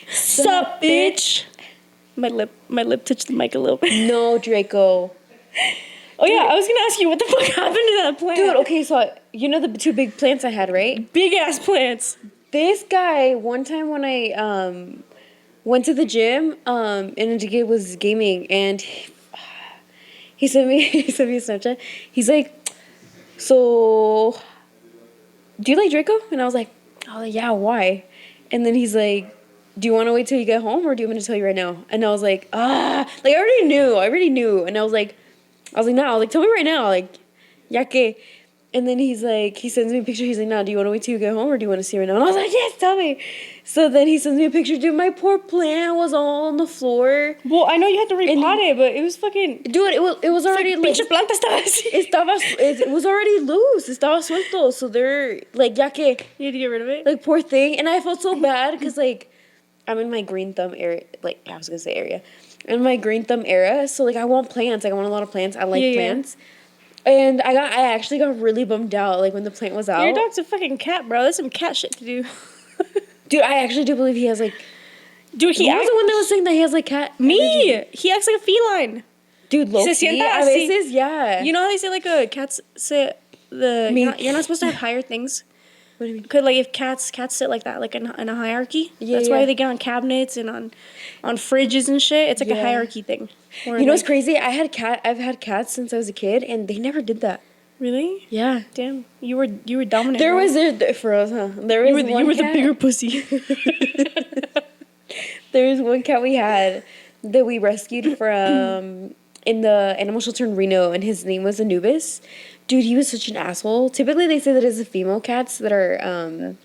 Sup, bitch? My lip touched the mic a little bit. No, Draco. Oh, yeah, I was gonna ask you, what the fuck happened to that plant? Dude, okay, so you know the two big plants I had, right? Big ass plants. This guy, one time when I went to the gym, and Njige was gaming, and he sent me a Snapchat. He's like, so, do you like Draco? And I was like, oh, yeah, why? And then he's like, do you want to wait till you get home, or do you want me to tell you right now? And I was like, like, I already knew. And I was like, no, like, tell me right now, like, ya que. And then he's like, he sends me a picture. He's like, nah, do you want to wait till you get home, or do you want to see right now? And I was like, yes, tell me. So then he sends me a picture. Dude, my poor plant was all on the floor. Well, I know you had to repot it, but it was fucking... Dude, it was already like... Pinche planta estaba así. It was already loose. Estaba suelto. So they're like, ya que. You had to get rid of it? Like, poor thing. And I felt so bad because, like, I'm in my green thumb area. Like, I was going to say area. In my green thumb era. So, like, I want plants. Like, I want a lot of plants. I like plants. And I actually got really bummed out, like, when the plant was out. Your dog's a fucking cat, bro. That's some cat shit to do. Dude, I actually do believe he has, like... Dude, he was the one that was saying that he has, like, cat Me! energy. He acts like a feline. Dude, low-key, a veces, yeah. You know how they say, like, cats sit... You're not supposed to have higher things. What do you mean? Because, like, if cats sit like that, like, in a hierarchy. Yeah, that's why they get on cabinets and on fridges and shit. It's like a hierarchy thing. You know what's crazy? I've had cats since I was a kid, and they never did that. Really? Yeah. Damn. You were dominant. There was for us, huh? You were the bigger pussy. There was one cat we had that we rescued from in the animal shelter in Reno, and his name was Anubis. Dude, he was such an asshole. Typically, they say that it's the female cats that are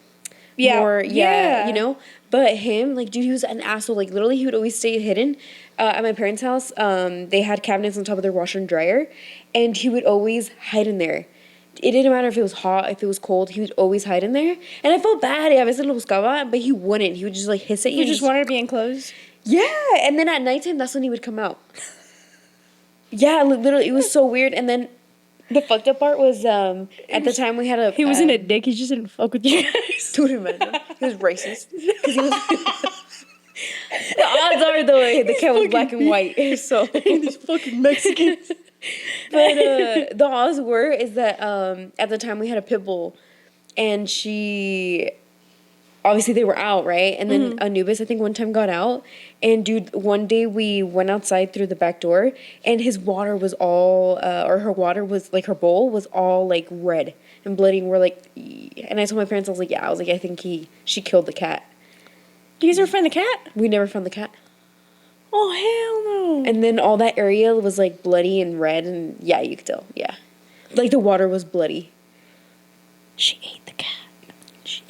more, you know. But him, like, dude, he was an asshole. Like, literally, he would always stay hidden. At my parents' house, they had cabinets on top of their washer and dryer, and he would always hide in there. It didn't matter if it was hot, if it was cold, he would always hide in there. And I felt bad. A veces lo buscaba, but he wouldn't. He would just, like, hiss at you. You just wanted to be enclosed? Yeah, and then at nighttime, that's when he would come out. Yeah, literally, it was so weird. And then the fucked up part was, at the time we had a... He wasn't a dick, he just didn't fuck with you guys. Dude, imagine. He was racist. Because he was... The odds are, though, the cat was black and white, so... These fucking Mexicans. But the odds were is that at the time we had a pit bull, and she... Obviously, they were out, right? And then Anubis, I think, one time got out. And, dude, one day we went outside through the back door, and his water was all... or her water was, like, her bowl was all, like, red and bloody. And we're like... And I told my parents, I was like, I think she killed the cat. You guys ever find the cat? We never found the cat. Oh, hell no. And then all that area was, like, bloody and red, and, yeah, you could tell, yeah. Like, the water was bloody. She ate the cat. She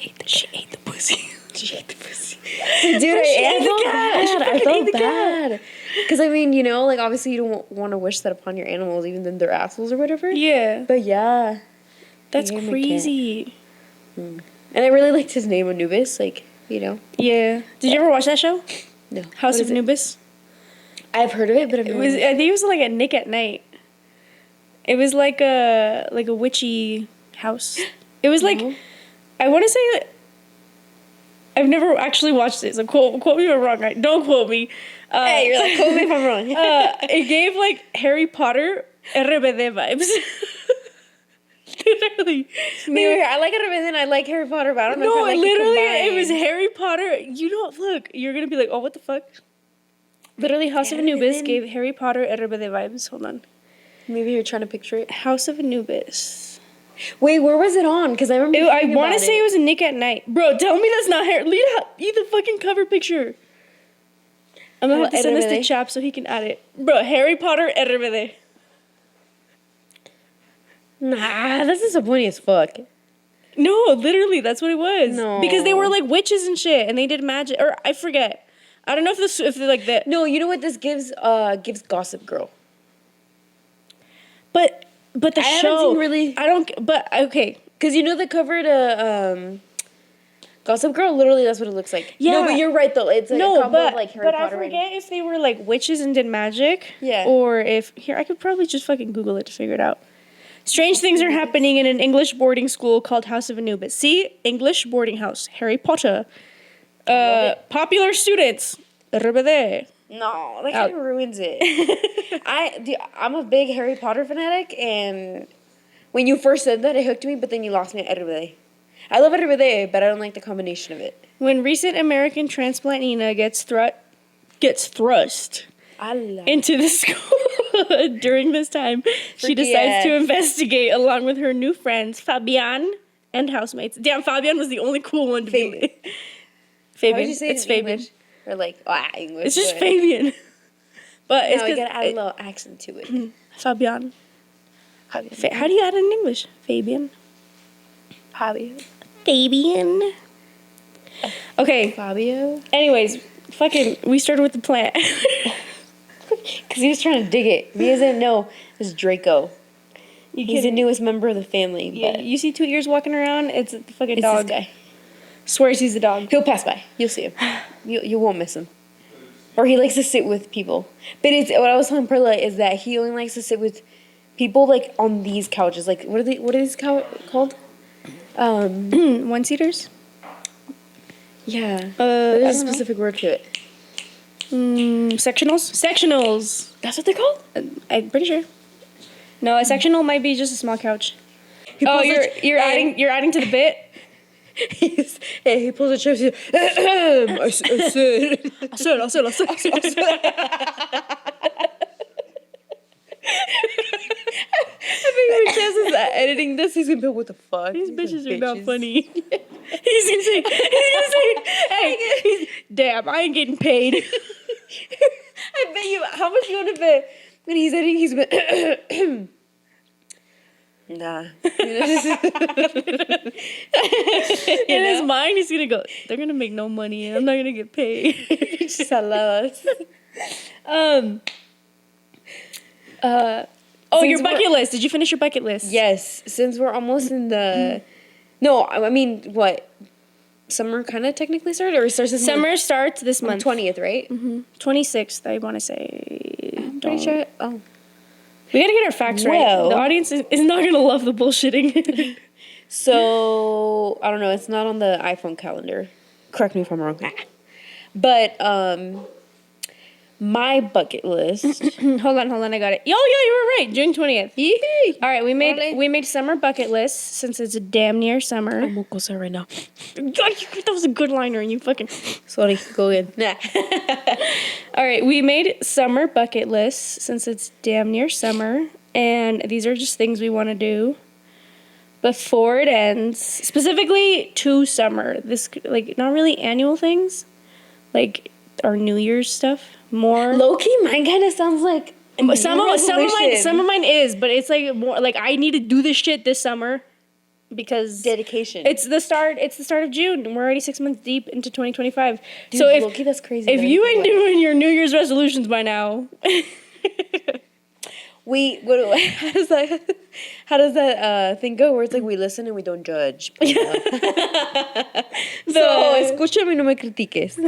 ate the pussy. She ate the pussy. Dude, I felt bad. Because, I mean, you know, like, obviously you don't want to wish that upon your animals, even though they're assholes or whatever. Yeah. But, yeah. That's crazy. And I really liked his name, Anubis, like, you know. Yeah. Did you ever watch that show? No. House of Anubis? I've heard of it, but I think it was like a Nick at Night. It was like a witchy house. It was like, I want to say that I've never actually watched it, so quote me if I'm wrong, right? Don't quote me. Hey, you're like, quote me if I'm wrong. It gave like Harry Potter RBD vibes. Literally. I like RBD and I like Harry Potter, but I don't know if I like it was Harry Potter. You know, look, you're going to be like, oh, what the fuck? Literally, House of Anubis gave Harry Potter RBD vibes. Hold on. Maybe you're trying to picture it. House of Anubis. Wait, where was it on? Because I remember. I want to say it was a Nick at Night. Bro, tell me that's not Harry. Lead the fucking cover picture. I'm going to send this to Chap so he can add it. Bro, Harry Potter RBD. Nah, that's disappointing as fuck. No, literally, that's what it was. No. Because they were like witches and shit, and they did magic. Or I forget. I don't know if they're like that. No, you know what this gives? Gives Gossip Girl. But the show really. I don't. But okay, because you know the cover to Gossip Girl. Literally, that's what it looks like. Yeah, no, but you're right though. It's like a combo of like Harry Potter. I forget if they were like witches and did magic. Yeah. Or if I could probably just fucking Google it to figure it out. Strange things are happening in an English boarding school called House of Anubis. See, English boarding house, Harry Potter. Popular students. RBD. No, that kind of ruins it. I'm a big Harry Potter fanatic, and when you first said that, it hooked me, but then you lost me at RBD. I love RBD, but I don't like the combination of it. When recent American transplant Nina gets thrust into the school during this time, she decides to investigate along with her new friends, Fabian and housemates. Damn, Fabian was the only cool one to be. Fabian. How would you say it's Fabian. English? Or like, English. It's just Fabian. But no, you gotta add a little accent to it. Fabian. How do you add it in English? Fabian. Fabian. Okay. Fabio. Anyways, we started with the plant. Because he was trying to dig it. He doesn't know it's Draco. He's the newest member of the family. Yeah, you see 2 ears walking around, it's the fucking it's dog. This guy. Swears he's the dog. He'll pass by. You'll see him. You won't miss him. Or he likes to sit with people. But it's what I was telling Perla is that he only likes to sit with people like on these couches. Like what are these called? One-seaters? Yeah. There's a specific word to it. Sectionals. That's what they're called? I'm pretty sure. No, a sectional might be just a small couch. You're adding to the bit? He pulls a chair. I said. I think when Chaz is editing this, he's gonna be, what the fuck? These bitches are not funny. He's gonna say, hey, damn, I ain't getting paid. I bet you, how much you want to bet? When he's editing, he's been, nah. In his mind, he's gonna go, they're gonna make no money and I'm not gonna get paid. Just saladas. Your bucket list. Did you finish your bucket list? Yes. Since we're almost in the... No, I mean, what? Summer kind of technically started? Or it starts this Summer starts this month. 20th, right? 26th, I want to say. I'm pretty sure... Oh. We gotta get our facts right. The audience is not gonna love the bullshitting. So, I don't know. It's not on the iPhone calendar. Correct me if I'm wrong. But, my bucket list. Hold on, I got it. You were right. June 20th. Yee. All right, we made summer bucket lists since it's damn near summer. I'm almost right now. That was a good liner, and you fucking. Sorry, go in. Nah. All right, we made summer bucket lists since it's damn near summer, and these are just things we want to do before it ends. Specifically to summer. This not really annual things, like our New Year's stuff. More low-key, mine kind of sounds like some of mine is, but it's like more like I need to do this shit this summer because dedication. It's the start of June and we're already 6 months deep into 2025. Dude, so if low-key, that's crazy. If you ain't doing your New Year's resolutions by now, how does that thing go where it's like we listen and we don't judge? So escúchame, no me critiques.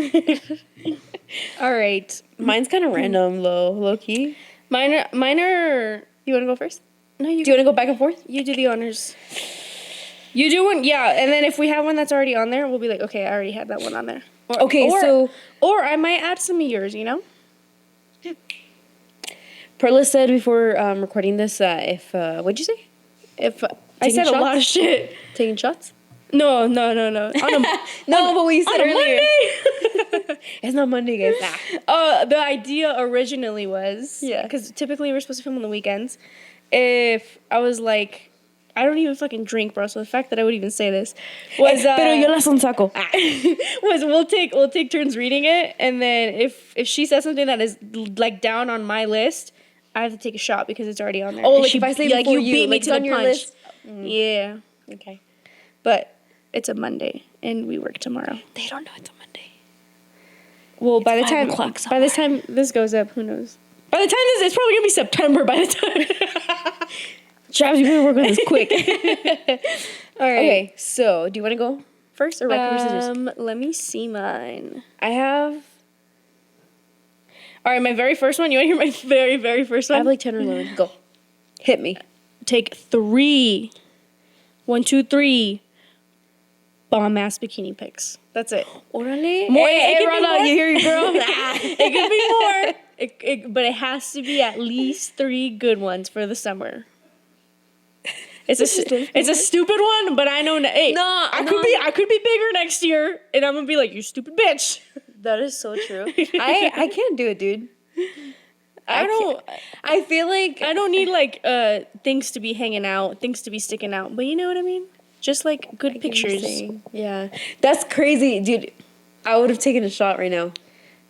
All right. Mine's kind of random, low key. Mine are. You want to go first? No, you. Do you want to go back and forth? You do the honors. You do one, yeah. And then if we have one that's already on there, we'll be like, okay, I already had that one on there. Or I might add some of yours. You know. Perla said before recording this, if what'd you say? If I said shots? A lot of shit. Taking shots? No. No, but we said earlier. Monday. It's not Monday, guys. The idea originally was because typically we're supposed to film on the weekends. If I was like, I don't even fucking drink, bro. So the fact that I would even say this was pero yo la son saco. Was we'll take turns reading it, and then if she says something that is like down on my list, I have to take a shot because it's already on there. Oh, like if I say like you beat me to the your punch. List. Yeah. Okay. But it's a Monday and we work tomorrow. They don't know it's a Monday. Well, by the time this goes up, who knows? By the time it's probably gonna be September. By the time. Travis, you better work on this quick. All right. Okay. So, do you want to go first or rock paper scissors? Let me see mine. I have. All right, my very first one. You want to hear my very, very first one? I have like 10 or 11. Go. Hit me. Take 3. 1, 2, 3. bomb ass bikini pics. That's it. Orale. More, Hey, it could be Rana, more. you hear your girl? It could be more. But it has to be at least 3 good ones for the summer. It's a stupid one, but I know. Hey, I could be bigger next year, and I'm gonna be like, you stupid bitch. That is so true. I can't do it, dude. I feel like I don't need like things to be hanging out, things to be sticking out, but you know what I mean? Just like good pictures. Yeah, that's crazy, dude. I would have taken a shot right now.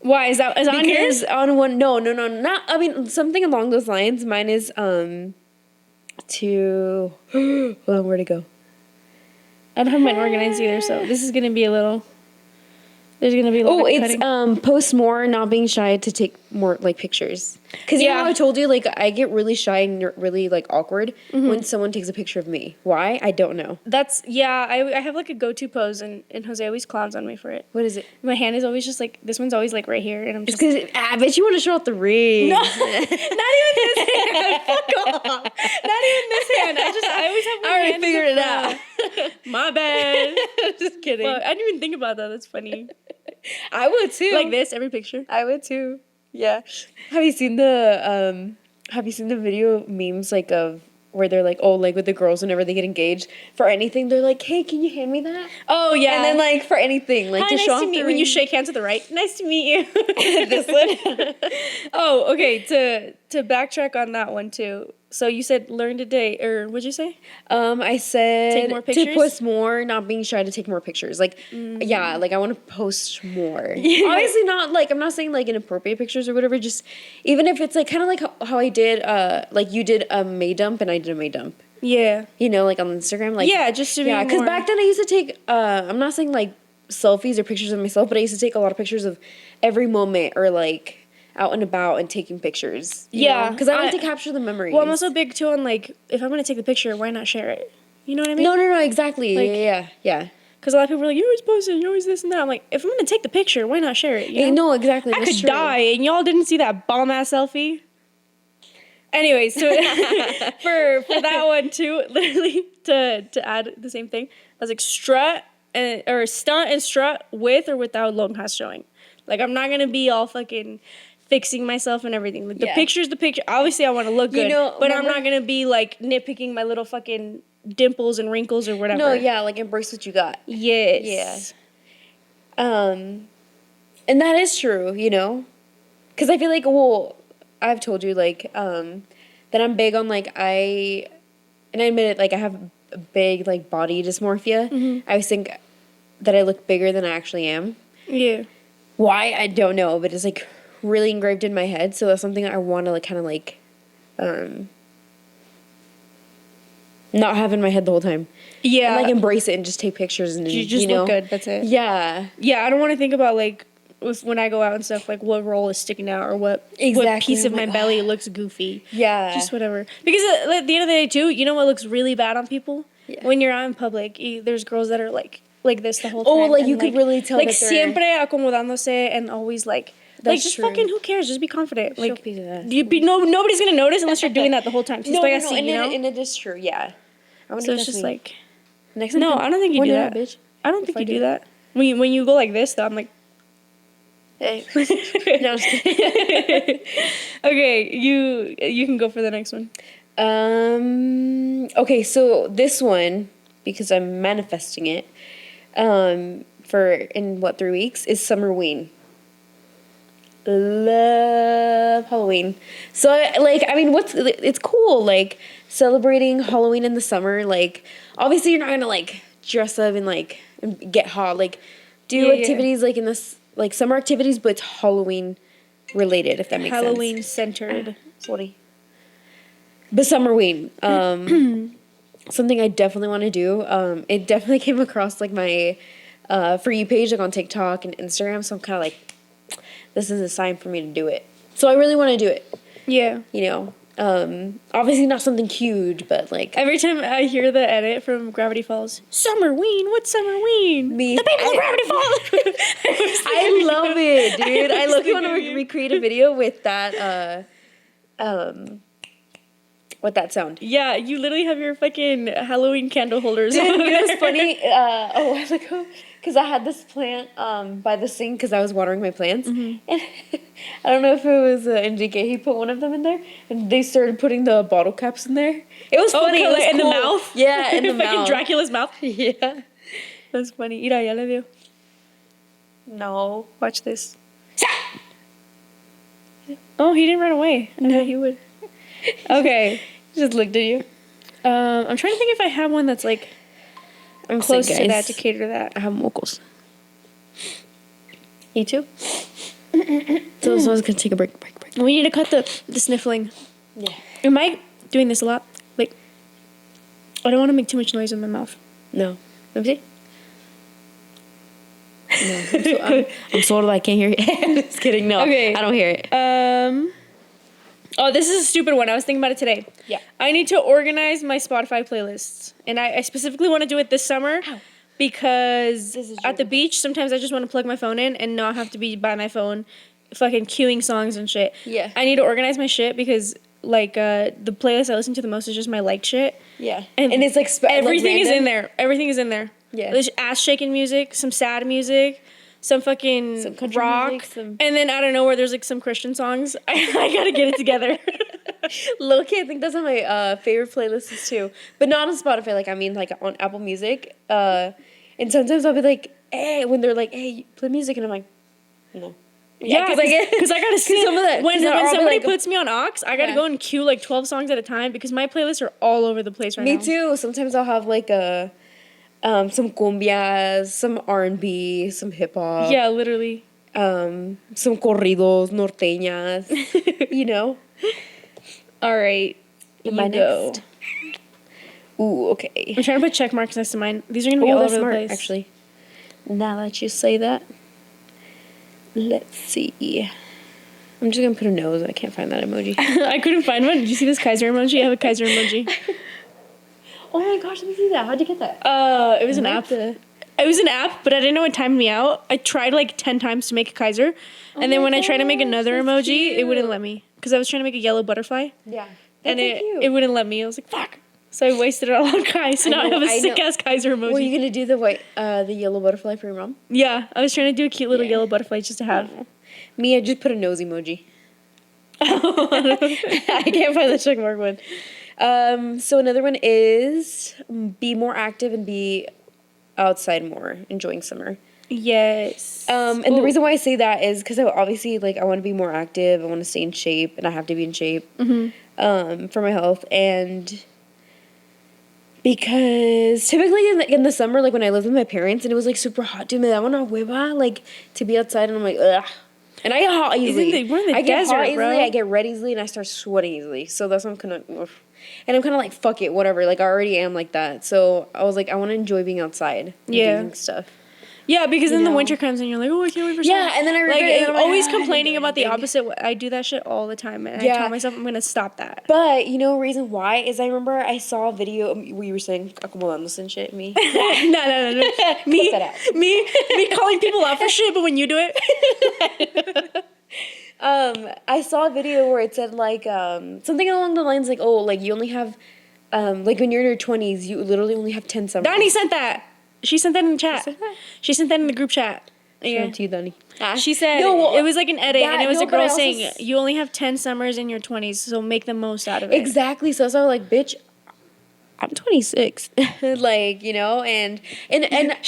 Why is that? Is on yours? Because on one, no, not. I mean, something along those lines. Mine is to hold on, where'd it go? I don't have mine organized either, so this is gonna be a little. There's gonna be a lot of cutting. It's post more, not being shy to take more like pictures. Because you know how I told you, like I get really shy and really like awkward when someone takes a picture of me. Why? I don't know. I have like a go-to pose, and Jose always clowns on me for it. What is it? My hand is always just like, this one's always like right here, and I'm just. It's because I bet you want to show off the ring. No, not even this hand. Fuck off. Not even this hand. I always have my I already hand figured it out. My bad. Just kidding. Well, I didn't even think about that. That's funny. I would too. Like this, every picture. I would too. Yeah. Have you seen the video memes like of where they're like, oh, like with the girls whenever they get engaged for anything, they're like, hey, can you hand me that? Oh yeah. And then like for anything, like hi, to nice show to off meet the when you ring. shake hands with the right. Nice to meet you. This one. Oh, okay. To backtrack on that one too. So you said learn to date, or what'd you say? I said take more pictures? to post more, not being shy to take more pictures. Like, yeah, like I want to post more. Yeah. Obviously, not like I'm not saying like inappropriate pictures or whatever. Just even if it's like kind of like how I did, like you did a May dump and I did a May dump. Yeah. You know, like on Instagram, like just to be because more... back then I used to take. I'm not saying like selfies or pictures of myself, but I used to take a lot of pictures of every moment or like out and about and taking pictures. Yeah. Because I like to capture the memories. Well, I'm also big too on like, if I'm going to take the picture, why not share it? You know what I mean? No, exactly. Like, yeah. Because a lot of people are like, you're always posting, you're always this and that. I'm like, if I'm going to take the picture, why not share it? You know? No, exactly. I could die, and y'all didn't see that bomb-ass selfie. Anyways, so for that one too, literally to add the same thing, I was like stunt and strut with or without long pass showing. Like I'm not gonna be all fucking fixing myself and everything. Like the picture's the picture. Obviously, I want to look good, but I'm not gonna be like nitpicking my little fucking dimples and wrinkles or whatever. No, yeah, like embrace what you got. Yes. Yeah. And that is true, you know, because I feel like, well, I've told you like that I'm big on like I admit it, like I have a big like body dysmorphia. I always think that I look bigger than I actually am. Yeah. Why? I don't know, but it's like really engraved in my head. So that's something I want to like kind of like not have in my head the whole time. Yeah. And like embrace it and just take pictures and you just look good. That's it. Yeah. Yeah, I don't want to think about like when I go out and stuff, like what roll is sticking out or what piece of my belly looks goofy. Yeah. Just whatever. Because at the end of the day too, you know what looks really bad on people? Yeah. When you're out in public, there's girls that are like this the whole time. Oh, like you could really tell like that they're... siempre acomodándose and always like just true. Fucking who cares? Just be confident. Like nobody's gonna notice unless you're doing that the whole time. And it is true. Yeah. So it's just like next. No, I don't think you do that, bitch. I don't think you do that. When you go like this, though, I'm like. Hey. No, I'm just kidding. Okay, you can go for the next one. Okay, so this one, because I'm manifesting it, for in 3 weeks is Summerween. Love Halloween. So it's cool, like celebrating Halloween in the summer. Like obviously you're not gonna like dress up and like get hot, like do activities like in this like summer activities, but it's Halloween related, if that makes sense. Halloween centered. Sorry. But Summerween, something I definitely want to do. It definitely came across like my For You page, like on TikTok and Instagram. So I'm kind of like, this is a sign for me to do it. So I really want to do it. Yeah. You know, obviously not something huge, but like every time I hear the edit from Gravity Falls, Summerween, what's Summerween? Me, the people of Gravity Falls. I love it, dude. I love you want to recreate a video with that. What that sound? Yeah, you literally have your fucking Halloween candle holders. Dude, it was funny. A while ago, because I had this plant by the sink because I was watering my plants, and I don't know if it was Enrique. He put one of them in there, and they started putting the bottle caps in there. It was funny. It was in the cool. mouth. Yeah, in the fucking mouth. Dracula's mouth. Yeah. That's funny. Mira, ya le veo. No. Watch this. Oh, he didn't run away. I thought he would. Okay. Just looked at you. I'm trying to think if I have one that's like I'm close sick, to guys. that to cater to that. I have mocos. You too? So someone's gonna take a break. We need to cut the sniffling. Yeah. Am I doing this a lot? Like, I don't want to make too much noise in my mouth. No. Let me see. No, I'm sort of like, I can't hear it. Just kidding. No. Okay. I don't hear it. Oh, this is a stupid one. I was thinking about it today. Yeah. I need to organize my Spotify playlists. And I specifically want to do it this summer because at the beach, sometimes I just want to plug my phone in and not have to be by my phone fucking queuing songs and shit. Yeah. I need to organize my shit because, like, the playlist I listen to the most is just my liked shit. Yeah. And it's like everything is random. in there. Everything is in there. Yeah. There's ass shaking music, some sad music, some fucking Some country rock, music, and then out of nowhere there's like some Christian songs. I gotta get it together. Low-key, I think that's on my favorite playlists too. But not on Spotify, like I mean like on Apple Music. And sometimes I'll be like, hey, when they're like, hey, play music, and I'm like, no. Yeah, because I gotta see some of that. when I'll be somebody like, puts me on aux, I gotta go and queue like 12 songs at a time because my playlists are all over the place right now. Me too. Sometimes I'll have like some cumbias, some R&B, some hip hop. Yeah, literally. Some corridos, norteñas. You know. All right, Am I go. next? Ooh, okay. I'm trying to put check marks next to mine. These are gonna be all over the place. Actually. Now that you say that, let's see. I'm just gonna put a nose. I can't find that emoji. I couldn't find one. Did you see this Kaiser emoji? I have a Kaiser emoji. Oh my gosh, let me see that. How'd you get that? It was an app. It was an app, but I didn't know it timed me out. I tried like 10 times to make a Kaiser, and then when I tried to make another emoji, it wouldn't let me because I was trying to make a yellow butterfly. Yeah. And That's so cute. it wouldn't let me. I was like, fuck. So I wasted it all on Kai. So now I have a sick ass Kaiser emoji. Were you gonna do the yellow butterfly for your mom? Yeah, I was trying to do a cute little yellow butterfly just to have. Me, I just put a nose emoji. I can't find the check mark one. So another one is be more active and be outside more, enjoying summer. Yes. And the reason why I say that is because obviously, like, I want to be more active. I want to stay in shape, and I have to be in shape for my health. And because typically in the summer, like when I lived with my parents and it was like super hot, dude, me da una hueva, like to be outside, and I'm like, ugh. And I get hot easily. We're in the I get desert, hot easily. bro. I get red easily, and I start sweating easily. So that's why I'm kind of, and I'm kind of like, fuck it, whatever. Like I already am like that. So I was like, I want to enjoy being outside, and doing stuff. Yeah, because then the know? winter comes and you're like, oh, I can't wait for summer. Yeah, and then I regret like, it, and I'm like, always I didn't complaining do about the anything. opposite. I do that shit all the time, and I Yeah. tell myself I'm gonna stop that. But you know, reason why is I remember I saw a video. We were saying acomodándose and shit. Me, no. me, that out. me calling people out for shit, but when you do it, I saw a video where it said like something along the lines like, oh, like you only have, like when you're in your 20s, you literally only have 10 summers. Donnie sent that. She sent that in the chat. sent that? She sent that in the group chat. Yeah, to you, Donnie. She said it was like an edit, and it was a but I girl also saying you only have 10 summers in your 20s, so make the most out of it. Exactly. So I was like, bitch, I'm 26. Like, you know, and I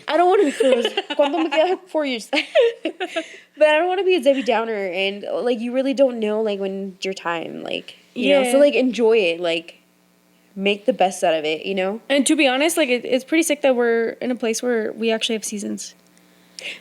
don't want to be close. Cuando me queda 4 years. But I don't want to be a Debbie Downer, and like you really don't know like when your time, like you know. So like enjoy it, like make the best out of it, you know. And to be honest, like it's pretty sick that we're in a place where we actually have seasons.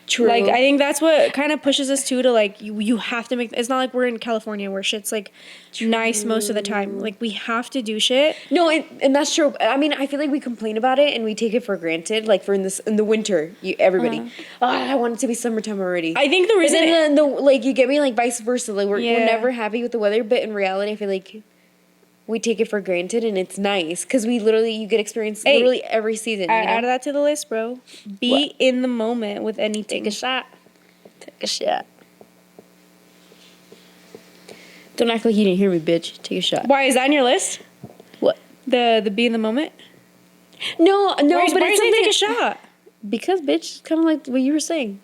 True. Like I think that's what kind of pushes us to like you have to make. It's not like we're in California where shit's like nice most of the time. Like we have to do shit. No, and that's true. I mean, I feel like we complain about it and we take it for granted. Like for in the winter, everybody, I want it to be summertime already. I think the reason and then like you get me like vice versa. Like we're Yeah. never happy with the weather, but in reality, I feel like we take it for granted and it's nice because you get experience literally every season. You know? add that to the list, bro. Be in the moment with anything. Take a shot. Don't act like you didn't hear me, bitch. Take a shot. Why is that on your list? What? The be in the moment. No, Why, but why it's are you saying something. take a shot? Because, bitch, it's kind of like what you were saying.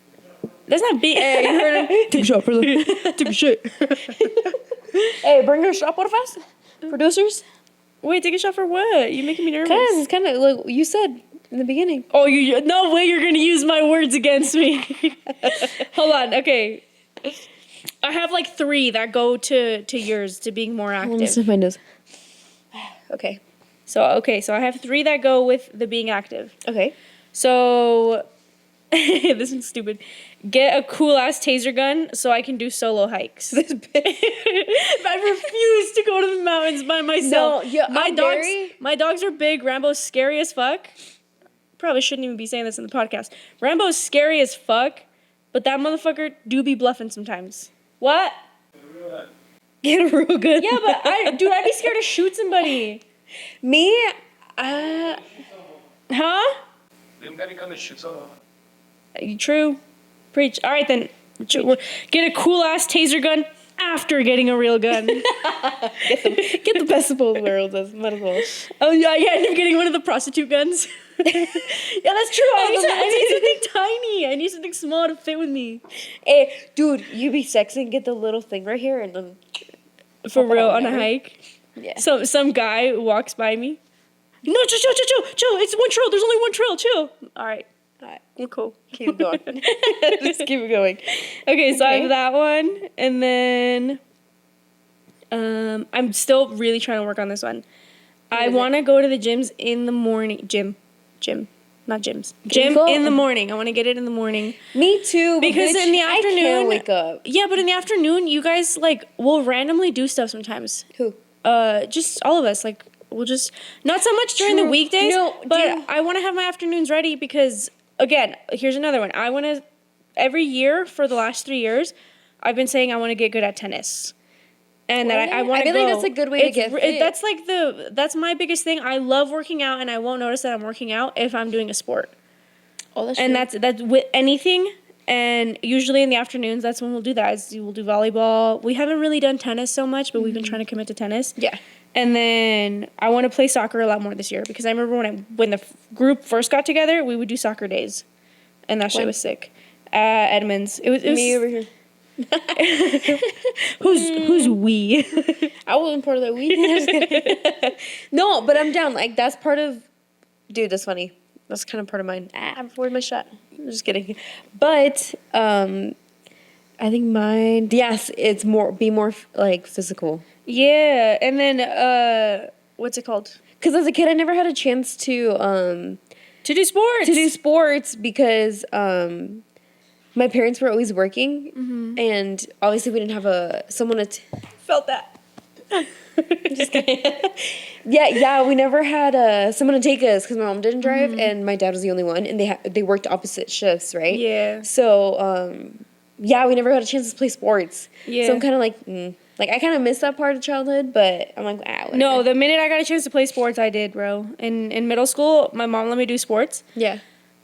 That's not be. Hey, you heard him? Take a shot, brother. Take a shot. Hey, bring your shot, what fast? Producers? Wait, take a shot for what? You're making me nervous. Because it's kind of like you said in the beginning. Oh, you no way you're gonna use my words against me. Hold on, okay. I have like 3 that go to yours to being more Let me active. sniff my nose. Okay. So I have 3 that go with the being active. Okay. So this one's stupid. Get a cool ass taser gun so I can do solo hikes. This bitch. I refuse to go to the mountains by myself. No, yeah, my dogs are big. Rambo's scary as fuck. Probably shouldn't even be saying this in the podcast. Rambo's scary as fuck, but that motherfucker do be bluffing sometimes. What? Get real good. Yeah, but I'd be scared to shoot somebody. Me? Huh? True. Preach. All right, then. Get a cool ass taser gun after getting a real gun. Get the best of both worlds. Might as well. Oh, yeah, I ended up getting one of the prostitute guns. Yeah, that's true. I need something tiny. I need something small to fit with me. Hey, dude, you be sexy and get the little thing right here and then. For real, on a hike. Yeah. So some guy walks by me. No, chill. It's one trail. There's only one trail. Chill. All right. We're cool. Keep going. Just keep going. Okay, so I have that one, and then I'm still really trying to work on this one. I want to go to the gyms in the morning. Gym, not gyms. Gym in the morning. I want to get it in the morning. Me too. Because in the afternoon, I can't wake up. Yeah, but in the afternoon, you guys will randomly do stuff sometimes. Who? Just all of us. We'll just not so much during the weekdays. No, but I want to have my afternoons ready because. Again, here's another one. I want to, every year for the last 3 years, I've been saying I want to get good at tennis. And that I want to go. I feel like that's a good way to get fit. That's my biggest thing. I love working out and I won't notice that I'm working out if I'm doing a sport. Oh, that's and true. that's with anything. And usually in the afternoons, that's when we'll do that. We'll do volleyball. We haven't really done tennis so much, but we've been trying to commit to tennis. Yeah. And then I want to play soccer a lot more this year because I remember when the group first got together, we would do soccer days, and that shit was sick. Edmonds, it was me over here. Who's we? I wasn't part of that we. No, but I'm down. That's part of. Dude, that's funny. That's kind of part of mine. I'm forward my shot. I'm just kidding. But I think mine. Yes, it's be more physical. Yeah, and then what's it called? Because as a kid, I never had a chance to do sports. To do sports because my parents were always working, and obviously we didn't have someone to. Felt that. Just kidding. yeah. We never had someone to take us because my mom didn't drive, and my dad was the only one, and they worked opposite shifts, right? Yeah. So we never had a chance to play sports. Yeah. So I'm kind of I kind of missed that part of childhood, but I'm like, whatever. No, the minute I got a chance to play sports, I did, bro. In middle school, my mom let me do sports. Yeah.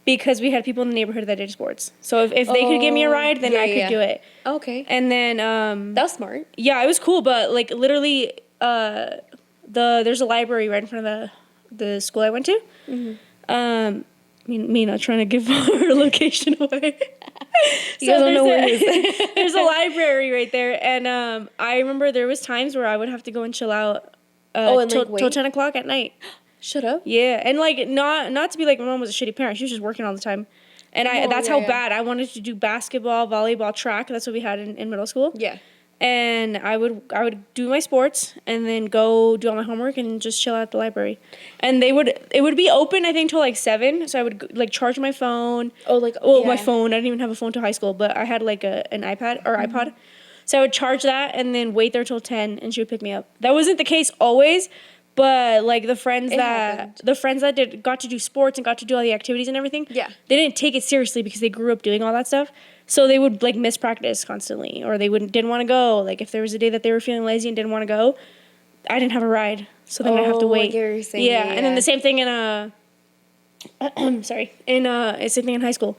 Because we had people in the neighborhood that did sports. So if they could give me a ride, then I could do it. Okay. And then that was smart. Yeah, it was cool, but literally there's a library right in front of the school I went to. Me not trying to give our location away. You guys don't know where it is. There's a library right there, and I remember there was times where I would have to go and chill out till 10 o'clock at night. Shut up. Yeah, and not to be like my mom was a shitty parent. She was just working all the time, and that's how bad I wanted to do basketball, volleyball, track. That's what we had in middle school. Yeah. And I would do my sports and then go do all my homework and just chill out at the library. And it would be open I think till 7, so I would charge my phone. My phone. I didn't even have a phone till high school, but I had an iPad or iPod. So I would charge that and then wait there till 10 and she would pick me up. That wasn't the case always, but the friends that got to do sports and got to do all the activities and everything. Yeah. They didn't take it seriously because they grew up doing all that stuff. So they would miss practice constantly, or they didn't want to go. If there was a day that they were feeling lazy and didn't want to go, I didn't have a ride, so then I'd have to wait. Yeah, and then the same thing in same thing in high school.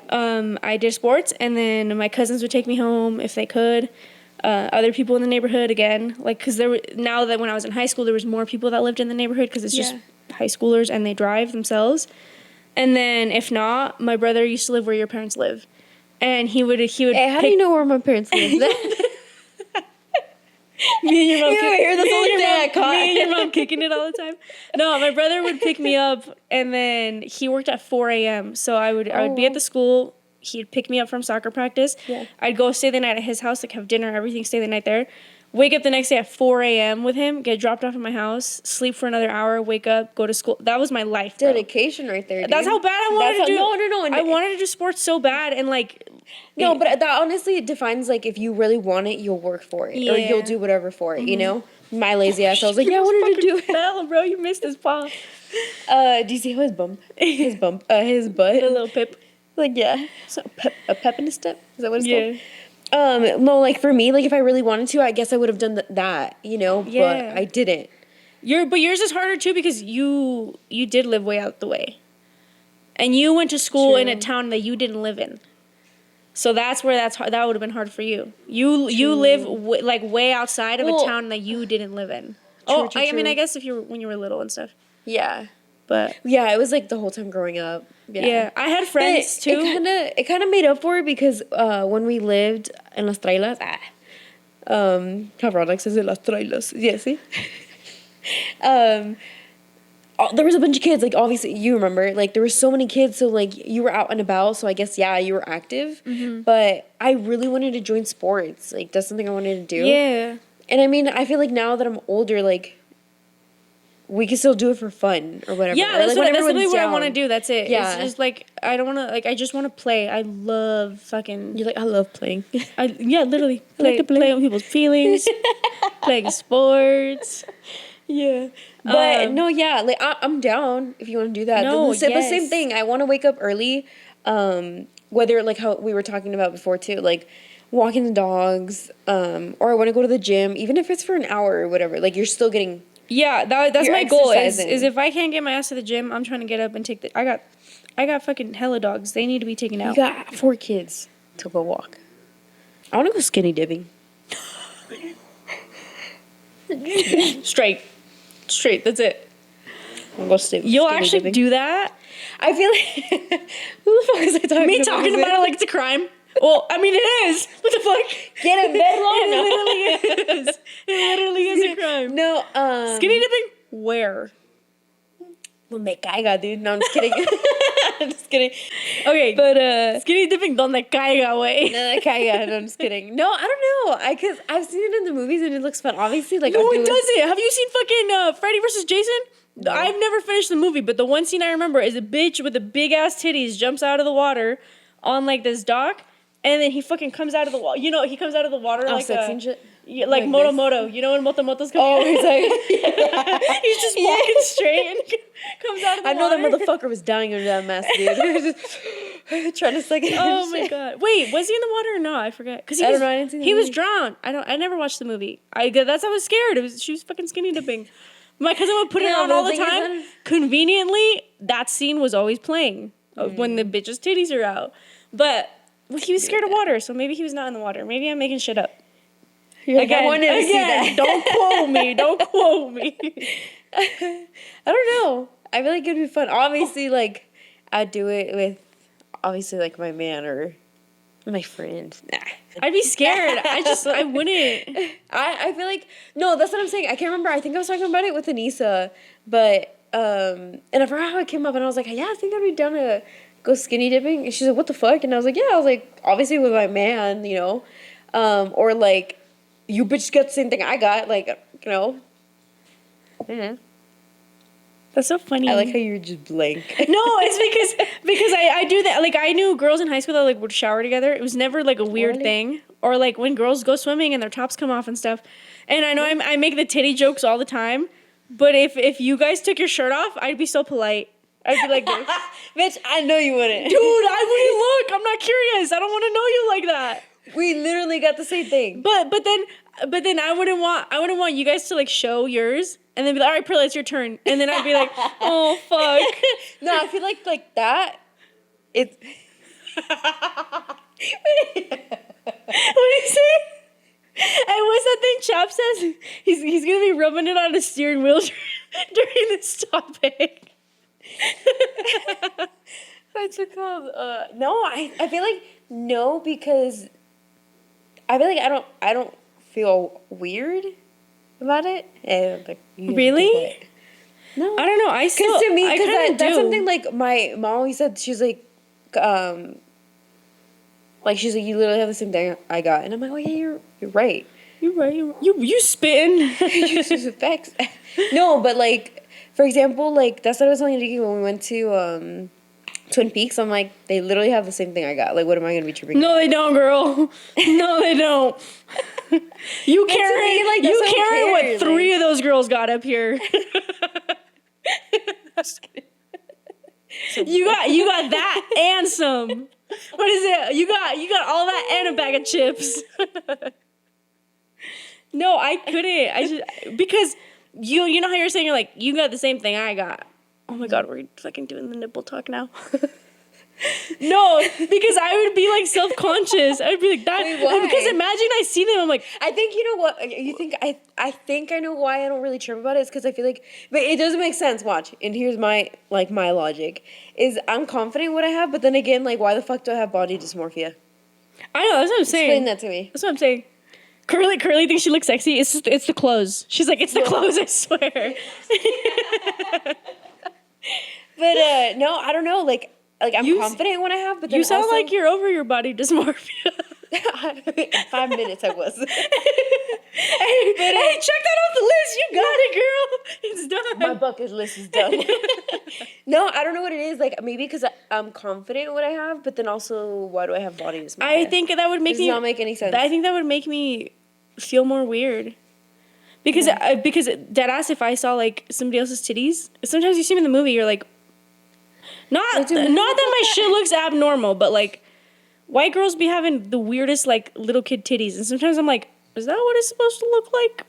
I did sports, and then my cousins would take me home if they could. other people in the neighborhood again. Like, because now that when I was in high school, there was more people that lived in the neighborhood because it's just high schoolers and they drive themselves. And then if not, my brother used to live where your parents live. And he would Hey, how do you know where my parents live? Me and your mom. Me and your mom kicking it all the time. No, my brother would pick me up, and then he worked at 4 a.m. So I would be at the school. He'd pick me up from soccer practice. Yeah. I'd go stay the night at his house, like have dinner, everything, stay the night there. Wake up the next day at 4 a.m. with him, get dropped off at my house, sleep for another hour, wake up, go to school. That was my life, bro. Dedication right there, dude. That's how bad I wanted to do. No. I wanted to do sports so bad, and like. No, but that honestly defines, like, if you really want it, you'll work for it. Or you'll do whatever for it, you know? My lazy ass, I was like, yeah, I wanted to do it. Fell, bro, you missed his paw. Do you see how his butt? His butt. A little pip. Like, yeah. So a pep in his step? Is that what it's called? No, like, for me, like, if I really wanted to, I guess I would have done that, you know? Yeah. But I didn't. But yours is harder, too, because you did live way out the way. And you went to school in a town that you didn't live in. So that's where that would have been hard for you. You live like way outside of a town that you didn't live in. True. I mean, I guess when you were little and stuff. Yeah. But yeah, it was like the whole time growing up. Yeah, I had friends too. It kind of made up for it because when we lived in Las Trailas, Rolex says it Las Trailas. Yeah, see. There was a bunch of kids, like, obviously, you remember, like, there were so many kids, so, like, you were out and about, so I guess, yeah, you were active, but I really wanted to join sports, like, that's something I wanted to do. Yeah. And, I mean, I feel like now that I'm older, like, we can still do it for fun, or whatever. Yeah, that's literally what I want to do, that's it. Yeah. It's just, like, I don't want to, like, I just want to play. I love fucking... You're like, I love playing. Yeah, literally. I like to play with people's feelings, playing sports... Yeah. But no, yeah, like I'm down if you want to do that. No, but same thing. I want to wake up early. Whether like how we were talking about before too, like walking the dogs, or I want to go to the gym, even if it's for an hour or whatever. Like you're still getting. Yeah, that's my goal. Is if I can't get my ass to the gym, I'm trying to get up and take the. I got fucking hella dogs. They need to be taken out. You got 4 kids to go walk. I want to go skinny dipping. Straight, that's it. You'll actually dipping. Do that? I feel like... Who the fuck is I talking about? Me talking about it like it's a crime? Well, I mean, it is. What the fuck? Get in bed long enough. It literally is. It literally is a crime. No, Skinny dipping? Where? Donde caiga, dude. No, I'm just kidding. I'm just kidding. Okay, but skinny dipping donde caiga, way. Donde caiga. No, I'm just kidding. No, I don't know. Cause I've seen it in the movies and it looks fun. Obviously, like no, it doesn't. Have you seen fucking Freddy vs. Jason? No. I've never finished the movie, but the one scene I remember is a bitch with the big ass titties jumps out of the water on like this dock, and then he fucking comes out of the water. You know, he comes out of the water like sexy and shit. Yeah, like Moto. You know when Moto's coming out? He's like... He's just walking straight and comes out of the water. I know that motherfucker was dying under that mask, dude. Trying to suck it. Oh my god. Wait, was he in the water or not? I forget. Because I don't know. I didn't see the he movie. was drowned. I never watched the movie. I was scared. She was fucking skinny dipping. My cousin would put it on all the time. Conveniently, that scene was always playing when the bitch's titties are out. But he was scared of water, so maybe he was not in the water. Maybe I'm making shit up. Again, I wanted to see that. Don't quote me. Don't quote me. I don't know. I feel like it'd be fun. Obviously, like, I'd do it with, obviously, like, my man or my friend. Nah. I'd be scared. I wouldn't. I feel like, no, that's what I'm saying. I can't remember. I think I was talking about it with Anissa, but, and I forgot how it came up, and I was like, yeah, I think I'd be down to go skinny dipping. And she's like, what the fuck? And I was like, yeah. I was like, obviously with my man, you know, or, like, you bitch got the same thing I got, like, you know. Yeah. That's so funny. I like how you're just blank. No, it's because I do that. Like, I knew girls in high school that, like, would shower together. It was never, like, a weird thing. Or, like, when girls go swimming and their tops come off and stuff. And I know I make the titty jokes all the time. But if you guys took your shirt off, I'd be so polite. I'd be like this. Bitch, I know you wouldn't. Dude, I wouldn't look. I'm not curious. I don't want to know you like that. We literally got the same thing. But then I wouldn't want you guys to, like, show yours and then be like, all right, Perla, it's your turn. And then I'd be like, oh fuck. No, I feel like that. It's what did you say? has. He's gonna be rubbing it on his steering wheel during this topic. What's it called? No, I feel like no, because I feel like I don't feel weird about it. Like, Really? No, I don't know. I still, because to me, I because kind of that's do. something like my mom always said. She's like, she's like, you literally have the same thing I got, and I'm like, oh yeah, you're right. You're right. You spitting. Facts. No, but like, for example, like that's what I was telling Nikki when we went to Twin Peaks. I'm like, they literally have the same thing I got. Like, what am I gonna be tripping? No, they don't, girl. No, they don't. You carry like, you that's carry what okay, 3 of those girls got up here. Just kidding. You got that and some. What is it? You got all that and a bag of chips. No, I couldn't. I just because you know how you're saying you're like you got the same thing I got. Oh my god, we're fucking doing the nipple talk now. No, because I would be like self-conscious. I'd be like that. Wait, why? Because imagine I see them, I'm like, I think you know what you think. I think I know why I don't really trip about it. It's because I feel like, but it doesn't make sense. Watch, and here's my logic: is I'm confident in what I have, but then again, like, why the fuck do I have body dysmorphia? I know, that's what I'm saying. Explain that to me. That's what I'm saying. Curly thinks she looks sexy. It's the clothes. She's like, it's the clothes, I swear. But no, I don't know. Like I'm confident in what I have, but then You sound also, like you're over your body dysmorphia. in 5 minutes I was. Hey, check that off the list. You got it, girl. It's done. My bucket list is done. No, I don't know what it is. Like, maybe because I'm confident in what I have, but then also, why do I have body dysmorphia? I think that would make Does not make any sense. I think that would make me feel more weird. Because deadass, if I saw like somebody else's titties, sometimes you see them in the movie, you're like, not that my shit looks abnormal, but like white girls be having the weirdest like little kid titties, and sometimes I'm like, is that what it's supposed to look like?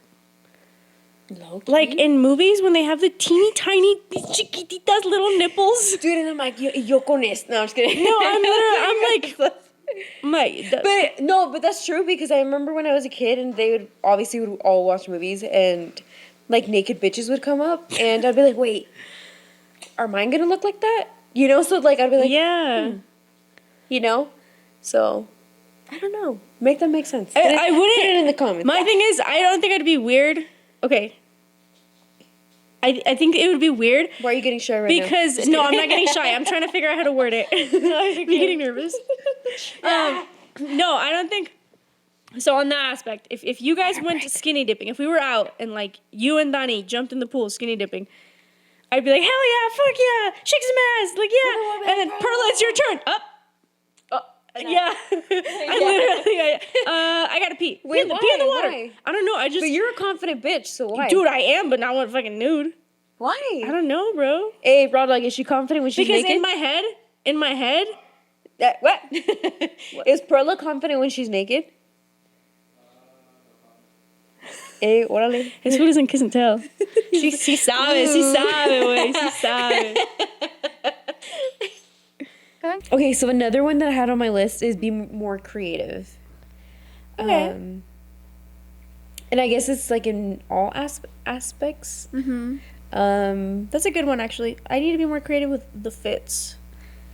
Low-key? Like in movies when they have the teeny tiny chiquititas little nipples. Dude, and I'm like, yo con esto. No, I'm just kidding. No, I'm like, but that's true, because I remember when I was a kid and they would all watch movies and like naked bitches would come up and I'd be like, wait, are mine gonna look like that? You know, so like I'd be like, yeah. You know? So I don't know. Make that make sense. I wouldn't put it in the comments. My thing is, I don't think I'd be weird. Okay. I think it would be weird. Why are you getting shy right now? Because no, I'm not getting shy. I'm trying to figure out how to word it. I'm getting nervous. No, I don't think. So on that aspect, if you guys went skinny dipping, if we were out and like you and Dani jumped in the pool skinny dipping, I'd be like, hell yeah, fuck yeah, shake some ass, like yeah, and then Perla, it's your turn. Up. Yeah. I gotta pee. Wait, pee in the water. Why? I don't know. But you're a confident bitch, so why? Dude, I am, but not when fucking nude. Why? I don't know, bro. Hey, bro, like, is she confident when she's Because naked? in my head. What? Is Perla confident when she's naked? Hey, órale. This food isn't kiss and tell. Sí sabe, güey, sí sabe. Okay, so another one that I had on my list is be more creative. Okay. And I guess it's like in all aspects. Mm-hmm. That's a good one, actually. I need to be more creative with the fits.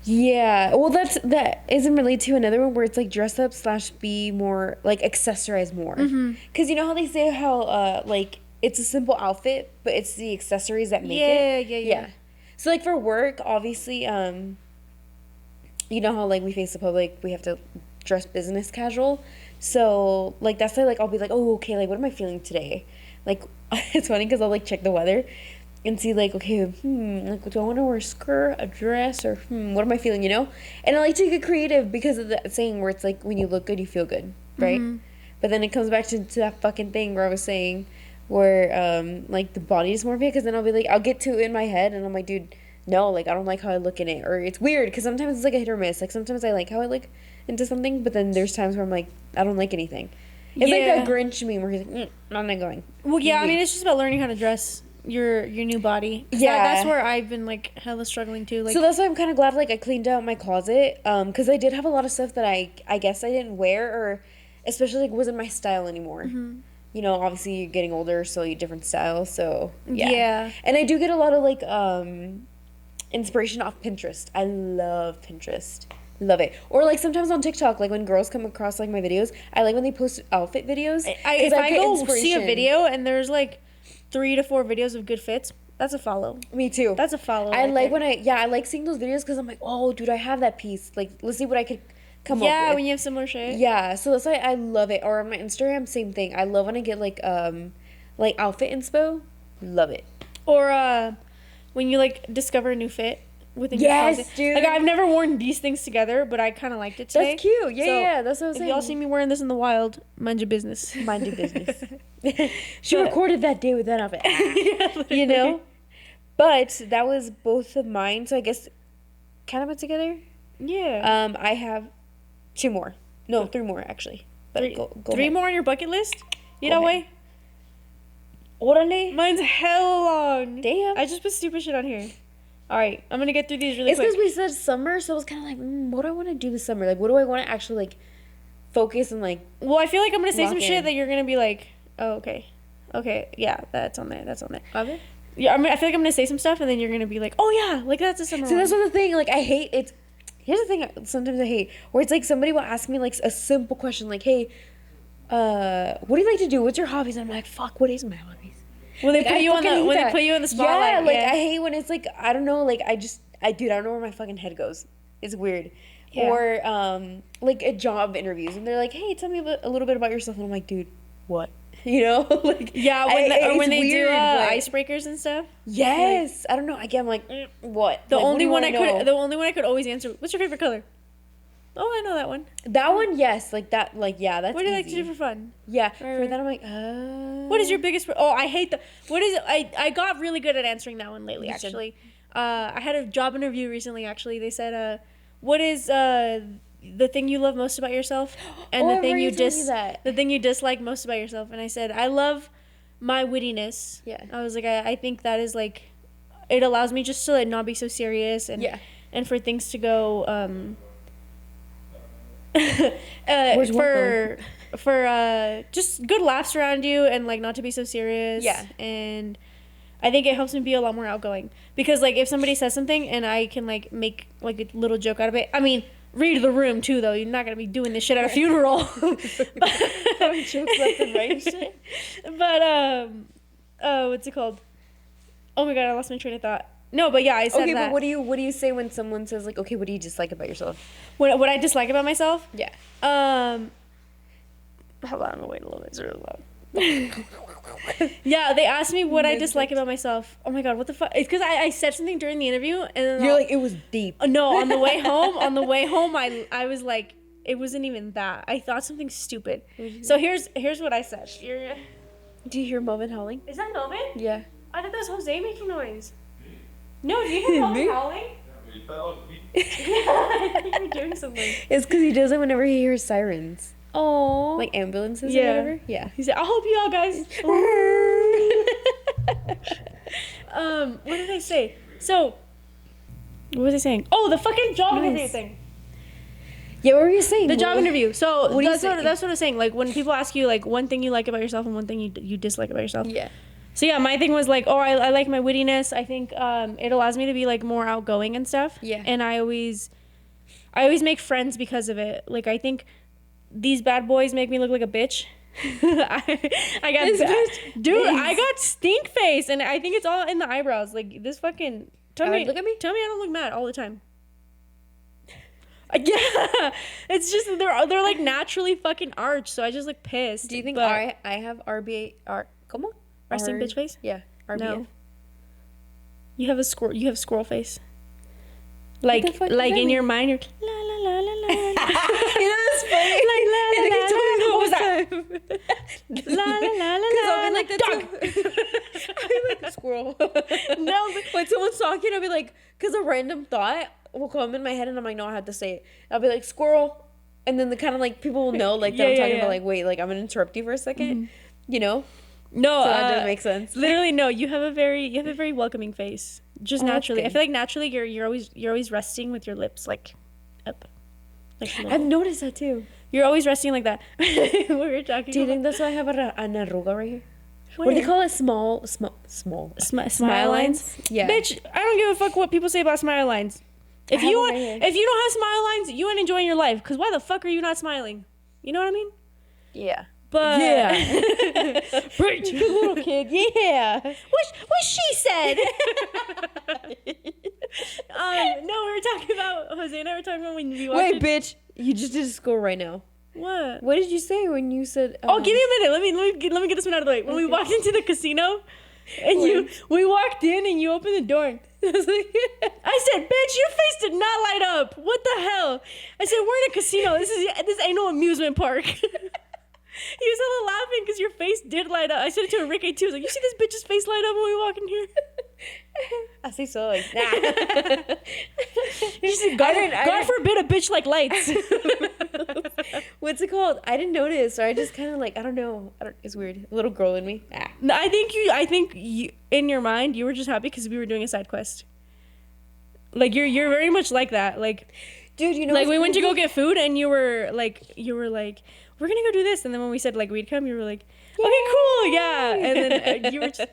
Yeah. Well, that isn't related to another one where it's like dress up / be more like accessorize more. Because you know how they say how like it's a simple outfit, but it's the accessories that make it. Yeah. So like for work, obviously, you know how like we face the public, we have to dress business casual. So like that's why like I'll be like, oh okay, like what am I feeling today? Like it's funny because I'll like check the weather and see like, okay, like do I want to wear a skirt, a dress, or what am I feeling, you know? And I like to get creative because of that saying where it's like when you look good, you feel good, right? But then it comes back to that fucking thing where I was saying where like the body dysmorphia, because then I'll be like, I'll get to it in my head and I'm like, dude, no, like I don't like how I look in it, or it's weird because sometimes it's like a hit or miss. Like sometimes I like how I look into something, but then there's times where I'm like, I don't like anything. It's like that Grinch meme where he's like, I'm not going. Well, yeah, I mean it's just about learning how to dress your new body. That's where I've been like hella struggling too. Like, so that's why I'm kind of glad like I cleaned out my closet, because I did have a lot of stuff that I guess I didn't wear, or especially like wasn't my style anymore. you know, obviously you're getting older, so you different styles. So yeah. Yeah. And I do get a lot of like inspiration off Pinterest. I love Pinterest. Love it. Or like sometimes on TikTok, like when girls come across like my videos, I like when they post outfit videos. If 'cause I get go see a inspiration. video and there's like 3 to 4 videos of good fits, that's a follow. Me too. That's a follow. I right like there. when I like seeing those videos because I'm like, oh, dude, I have that piece. Like, let's see what I could come up Yeah, with. when you have similar shit. Yeah, so that's why I love it. Or on my Instagram, same thing. I love when I get like outfit inspo. Love it. Or when you like discover a new fit within your Yes, closet. dude. Like I've never worn these things together, but I kind of liked it today. That's cute. Yeah, So, yeah, that's what I was if saying. y'all see me wearing this in the wild, mind your business. Mind your business. She But- recorded that day with that outfit. Yeah, You know? But that was both of mine, so I guess kind of put together. Yeah. I have 2 more. No, 3 more actually. But Three, go 3 ahead. more on your bucket list? You Go know ahead. way? Orale. Mine's hella long. Damn. I just put stupid shit on here. All right, I'm gonna get through these really It's quick. because we said summer, so I was kind of like, what do I want to do this summer? Like, what do I want to actually like focus and like? Well, I feel like I'm gonna say Lock some in. shit that you're gonna be like, oh, okay, yeah, that's on there, that's on there. Okay. Yeah, I feel like I'm gonna say some stuff, and then you're gonna be like, oh yeah, like that's a summer So one. that's the thing. Like, I hate it. Here's the thing. Sometimes I hate where it's like somebody will ask me like a simple question, like, "Hey, what do you like to do? What's your hobbies?" And I'm like, "Fuck, what is my hobbies?" When they Like, put I you on fucking the hate when they that. put you in the spotlight. Yeah, like I hate when it's like I don't know. Like dude, I don't know where my fucking head goes. It's weird. Yeah. Or like at job interviews, and they're like, "Hey, tell me a little bit about yourself," and I'm like, "Dude, what?" You know, like Yeah, when it's they weird, do but- icebreakers and stuff. Yes, I don't know. Again, I'm like, what? The Like, what only do you one wanna I could know? the only one I could always answer. What's your favorite color? Oh, I know that one. That one, yes, like that, like yeah, that's What do you like to easy. do for fun? Yeah, Or- for that I'm like, What is your biggest? Oh, I hate the. What is it? I got really good at answering that one lately. You said- Actually, I had a job interview recently. Actually, they said, "What is the thing you love most about yourself, and Oh, I the thing remember you you telling me that. the thing you dislike most about yourself?" And I said, "I love my wittiness." Yeah. I was like, I think that is like, it allows me just to like, not be so serious and Yeah. and for things to go Where's for just good laughs around you and like not to be so serious. Yeah. And I think it helps me be a lot more outgoing because like if somebody says something and I can like make like a little joke out of it. I mean, read the room too though. You're not gonna be doing this shit at a funeral. Jokes left and right and shit. But what's it called? Oh my god, I lost my train of thought. No, but yeah, I said Okay, that. but what do you say when someone says like, okay, what do you dislike about yourself? What I dislike about myself? Yeah. Hold on, I'm gonna wait a little bit. It's really loud. Yeah, they asked me what I dislike about myself. Oh my god, what the fuck? It's because I said something during the interview, and then You're like, it was deep. no, on the way home, I was like, it wasn't even that. I thought something stupid. So here's what I said. Do you hear Melvin howling? Is that Melvin? Yeah. I thought that was Jose making noise. No, do you hear Melvin Me? howling? I think you're doing something. It's because he does it whenever he hears sirens, Oh, like ambulances Yeah. or whatever. Yeah. he said, "I'll help you out, guys." What did I say? So, what was I saying? Oh, the fucking job Nice. interview thing. Yeah, what were you saying? The job interview. So what do you that's say? what I'm saying. Like when people ask you like one thing you like about yourself and one thing you dislike about yourself. Yeah. So yeah, my thing was like, oh, I like my wittiness. I think it allows me to be like more outgoing and stuff. Yeah. And I always make friends because of it. Like I think these bad boys make me look like a bitch. I got This dude. bitch. I got stink face, and I think it's all in the eyebrows. Like this fucking. Tell me, Look at me. Tell me I don't look mad all the time. Yeah, it's just they're like naturally fucking arched, so I just look pissed. Do you think but I have come on? resting bitch face? Yeah. RBF. No. You have squirrel face. Like the fuck does like that in mean? your mind you're la la la la la. You know that's funny. Like la la And la he told me la. the What was whole that? time. La la la la Because la. I'll be like that dog. too. I'll be like a squirrel. No, but when someone's talking, I'll be like, because a random thought will come in my head, and I'm like, no, I have to say it. I'll be like, squirrel, and then the kind of like people will know like that Yeah, I'm yeah, talking yeah. about like, wait, like I'm gonna interrupt you for a 2nd you know? no, So that doesn't make sense. Literally, no. You have a very welcoming face, just Oh, that's naturally. I good. feel like naturally you're always resting with your lips like up. Like, no. I've noticed that too. You're always resting like that. What we're talking Do you about. think that's why I have an arruga right here? Where? What do they call it? Smile Smile lines? Yeah. Bitch, I don't give a fuck what people say about smile lines. If you have them right here. if you don't have smile lines, you ain't enjoying your life. Cause why the fuck are you not smiling? You know what I mean? Yeah. But Yeah. Preach. Good little kid. Yeah. What she said. No, we were talking about Jose and I were talking about when we walked Wait, in. bitch. You just did a score right now. What? What did you say when you said? Oh, give me a minute. Let me get this one out of the way. When we walked into the casino, and we walked in and you opened the door. I was like, I said, "Bitch, your face did not light up. What the hell?" I said, "We're in a casino. This ain't no amusement park." He was all laughing because your face did light up. I said it to Enrique too. I was like, "You see this bitch's face light up when we walk in here?" I say so. Like, nah. God forbid a bitch like lights. What's it called? I didn't notice, or I just kind of like I don't know. It's weird. A little girl in me. Ah. No, I think you, in your mind, you were just happy because we were doing a side quest. Like you're very much like that. Like, Dude, you know, like we went to go get food, and you were like, we're gonna go do this, and then when we said like we'd come, you were like, okay, cool, yeah, and then you were just,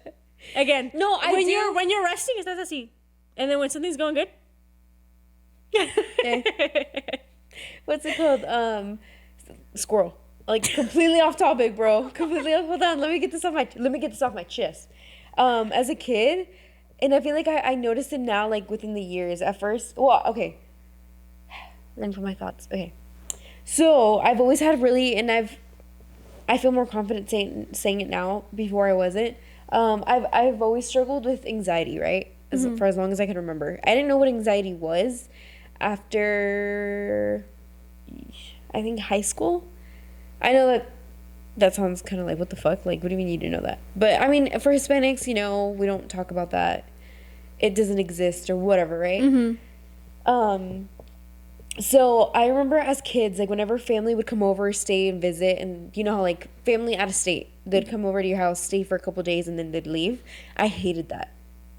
again, No, when you're resting, estás así, and then when something's going good. What's it called? Squirrel. Like completely off topic, bro. Completely off. Hold on. Let me get this off my chest. As a kid, and I feel like I noticed it now, like within the years. At first, well, okay. Learn from my thoughts. Okay. So I've always had really, and I feel more confident saying it now. Before I wasn't. I've always struggled with anxiety, right? For as long as I can remember. I didn't know what anxiety was after, I think, high school. I know that sounds kind of like, what the fuck? Like, what do you mean you didn't know that? But, I mean, for Hispanics, you know, we don't talk about that. It doesn't exist or whatever, right? Mm-hmm. So I remember as kids, like, whenever family would come over, stay and visit, and you know how, like, family out of state, they'd come over to your house, stay for a couple days, and then they'd leave. I hated that.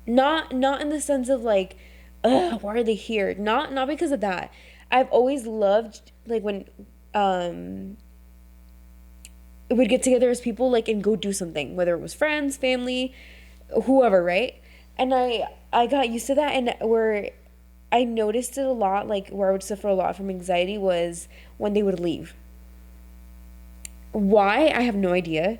Not in the sense of, like, ugh, why are they here? Not because of that. I've always loved, like, when we'd get together as people, like, and go do something, whether it was friends, family, whoever, right? And I got used to that, and where I noticed it a lot, like, where I would suffer a lot from anxiety was when they would leave. Why? I have no idea.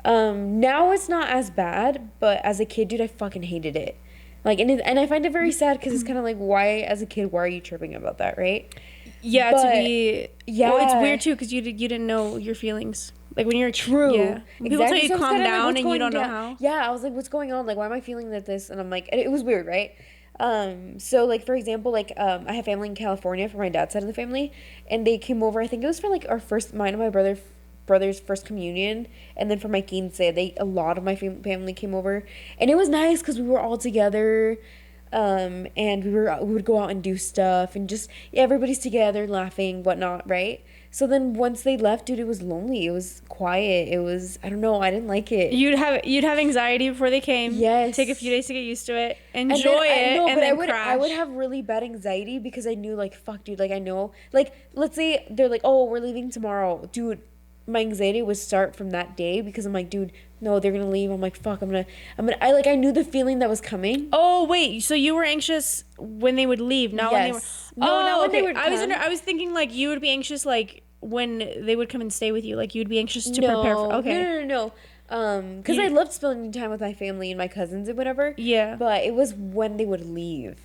Now it's not as bad, but as a kid, dude, I fucking hated it. Like, and I find it very sad because it's kind of like, why, as a kid, why are you tripping about that, right? Yeah, But, well, it's weird too because you didn't know your feelings. Like when you're True. Yeah. When people tell you So I was calm kinda like, down what's and you going don't know down? how. Yeah, I was like, what's going on? Like, why am I feeling like this? And I'm like, and it was weird, right? So like, for example, like, I have family in California from my dad's side of the family, and they came over. I think it was for like mine and my brother's first communion, and then for my quince, a lot of my family came over, and it was nice because we were all together. And we would go out and do stuff, and just everybody's together laughing, whatnot, right? So then once they left, dude, it was lonely. It was quiet. It was, I don't know, I didn't like it. You'd have anxiety before they came. Yes. Take a few days to get used to it. And Enjoy then, it, and then crash. I would have really bad anxiety because I knew, like, fuck, dude, like, I know, like, let's say they're like, oh, we're leaving tomorrow, dude. My anxiety would start from that day because I'm like, dude, no, they're gonna leave. I'm like, fuck, I knew the feeling that was coming. Oh wait, so you were anxious when they would leave, not when they were. No, not when they would I was thinking like you would be anxious like when they would come and stay with you, like you'd be anxious to prepare for. Okay. No. Because I loved spending time with my family and my cousins and whatever. Yeah. But it was when they would leave.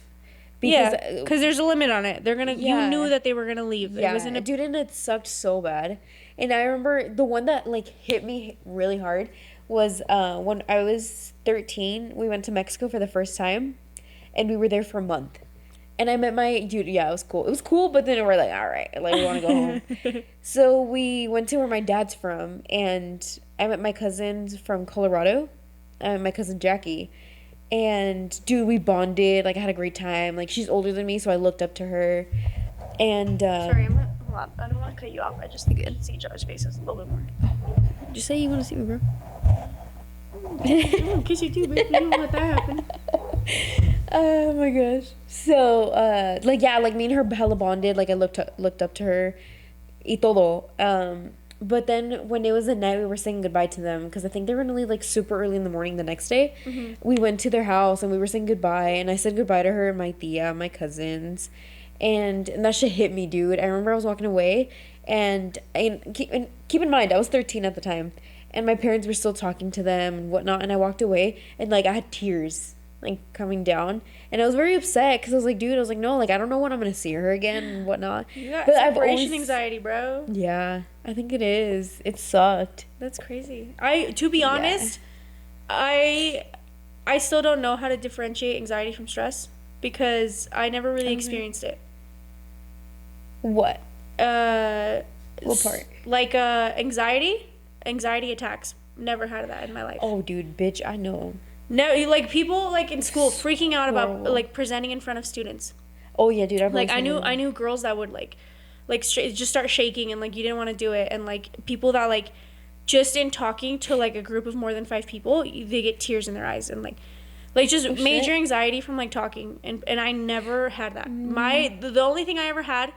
Because there's a limit on it. They're gonna. Yeah. You knew that they were gonna leave. Yeah, It wasn't dude, and it sucked so bad. And I remember the one that like hit me really hard was when I was 13. We went to Mexico for the first time, and we were there for a month. And I met my dude. Yeah, it was cool. It was cool, but then we're like, all right, like we want to go home. So we went to where my dad's from, and I met my cousins from Colorado, my cousin Jackie. And dude, we bonded. Like I had a great time. Like she's older than me, so I looked up to her. And sorry, hold on. I don't want to cut you off. I just think to see each other's faces a little bit more. Just say you want to see me, bro. In case you do, but you don't let that happen. Oh my gosh. So, like, yeah, like me and her hella bonded. Like, I looked up to her, y todo. But then when it was the night we were saying goodbye to them, because I think they were gonna leave like super early in the morning the next day. We went to their house and we were saying goodbye, and I said goodbye to her and my tia, my cousins, and that shit hit me, dude. I remember I was walking away, and keep in mind I was 13 at the time, and my parents were still talking to them and whatnot, and I walked away and like I had tears like coming down, and I was very upset because I was like, dude, I was like, no, like I don't know when I'm gonna see her again and whatnot. You got But separation anxiety, bro. yeah, I think it is. It sucked. That's crazy. To be Yeah. honest, I still don't know how to differentiate anxiety from stress because I never really experienced it. What? Uh, What part? Like anxiety attacks. Never had that in my life. Oh, dude, bitch, I know. No, like people like in school freaking out about Horrible. like presenting in front of students. Oh yeah, dude, I've Like always I knew girls that would just start shaking and like you didn't want to do it, and like people that like just in talking to like a group of more than 5 people they get tears in their eyes and like just major anxiety from like talking, and I never had that. The only thing I ever had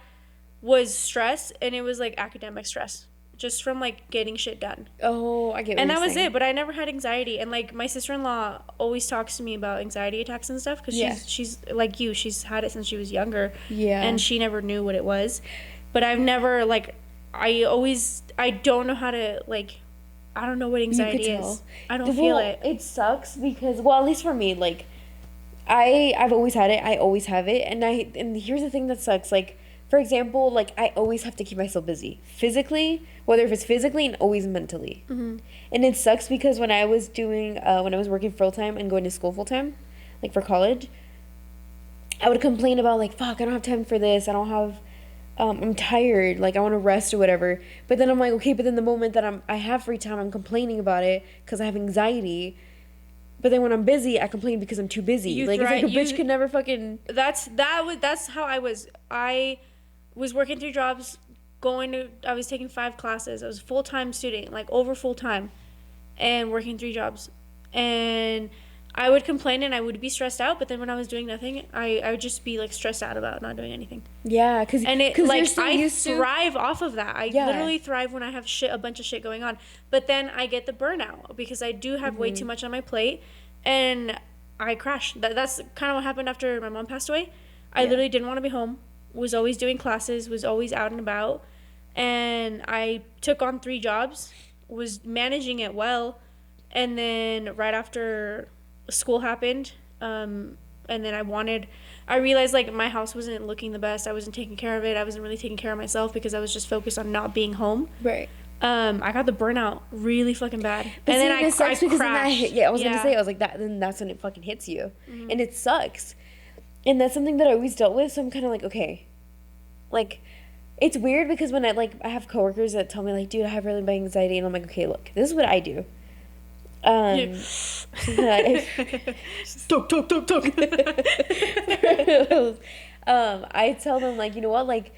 was stress, and it was like academic stress just from like getting shit done. Oh, I get what And you're that was saying. it, but I never had anxiety. And like my sister-in-law always talks to me about anxiety attacks and stuff because Yeah. she's like you, she's had it since she was younger. Yeah. And she never knew what it was. But I've never like I don't know how to like I don't know what anxiety is. I don't feel it. It sucks because, well, at least for me, like I've always had it. I always have it, and here's the thing that sucks. Like, for example, like I always have to keep myself busy physically, whether if it's physically and always mentally. And it sucks because when I was working full time and going to school full time, like for college, I would complain about like, fuck, I don't have time for this. I don't have. I'm tired. Like I want to rest or whatever. But then I'm like, okay. But then the moment that I have free time, I'm complaining about it because I have anxiety. But then when I'm busy, I complain because I'm too busy. It's like a bitch could never fucking. That's how I was. I was working 3 jobs, I was taking 5 classes. I was a full-time student, like over full-time, and working 3 jobs. And I would complain and I would be stressed out, but then when I was doing nothing, I would just be like stressed out about not doing anything. Yeah, because like I thrive off of that. I literally thrive when I have a bunch of shit going on. But then I get the burnout because I do have way too much on my plate, and I crash. That's kind of what happened after my mom passed away. I literally didn't want to be home. Was always doing classes. Was always out and about, and I took on 3 jobs. Was managing it well, and then right after school happened, and then I realized like my house wasn't looking the best. I wasn't taking care of it. I wasn't really taking care of myself because I was just focused on not being home. Right. I got the burnout really fucking bad. But and see, then I crashed. I was gonna say, I was like that. Then that's when it fucking hits you, and it sucks. And that's something that I always dealt with. So I'm kind of like, okay, like it's weird because when I have coworkers that tell me like, dude, I have really bad anxiety, and I'm like, okay, look, this is what I do. Talk. I tell them like, you know what, like,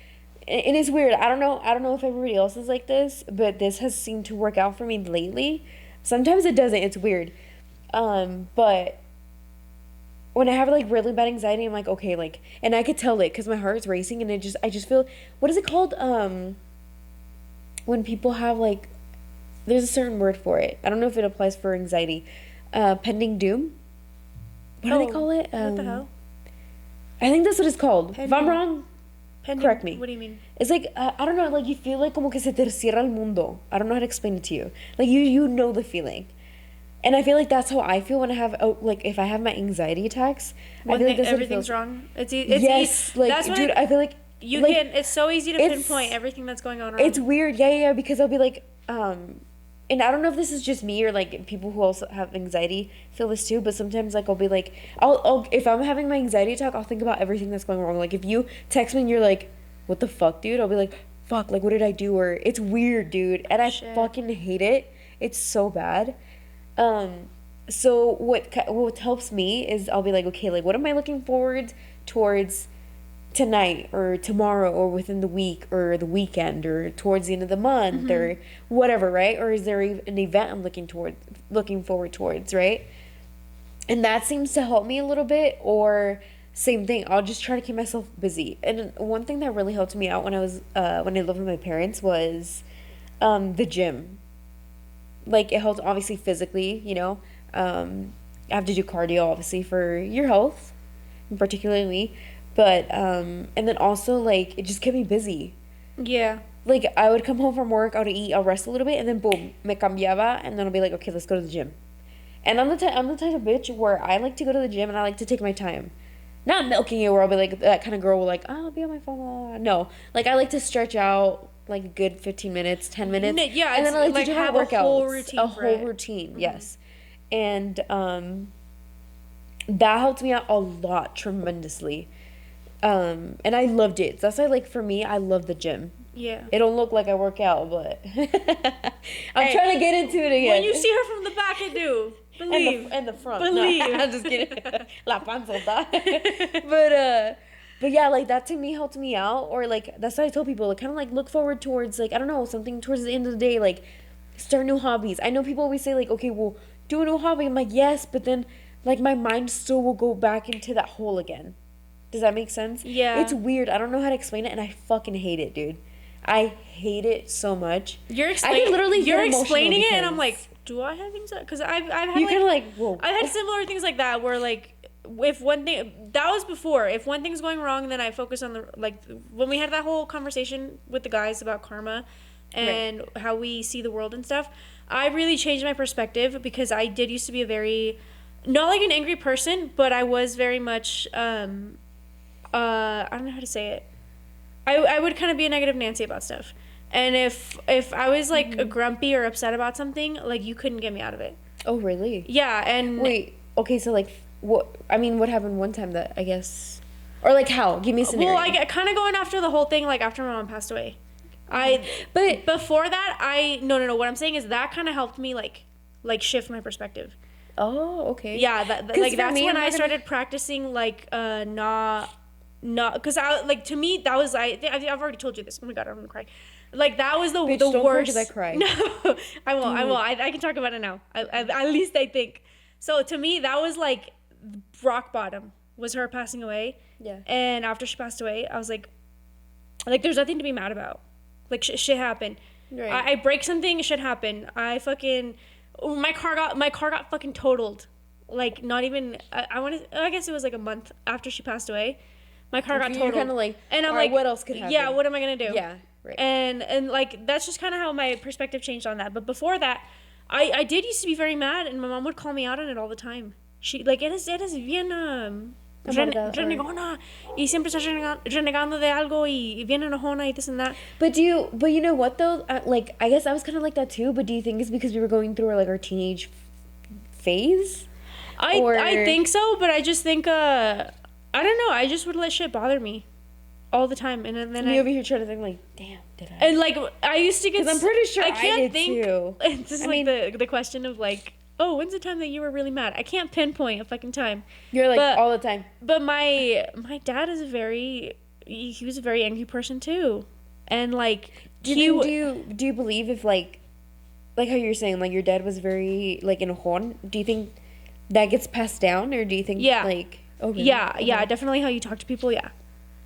and it's weird. I don't know if everybody else is like this, but this has seemed to work out for me lately. Sometimes it doesn't. It's weird. But when I have like really bad anxiety, I'm like, okay, like, and I could tell it because my heart's racing, and I just feel, what is it called? When people have like, there's a certain word for it. I don't know if it applies for anxiety. Pending doom. What do they call it? What the hell? I think that's what it's called. If I'm wrong, correct me. What do you mean? It's like, I don't know, like you feel like como que se te cierra el mundo. I don't know how to explain it to you. Like you know the feeling. And I feel like that's how I feel when I have, like if I have my anxiety attacks. When I feel like that's everything's what it wrong. It's yes, like, that's dude, I feel like. It's so easy to pinpoint everything that's going on around. It's weird, yeah, because I'll be like, and I don't know if this is just me or like people who also have anxiety feel this too, but sometimes like I'll be like, I'll if I'm having my anxiety attack, I'll think about everything that's going wrong. Like if you text me and you're like, what the fuck, dude? I'll be like, fuck, like what did I do? Or it's weird, dude, and I fucking hate it. It's so bad. So what helps me is I'll be like, okay, like what am I looking forward towards tonight or tomorrow or within the week or the weekend or towards the end of the month or whatever, right? Or is there an event I'm looking forward towards, right? And that seems to help me a little bit. Or same thing, I'll just try to keep myself busy. And one thing that really helped me out when I lived with my parents was the gym. Like, it helps obviously physically, you know. I have to do cardio obviously for your health, particularly me. But and then also, like, it just kept me busy. Yeah. Like, I would come home from work, I would eat, I'll rest a little bit, and then boom, me cambiaba, and then I'll be like, okay, let's go to the gym. And I'm the type of bitch where I like to go to the gym and I like to take my time. Not milking it where I'll be like that kind of girl will like, oh, I'll be on my phone. Blah, blah, blah. No, like, I like to stretch out like a good 15 minutes, 10 minutes. Yeah, and then I like to do have my a workouts. whole routine. A whole routine, yes. And that helped me out a lot, tremendously. And I loved it. That's why, like, for me, I love the gym. Yeah. It don't look like I work out, but I'm trying to get into it again. When you see her from the back, I do. Believe. And the front. Believe. No, I'm just kidding. La panzota. But yeah, like, that to me helped me out. Or, like, that's what I tell people. Like, kind of, like, look forward towards, like, I don't know, something towards the end of the day. Like, start new hobbies. I know people always say, like, okay, well, do a new hobby. I'm like, yes, but then, like, my mind still will go back into that hole again. Does that make sense? Yeah. It's weird. I don't know how to explain it, and I fucking hate it, dude. I hate it so much. You're You're explaining it, and I'm like, do I have things? Because I've had you kind of like, whoa. I've had similar things like that where, like, if one thing that was before, if one thing's going wrong, then I focus on the, like, when we had that whole conversation with the guys about karma and how we see the world and stuff. I really changed my perspective because I did used to be a very, not like an angry person, but I was very much I don't know how to say it. I would kind of be a negative Nancy about stuff. And if I was, like, grumpy or upset about something, like, you couldn't get me out of it. Oh, really? Yeah, and... Wait, okay, so, like, what happened one time that, I guess... Or, like, how? Give me a scenario. Well, I kind of going after the whole thing, like, after my mom passed away. But before that, No, what I'm saying is that kind of helped me, like, shift my perspective. Oh, okay. Yeah, like, that's when I started practicing, like, not because to me that was I've already told you this. Oh my god, I'm gonna cry. Like, that was the Bitch, the don't worst. I cry. No, I won't. I can talk about it now. At least I think. So to me, that was like rock bottom. Was her passing away. Yeah. And after she passed away, I was like there's nothing to be mad about. Like, shit happened. Right. I break something. Shit happened. My car got fucking totaled. Like, not even I guess it was like a month after she passed away. My car got totaled. Kind of like, and I'm like, like, what else could happen? Yeah, what am I gonna do? Yeah, right. And like, that's just kind of how my perspective changed on that. But before that, I did used to be very mad, and my mom would call me out on it all the time. She, like, eres bien renegona, y siempre estás renegando de algo, y bien enojona, y this and that. But you know what though? Like, I guess I was kind of like that too. But do you think it's because we were going through, like, our teenage phase? I think so, but I just think I don't know. I just would let shit bother me all the time, and then me over here trying to think, like, damn, did I? And, like, I used to get. Because I'm pretty sure I can't did think. Too. It's just the question of, like, oh, when's the time that you were really mad? I can't pinpoint a fucking time. You're like, all the time. But my dad is he was a very angry person too, and, like, do you believe if, like how you're saying, like, your dad was very, like, enojon? Do you think that gets passed down, or do you think like? Oh, really? Yeah, definitely how you talk to people. Yeah,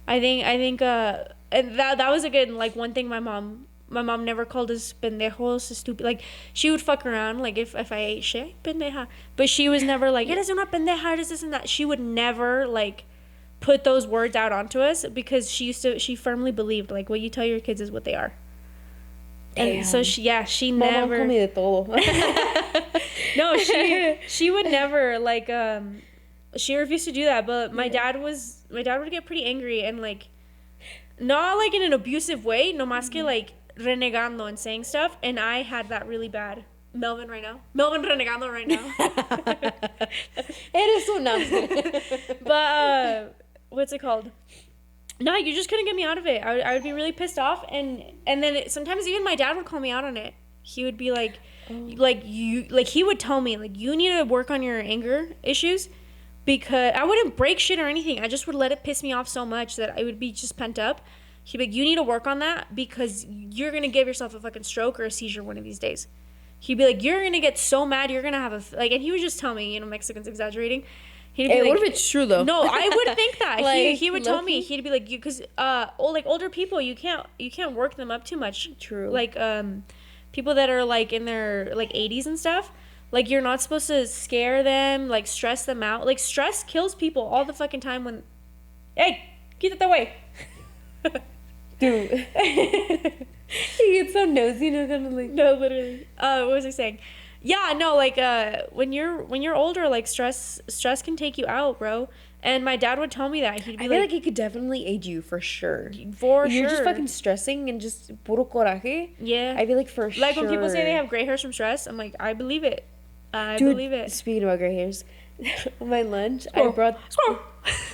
I think and that was a good, like, one thing. My mom never called us pendejos, stupid. Like, she would fuck around, like, if I ate shit, pendeja, but she was never like, eres una pendeja, eres this and that. She would never, like, put those words out onto us, because she firmly believed, like, what you tell your kids is what they are. Damn. And so she never. Come de todo. No, she would never, like, she refused to do that. But my dad would get pretty angry, and, like, not, like, in an abusive way, no más que, like, renegando and saying stuff. And I had that really bad. Melvin renegando right now. Eres una. But what's it called? No, you just couldn't get me out of it. I would be really pissed off, and then sometimes even my dad would call me out on it. He would be like, he would tell me, like, you need to work on your anger issues, because I wouldn't break shit or anything. I just would let it piss me off so much that I would be just pent up. He'd be like, you need to work on that, because you're gonna give yourself a fucking stroke or a seizure one of these days. he'd be like, you're gonna get so mad, you're gonna have like, and he would just tell me, you know, Mexicans exaggerating. He'd be Hey, like, what if it's true though? no, I would think that. Like, he would tell me, low-key? he'd be like, you, because older people, you can't work them up too much. True. Like people that are like in their like 80s and stuff, like you're not supposed to scare them, like stress them out. Like stress kills people all the fucking time. When, hey, keep it that way. Dude. He gets so nosy, no, kind of like. No, literally. What was I saying? Yeah, no, like when you're older, like stress can take you out, bro. And my dad would tell me that. He'd be I feel like it could definitely age you for sure. For If you're sure. just fucking stressing and just puro coraje. Yeah. I feel like for sure. Like when people say they have gray hairs from stress, I'm like, I believe it. I Dude, believe it. Speaking about gray hairs, on my lunch, Squirrel. I brought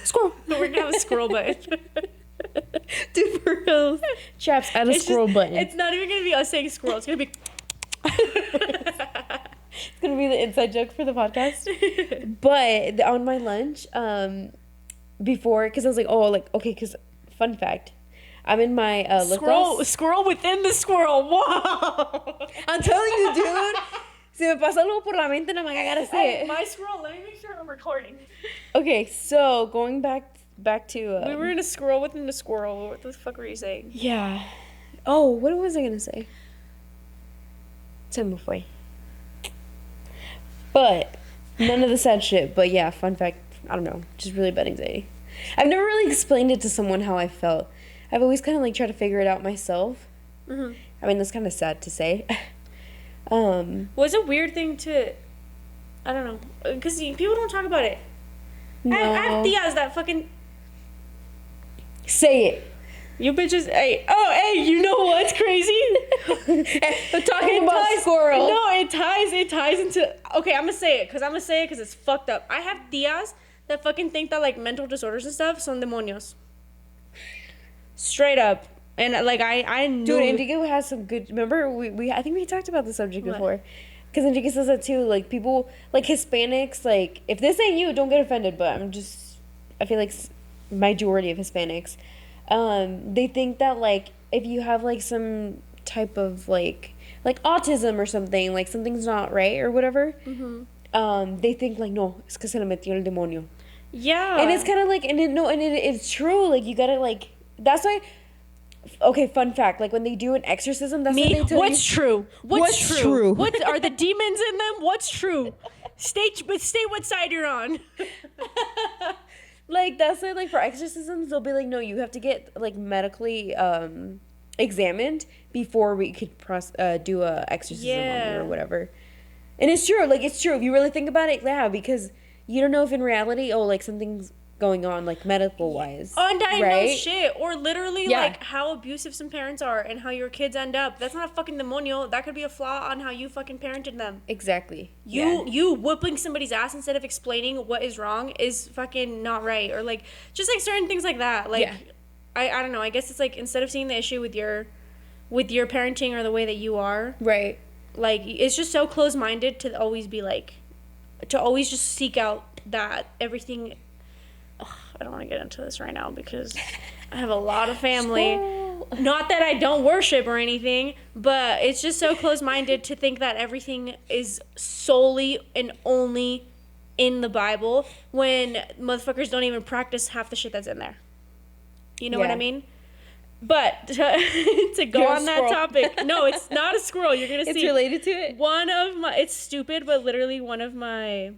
Squirrel. We're gonna have a squirrel button. Dude, for real. Chaps, add a It's squirrel just- button. It's not even gonna be us saying squirrel. It's gonna be. It's gonna be the inside joke for the podcast. But on my lunch, before, because I was like, oh, like, okay, because fun fact, I'm in my lip gloss. Squirrel within the squirrel. Whoa. I'm telling you, dude. Se me pasa algo por la mente, no, I gotta say Hey, it. my squirrel. Let me make sure I'm recording. Okay, so going back to We were in a squirrel within the squirrel. What the fuck were you saying? yeah. Oh, what was I gonna say? Se me fue. But none of the sad shit. But yeah, fun fact. I don't know. Just really bad anxiety. I've never really explained it to someone how I felt. I've always kind of like tried to figure it out myself. Mm-hmm. I mean, that's kind of sad to say. Was a weird thing to. I don't know, because people don't talk about it. No. I have tias that fucking. Say it. You bitches, hey, you know what's crazy? We're talking about squirrel. No, it ties into, okay, I'm gonna say it because it's fucked up. I have tias that fucking think that, like, mental disorders and stuff son demonios. Straight up. And, like, I knew. Dude, Enrique has some good, remember, we I think we talked about the subject What? before. Because Enrique says that too, like, people, like, Hispanics, like, if this ain't you, don't get offended, but I feel like majority of Hispanics, they think that, like, if you have, like, some type of, like autism or something, like, something's not right or whatever, they think, like, no, es que se le metió el demonio. Yeah. And it's kind of like, it's true, like, you gotta, like, that's why, okay, fun fact, like, when they do an exorcism, that's what Me? they tell What's you. true? What's true? What are the demons in them? What's true? State what side you're on. Like, that's why, like, for exorcisms, they'll be like, no, you have to get, like, medically examined before we could do a exorcism on you or whatever. And it's true, like, it's true. If you really think about it, yeah, because you don't know if in reality, oh, like, something's going on, like, medical-wise. Undiagnosed right? shit. Or literally, Yeah. like, how abusive some parents are and how your kids end up. That's not a fucking demonio. That could be a flaw on how you fucking parented them. Exactly. You whooping somebody's ass instead of explaining what is wrong is fucking not right. Or, like, just, like, certain things like that. Like, Yeah. I don't know. I guess it's, like, instead of seeing the issue with your parenting or the way that you are, Right. like, it's just so close-minded to always be, like, to always just seek out that everything... Ugh, I don't want to get into this right now because I have a lot of family. Not that I don't worship or anything, but it's just so close-minded to think that everything is solely and only in the Bible when motherfuckers don't even practice half the shit that's in there. You know what I Yeah. mean? But to go You're a on that squirrel. topic, no, it's not a squirrel. You're gonna see. It's related to it? It's stupid, but literally one of my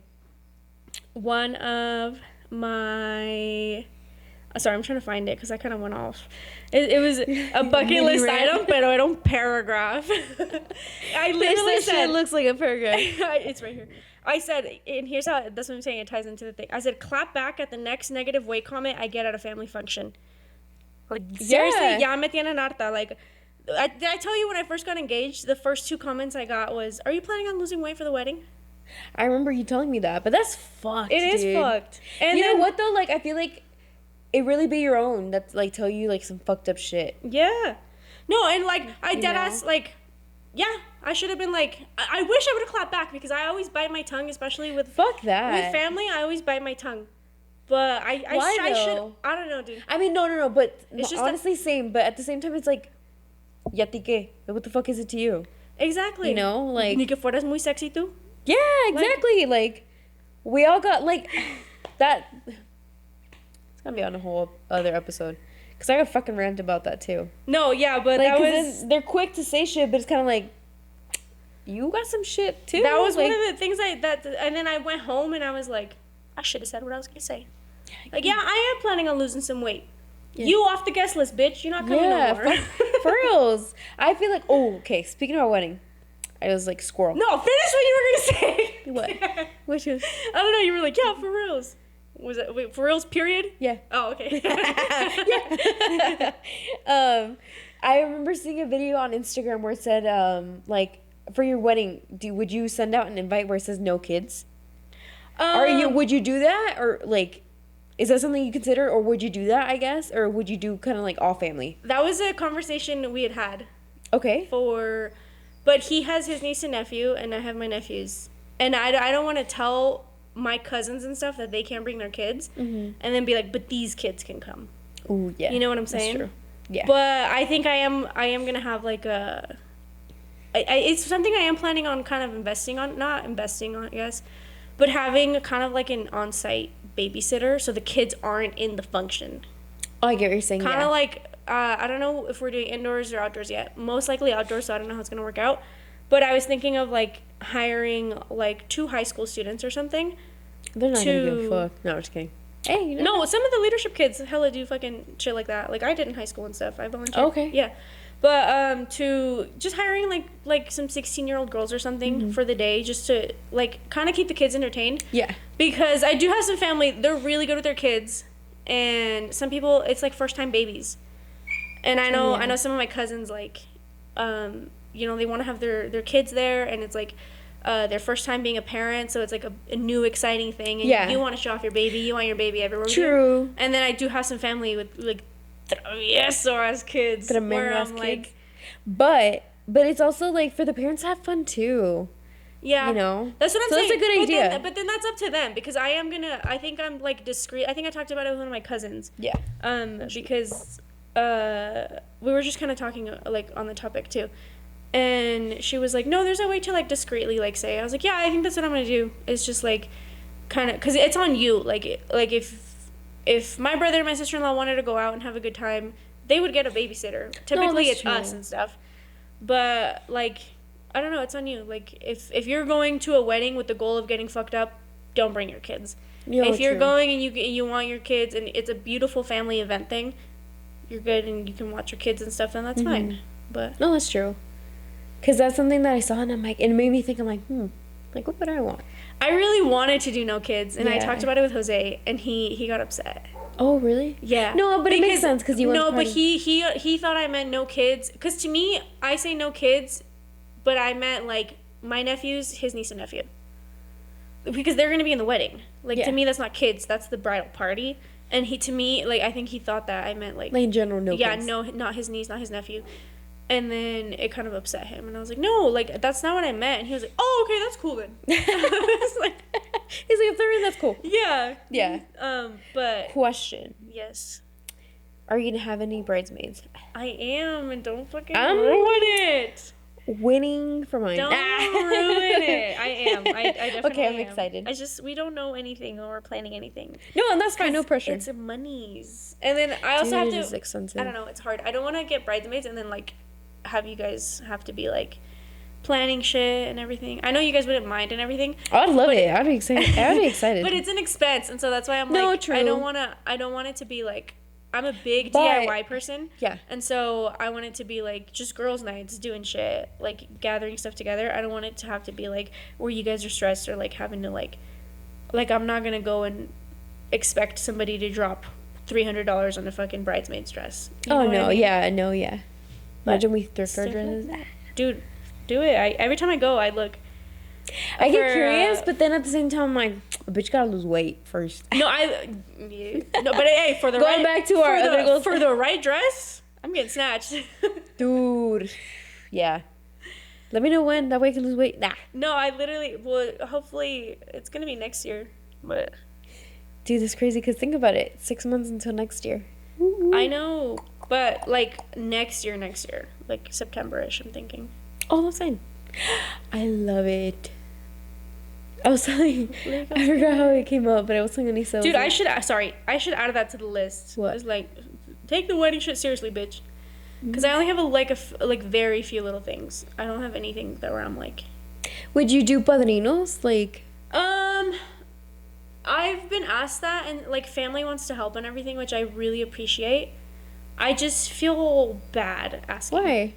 sorry, I'm trying to find it because I kind of went off. It was a bucket list item, pero era un paragraph. I literally said, it looks like a paragraph. it's right here. I said, and here's how, that's what I'm saying, it ties into the thing. I said, clap back at the next negative weight comment I get at a family function. Like, seriously, ya me tienen harta. Like, did I tell you when I first got engaged, the first 2 comments I got was, are you planning on losing weight for the wedding? I remember you telling me that, but that's fucked. It is dude. fucked. And you then, know what though? Like, I feel like it really be your own that's like tell you like some fucked up shit. Yeah. No, and like I dead know? ass like, yeah, I should have been like, I wish I would have clapped back because I always bite my tongue, especially with Fuck that. with family. I always bite my tongue, but I should. though? I don't know, dude. I mean, no, but It's just honestly, same. But at the same time, it's like, ya ti qué? What the fuck is it to you? Exactly. You know, like... Ni que fueras muy sexy tú. Yeah, exactly. Like, we all got, like, that... It's gonna be on a whole other episode. Because I got fucking rant about that, too. No, yeah, but Like, that was... they're quick to say shit, but it's kind of like... You got some shit, too. That was like, one of the things and then I went home and I was like, I should have said what I was going to say. Like, yeah, I am planning on losing some weight. Yeah. You off the guest list, bitch. You're not coming no more. For reals. I feel like, oh, okay, speaking of our wedding, I was like, squirrel. No, finish what you were going to say. What? Which was? I don't know, you were like, yeah, for reals. Was it, wait, for reals, period? Yeah. Oh, okay. Yeah. I remember seeing a video on Instagram where it said, like, for your wedding, would you send out an invite where it says no kids? Would you do that? Or, like, is that something you consider? Or would you do that, I guess? Or would you do kind of like all family? That was a conversation we had. Okay. But he has his niece and nephew, and I have my nephews. And I don't want to tell my cousins and stuff that they can't bring their kids. Mm-hmm. And then be like, but these kids can come. Oh, yeah. You know what I'm saying? That's true. Yeah. But I think I am going to have like it's something I am planning on kind of not investing on, I guess, but having kind of like an on-site babysitter so the kids aren't in the function. Oh, I get what you're saying. Kind of like, I don't know if we're doing indoors or outdoors yet. Most likely outdoors, so I don't know how it's going to work out. But I was thinking of like hiring like 2 high school students or something. They're not going to give a fuck. No, I'm just kidding. Hey, you know. No, some of the leadership kids hella do fucking shit like that. Like I did in high school and stuff. I volunteered. Oh, okay. Yeah. But to just hiring like some 16-year-old girls or something for the day just to like kind of keep the kids entertained. Yeah. Because I do have some family, they're really good with their kids, and some people it's like first-time babies. And I know some of my cousins like you know, they want to have their kids there, and it's like their first time being a parent, so it's like a new exciting thing, and you want to show off your baby, you want your baby everywhere. True. And then I do have some family with like travieso-ass kids where I'm like, but it's also like for the parents to have fun too. Yeah, you know, that's what I'm saying. That's a good idea. But then that's up to them because I think I'm like discreet. I think I talked about it with one of my cousins. Yeah. Because we were just kind of talking like on the topic too, and she was like, no, there's a way to like discreetly like say. I was like, yeah, I think that's what I'm gonna do. It's just like kind of because it's on you. Like if my brother and my sister-in-law wanted to go out and have a good time, they would get a babysitter. Typically, it's us and stuff. But, like, I don't know, it's on you. Like, if you're going to a wedding with the goal of getting fucked up, don't bring your kids. If you're going and you want your kids and it's a beautiful family event thing, you're good and you can watch your kids and stuff, then that's fine. But no, that's true. Because that's something that I saw and I'm like, it made me think, I'm like, like, what would I want? I really wanted to do no kids, and I talked about it with Jose, and he got upset. Oh, really? Yeah. No, but it makes sense because you want no, but he thought I meant no kids. Because to me, I say no kids, but I meant like my nephews, his niece and nephew, because they're gonna be in the wedding. Like to me, that's not kids. That's the bridal party. And to me, like I think he thought that I meant like in general, no. Yeah, kids. no, not his niece, not his nephew. And then it kind of upset him, and I was like, no, like that's not what I meant. And he was like, oh, okay, that's cool then. He's like, if they're in, that's cool. Yeah. Yeah. But question. Yes. Are you gonna have any bridesmaids? I am, and don't fucking ruin it. Winning for mine. Don't ruin it. I am. I definitely Okay, I'm am. excited. We don't know anything or we're planning anything. No, and that's fine. No pressure. It's monies. And then I also have to. It's expensive. I don't know. It's hard. I don't want to get bridesmaids and then like have you guys have to be like planning shit and everything. I know you guys wouldn't mind and everything. I'd love it. I'd be excited. But it's an expense, and so that's why I'm like, true. I don't want it to be like. I'm a big DIY person. Yeah. And so I want it to be like just girls' nights, doing shit, like gathering stuff together. I don't want it to have to be like where you guys are stressed or like having to like I'm not gonna go and expect somebody to drop $300 on a fucking bridesmaid's dress. No, yeah. Imagine we thrift our dresses. Dude, do it. Every time I go, I look. I get curious, but then at the same time, I'm like, a bitch gotta lose weight first. No, but hey, for the going back to our other goals, for the right dress, I'm getting snatched. Dude, yeah. Let me know when that way I can lose weight. Nah. No, I literally. Well, hopefully it's gonna be next year, but. Dude, that's crazy. Cause think about it, 6 months until next year. I know, but like next year, like September-ish, I'm thinking. Oh, that's fine. I love it. I was telling, I forgot how it came up, but I was telling Anissa. Dude, I should add that to the list. What? It's like, take the wedding shit seriously, bitch. Because I only have like very few little things. I don't have anything that where I'm like. Would you do padrinos? Like. I've been asked that, and like family wants to help and everything, which I really appreciate. I just feel bad asking. Why?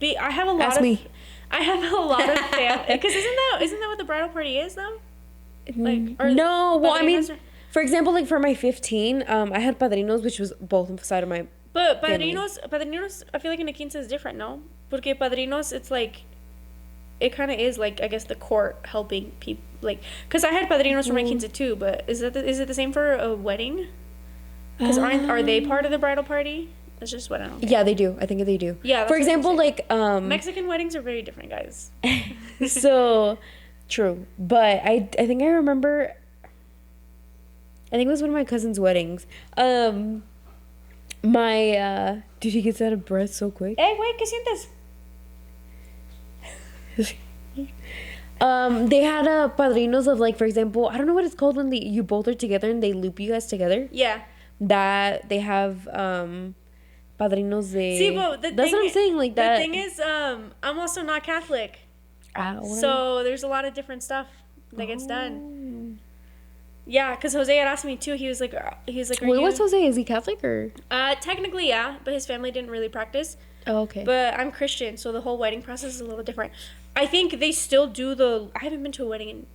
I have a lot Ask of. me. I have a lot of family because isn't that what the bridal party is though? Like no, well, I mean, padrinos for example, like for my 15, I had padrinos, which was both side of my. But family. padrinos, I feel like in a quince is different, no? Porque padrinos, it's like, it kind of is like, I guess, the court helping people, like, because I had padrinos for my quince too, but is it the same for a wedding? Because are they part of the bridal party? That's just what I don't get. Yeah, they do. I think they do. Yeah, that's for what example, I'm like Mexican weddings are very different, guys. So true, but I think I remember. I think it was one of my cousin's weddings. My dude, he gets out of breath so quick. Hey, güey, ¿qué sientes? They had padrinos of, like, for example, I don't know what it's called when you both are together and they loop you guys together. Yeah. That they have padrinos de. See, but that's what I'm saying. Like that. The thing is, I'm also not Catholic, What so there's a lot of different stuff that gets done. Yeah, because Jose had asked me too. He was like, are Wait, what's Jose? Is he Catholic or? Technically, yeah, but his family didn't really practice. Oh, okay. But I'm Christian, so the whole wedding process is a little different. I think they still do I haven't been to a wedding in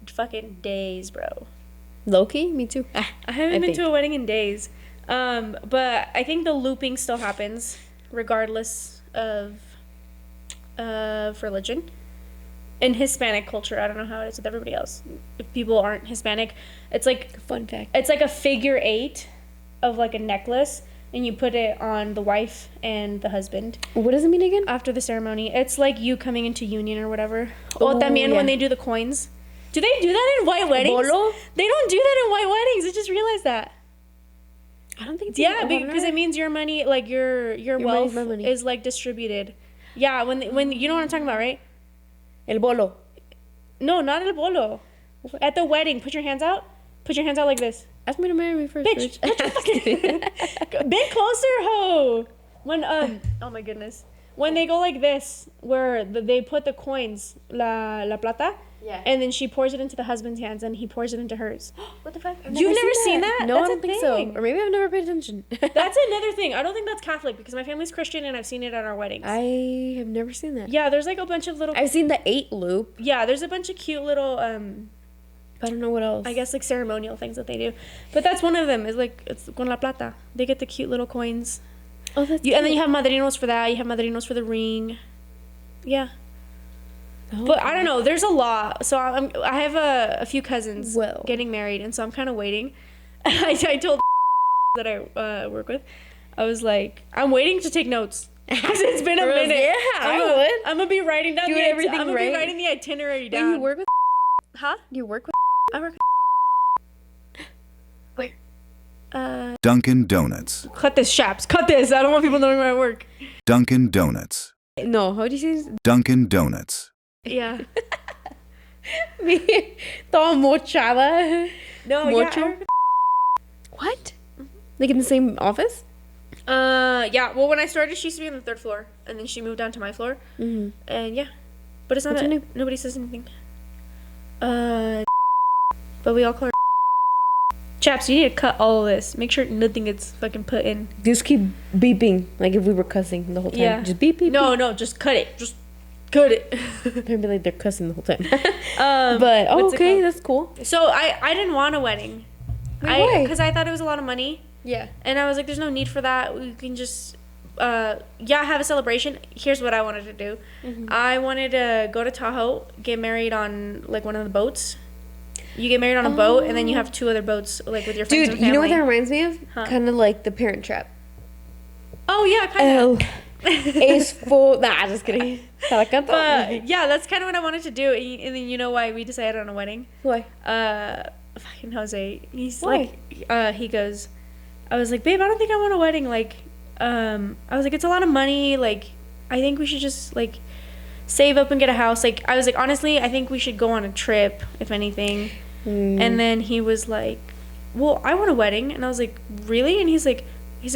fucking days, bro. Low-key? Me too. I haven't been to a wedding in days. But I think the looping still happens regardless of religion. In Hispanic culture, I don't know how it is with everybody else. If people aren't Hispanic, it's like Fun fact. it's like a figure 8 of like a necklace, and you put it on the wife and the husband. What does it mean again? After the ceremony, it's like you coming into union or whatever. Oh, también yeah. when they do the coins. Do they do that in white weddings? Bolo? They don't do that in white weddings. I just realized that. I don't think. Yeah, because it means your money, like your wealth, money's my money. is like distributed. Yeah, when you know what I'm talking about, right? El bolo. No, not el bolo. At the wedding, put your hands out. Put your hands out like this. Ask me to marry me first, Bitch, bitch. put your fucking bit closer, ho. When oh my goodness, when they go like this, where they put the coins, la plata. Yeah. And then she pours it into the husband's hands, and he pours it into hers. What the fuck? You've never seen that? No, That's I don't a think thing. so. Or maybe I've never paid attention. That's another thing. I don't think that's Catholic because my family's Christian, and I've seen it at our weddings. I have never seen that. Yeah, there's like a bunch of little. I've seen the 8 loop. Yeah, there's a bunch of cute little I don't know what else. I guess like ceremonial things that they do, but that's one of them. Is like it's con la plata. They get the cute little coins. Oh, that's And then you have madrinos for that. You have madrinos for the ring. Yeah. Oh, But I don't know. There's a lot. So I have a few cousins Well. getting married, and so I'm kind of waiting. I told that I work with, I was like, I'm waiting to take notes because it's been a Girls, minute. yeah, I would. I'm gonna be writing down Doing everything I'm gonna be right. writing the itinerary Wait, down. you work with? Huh? You work with? I work. Where? Dunkin' Donuts. Cut this, Shaps. Cut this. I don't want people knowing where I work. Dunkin' Donuts. No, how do you say this? Dunkin' Donuts. Yeah. Me, toda mochada. No. Mucho? Yeah. What? Like in the same office? Yeah. Well, when I started, she used to be on the 3rd floor, and then she moved down to my floor. Mm-hmm. And yeah, but it's not. What's her name? Nobody says anything. But we all call her. Chaps, you need to cut all of this. Make sure nothing gets fucking put in. Just keep beeping, like if we were cussing the whole time. Yeah. Just beep, beep, No, just cut it. Just cut it. beep. They'd be like they're cussing the whole time. But okay, that's cool. So I didn't want a wedding. Why? Because I thought it was a lot of money, Yeah. and I was like, there's no need for that. We can just have a celebration. Here's what I wanted to do. I wanted to go to Tahoe, get married on like one of the boats. You get married on a boat, and then you have 2 other boats like with your friends Dude, and family. you know what that reminds me of? Huh. Kind of like The Parent Trap. Oh yeah, kind of. Es full. Nah, just kidding. But yeah, that's kind of what I wanted to do. And then you know why we decided on a wedding? Why? Fucking Jose. He's Why? like, he goes, I was like, babe, I don't think I want a wedding. Like, I was like, it's a lot of money. Like, I think we should just like, save up and get a house. Like, I was like, honestly, I think we should go on a trip, if anything. And then he was like, well, I want a wedding. And I was like, really? And he's like,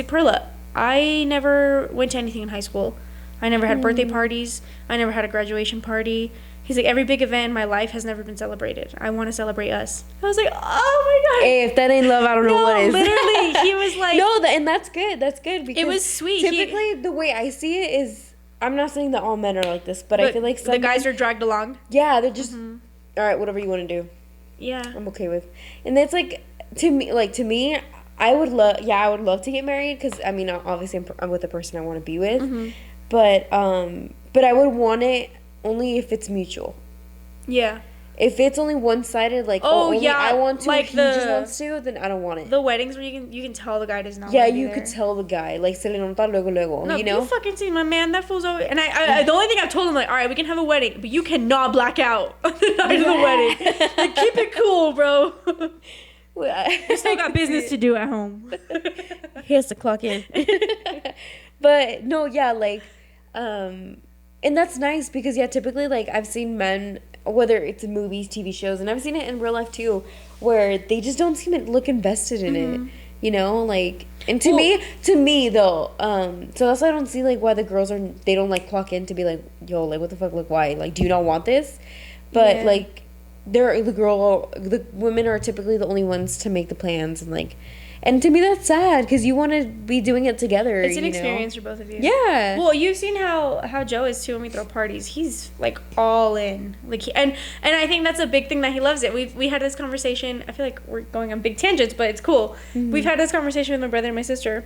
Perla, I never went to anything in high school. I never had birthday parties. I never had a graduation party. He's like, every big event in my life has never been celebrated. I want to celebrate us. I was like, oh my God. Hey, if that ain't love, I don't know what is. Literally, he was like... No, and that's good. That's good. Because it was sweet. Typically, the way I see it is... I'm not saying that all men are like this, but I feel like some the guys are dragged along. Yeah, they're just... All right, whatever you want to do. Yeah. I'm okay with. And that's like... To me, I would love to get married because, I mean, obviously I'm with the person I want to be with. But I would want it only if it's mutual. Yeah. If it's only one-sided, like, only I want to, like, he just wants to, then I don't want it. The weddings where you can tell the guy does not want to be you there. could tell the guy. Like, se le nota luego, no, you know? You fucking seen my man, that fool's over. And I the only thing I've told him, like, all right, we can have a wedding, but you cannot black out on the night of the wedding. Like, keep it cool, bro. We still got business to do at home. He has to clock in. But, no, yeah, like... and that's nice because typically like I've seen men, whether it's in movies, TV shows, and I've seen it in real life too, where they just don't seem to look invested in it, you know, like. And to me though, so that's why I don't see like why the girls they don't like clock in to be like, yo, like what the fuck, like why, like do you not want this? But like the women are typically the only ones to make the plans and like. And to me, that's sad because you want to be doing it together. It's an experience for both of you. Yeah. Well, you've seen how Joe is too when we throw parties. He's like all in. Like and I think that's a big thing that he loves it. We had this conversation. I feel like we're going on big tangents, but it's cool. We've had this conversation with my brother and my sister,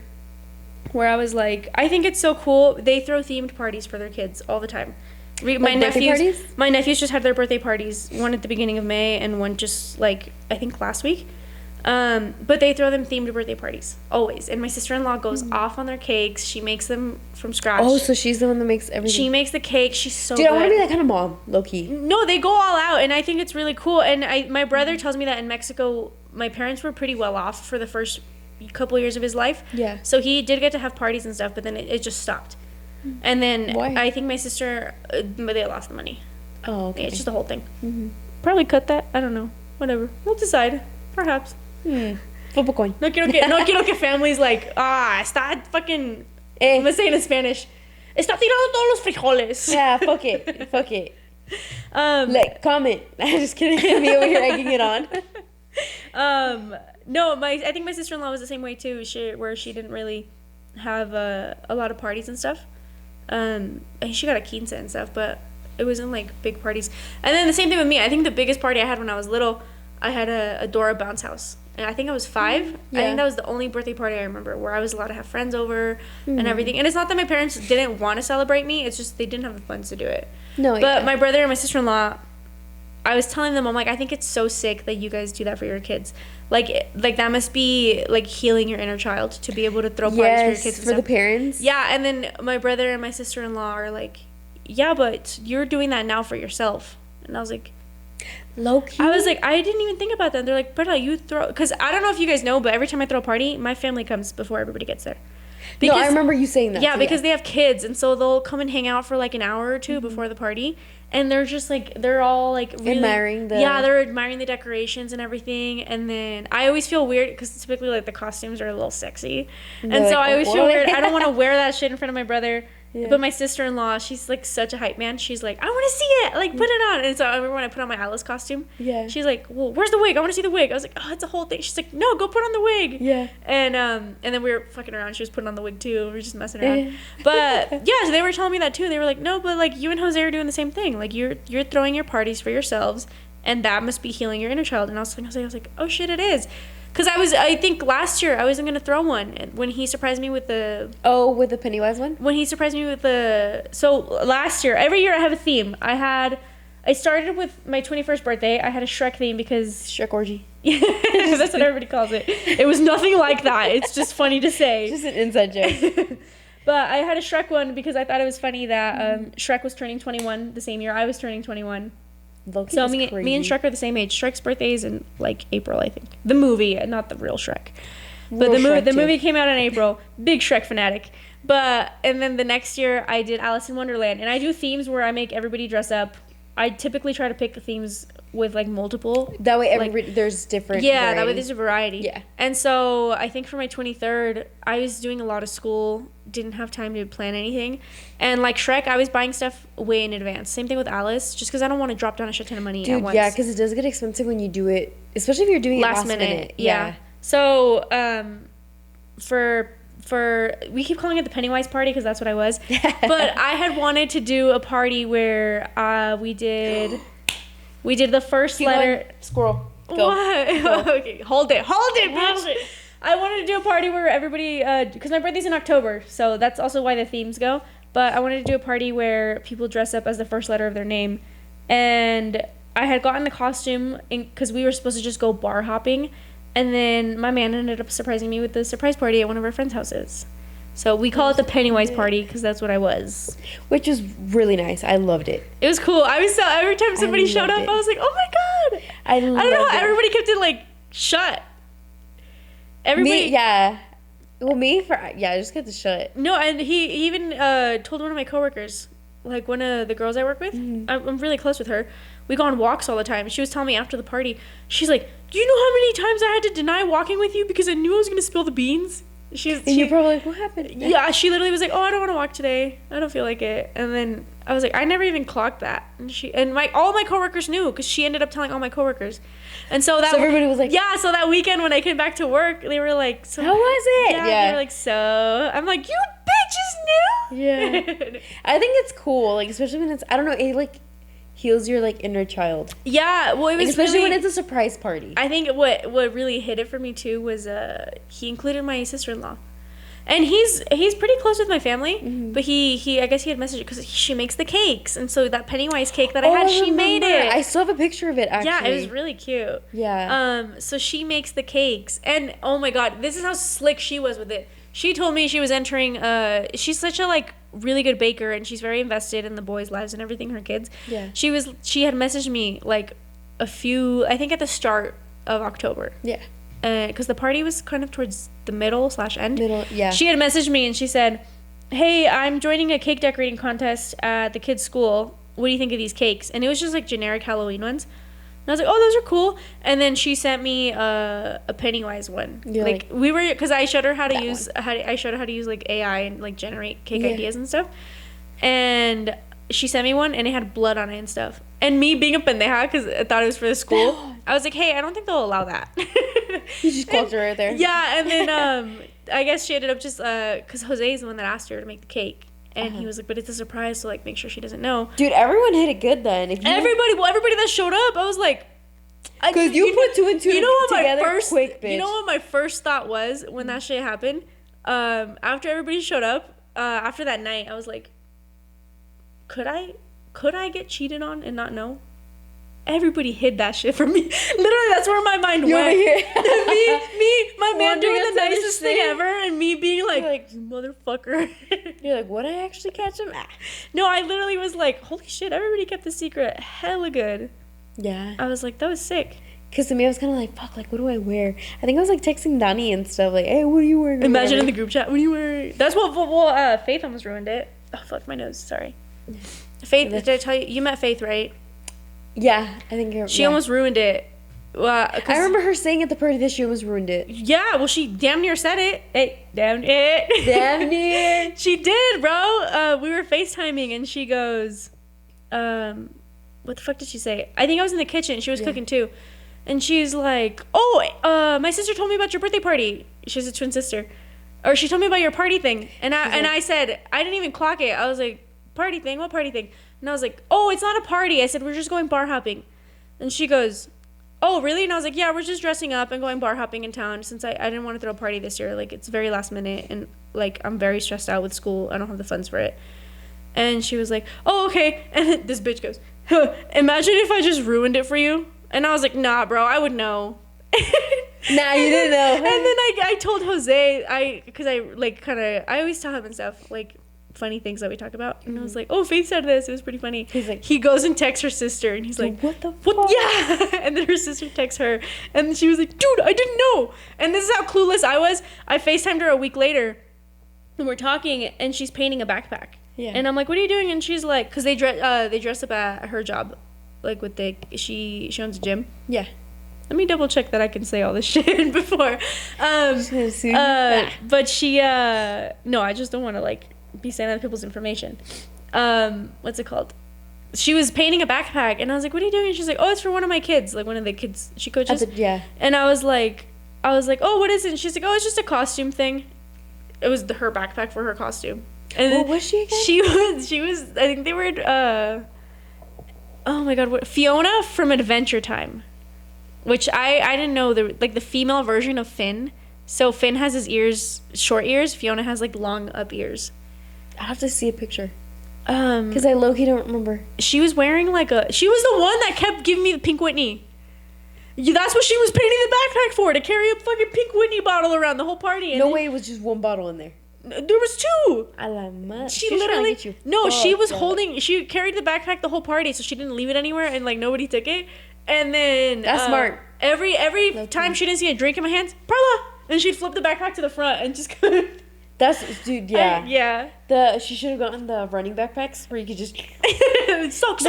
where I was like, I think it's so cool. They throw themed parties for their kids all the time. My nephews just had their birthday parties. One at the beginning of May and one just like I think last week. But they throw them themed birthday parties always, and my sister-in-law goes off on their cakes. She makes them from scratch. Oh, so she's the one that makes everything. She makes the cake. She's so Dude, good. I want to be that kind of mom, low key. No, they go all out, and I think it's really cool. And my brother tells me that in Mexico, my parents were pretty well off for the first couple years of his life. Yeah. So he did get to have parties and stuff, but then it just stopped. And then why? I think my sister, they lost the money. Oh, okay. Yeah, it's just the whole thing. Probably cut that. I don't know. Whatever. We'll decide. Perhaps. Flip a coin. No quiero que families like, está fucking, let's say it in Spanish, está tirando todos los frijoles. Yeah, fuck it. Like, comment. I'm just kidding. Me over here egging it on. No, I think my sister-in-law was the same way too, where she didn't really have a lot of parties and stuff. And she got a quince and stuff, but it wasn't like big parties. And then the same thing with me. I think the biggest party I had when I was little, I had a Dora bounce house. And I think I was 5. Yeah. I think that was the only birthday party I remember where I was allowed to have friends over and everything. And it's not that my parents didn't want to celebrate me. It's just they didn't have the funds to do it. No, but my brother and my sister-in-law, I was telling them, I'm like, I think it's so sick that you guys do that for your kids. Like that must be like healing your inner child to be able to throw parties for your kids. For the parents. Yeah, and then my brother and my sister-in-law are like, yeah, but you're doing that now for yourself. And I was like, low key. I was like, I didn't even think about that. They're like, Berta, you throw, because I don't know if you guys know, but every time I throw a party, my family comes before everybody gets there. Because, no, I remember you saying that. Yeah, because they have kids, and so they'll come and hang out for like an hour or two before the party, and they're just like, they're all like really, admiring they're admiring the decorations and everything. And then I always feel weird because typically like the costumes are a little sexy, and so I always feel weird. I don't want to wear that shit in front of my brother. Yeah. But my sister-in-law, she's like such a hype man. She's like, I want to see it. Like, put it on. And so I remember when I put on my Alice costume. Yeah. She's like, well, where's the wig? I want to see the wig. I was like, oh, it's a whole thing. She's like, no, go put on the wig. Yeah. And then we were fucking around. She was putting on the wig too. We were just messing around. But yeah, so they were telling me that too. They were like, no, but like you and Jose are doing the same thing. Like you're throwing your parties for yourselves, and that must be healing your inner child. And I was telling Jose, I was like, oh shit, it is. Because I think last year I wasn't going to throw one. When he surprised me with the... Oh, with the Pennywise one? When he surprised me with the... So last year, every year I have a theme. I started with my 21st birthday. I had a Shrek theme because... Shrek orgy. Yeah, that's what everybody calls it. It was nothing like that. It's just funny to say. Just an inside joke. But I had a Shrek one because I thought it was funny that Shrek was turning 21 the same year I was turning 21. So me and Shrek are the same age. Shrek's birthday is in like April, I think. The movie, not the real Shrek. But the movie came out in April. Big Shrek fanatic. But, and then the next year I did Alice in Wonderland. And I do themes where I make everybody dress up. I typically try to pick themes with like multiple. That way everybody, there's different Yeah, that way variety. there's a variety. Yeah. And so I think for my 23rd, I was doing a lot of school, didn't have time to plan anything. And like Shrek, I was buying stuff way in advance. Same thing with Alice, just because I don't want to drop down a shit ton of money at once. Yeah, because it does get expensive when you do it, especially if you're doing it last minute. Yeah. So for we keep calling it the Pennywise party because that's what I was. But I had wanted to do a party where we did the first letter. Squirrel. Go. What? Go. Okay, hold it, bitch. I wanted to do a party where everybody, because my birthday's in October, so that's also why the themes go. But I wanted to do a party where people dress up as the first letter of their name, and I had gotten the costume because we were supposed to just go bar hopping. And then my man ended up surprising me with the surprise party at one of our friends' houses. So we call it the Pennywise party because that's what I was. Which was really nice. I loved it. It was cool. I was so, every time somebody showed up, I was like, oh my God. I don't know how everybody kept it like shut. Everybody. I just kept it shut. No, and he even told one of my coworkers, like one of the girls I work with. Mm-hmm. I'm really close with her. We go on walks all the time. She was telling me after the party, she's like, do you know how many times I had to deny walking with you because I knew I was going to spill the beans? You're probably like, what happened? Yeah, she literally was like, oh, I don't want to walk today. I don't feel like it. And then I was like, I never even clocked that. And all my coworkers knew because she ended up telling all my coworkers. And so everybody was like, yeah, so that weekend when I came back to work, they were like, so how was it? Yeah. They were like, so I'm like, you bitches knew? Yeah. I think it's cool, like, especially when it's, I don't know, it like heals your like inner child. Yeah, well, it was especially really, when it's a surprise party. I think what really hit it for me too was he included my sister-in-law, and he's pretty close with my family. Mm-hmm. But he I guess he had messaged because she makes the cakes, and so that Pennywise cake that I had, she made it. I still have a picture of it. Actually, yeah, it was really cute. Yeah. So she makes the cakes, and oh my God, this is how slick she was with it. She told me she was entering. She's such a like really good baker, and she's very invested in the boys' lives and everything. Her kids. Yeah. She had messaged me like I think at the start of October. Yeah. Because the party was kind of towards the middle/end. Yeah. She had messaged me and she said, "Hey, I'm joining a cake decorating contest at the kids' school. What do you think of these cakes?" And it was just like generic Halloween ones. And I was like, oh, those are cool. And then she sent me a Pennywise one. Like we were, because I showed her how to use like AI and like generate cake ideas and stuff. And she sent me one, and it had blood on it and stuff. And me being a pendeja, because I thought it was for the school, I was like, hey, I don't think they'll allow that. You just called her right there. Yeah, and then I guess she ended up just because Jose is the one that asked her to make the cake. And he was like, but it's a surprise, so like make sure she doesn't know. Dude, everyone hit it good then. Everybody that showed up, I was like, because you put two and two together quick, bitch. You know what my first thought was when that shit happened? After everybody showed up, after that night, I was like, could I get cheated on and not know? Everybody hid that shit from me. Literally, that's where my mind went. My man doing the nicest thing ever, and me being like you motherfucker. You're like, would I actually catch him? No, I literally was like, holy shit, everybody kept the secret hella good. Yeah. I was like, that was sick. Because to me, I was kind of like, fuck, like, what do I wear? I think I was like texting Donnie and stuff, like, hey, what are you wearing? Imagine in the group chat, what are you wearing? That's what Faith almost ruined it. Oh, fuck my nose, sorry. Faith, did I tell you? You met Faith, right? Yeah, I think she almost ruined it. I remember her saying at the party that she almost ruined it. Yeah, well, she damn near said it. Hey, damn it. Damn near. She did, bro. We were FaceTiming, and she goes, what the fuck did she say? I think I was in the kitchen. She was cooking, too. And she's like, oh, my sister told me about your birthday party. She has a twin sister. Or she told me about your party thing. And I said, I didn't even clock it. I was like, party thing? What party thing? And I was like, oh, it's not a party. I said, we're just going bar hopping. And she goes, oh, really? And I was like, yeah, we're just dressing up and going bar hopping in town since I didn't want to throw a party this year. Like, it's very last minute, and, like, I'm very stressed out with school. I don't have the funds for it. And she was like, oh, okay. And then this bitch goes, imagine if I just ruined it for you. And I was like, nah, bro, I would know. Nah, you didn't know. And then I told Jose, because I always tell him and stuff, like, funny things that we talk about. And I was like, oh, Faith said this. It was pretty funny. He's like, he goes and texts her sister, and he's like, what the fuck? Yeah. And then her sister texts her, and she was like, dude, I didn't know. And this is how clueless I was. I FaceTimed her a week later, and we're talking, and she's painting a backpack. Yeah. And I'm like, what are you doing? And she's like, because they dress up at her job, like she owns a gym. Yeah. Let me double check that I can say all this shit before. But she no, I just don't want to like be saying other people's information. What's it called? She was painting a backpack, and I was like, what are you doing? And she's like, oh, it's for one of my kids, like one of the kids she coaches. Yeah. And I was like, oh, what is it? And she's like, oh, it's just a costume thing. It was her backpack for her costume. And what was she again? She was I think they were oh my god, what, Fiona from Adventure Time. Which I didn't know, like the female version of Finn. So Finn has his ears, short ears. Fiona has like long up ears. I'll have to see a picture. Because I low-key don't remember. She was wearing she was the one that kept giving me the Pink Whitney. Yeah, that's what she was painting the backpack for, to carry a fucking Pink Whitney bottle around the whole party. And no way, it was just one bottle in there. There was two. I like much. She carried the backpack the whole party, so she didn't leave it anywhere, and like nobody took it. And then that's smart. Every time she didn't see a drink in my hands, Perla, and she'd flip the backpack to the front and just. That's dude, yeah. Yeah. She should have gotten the running backpacks where you could just suck.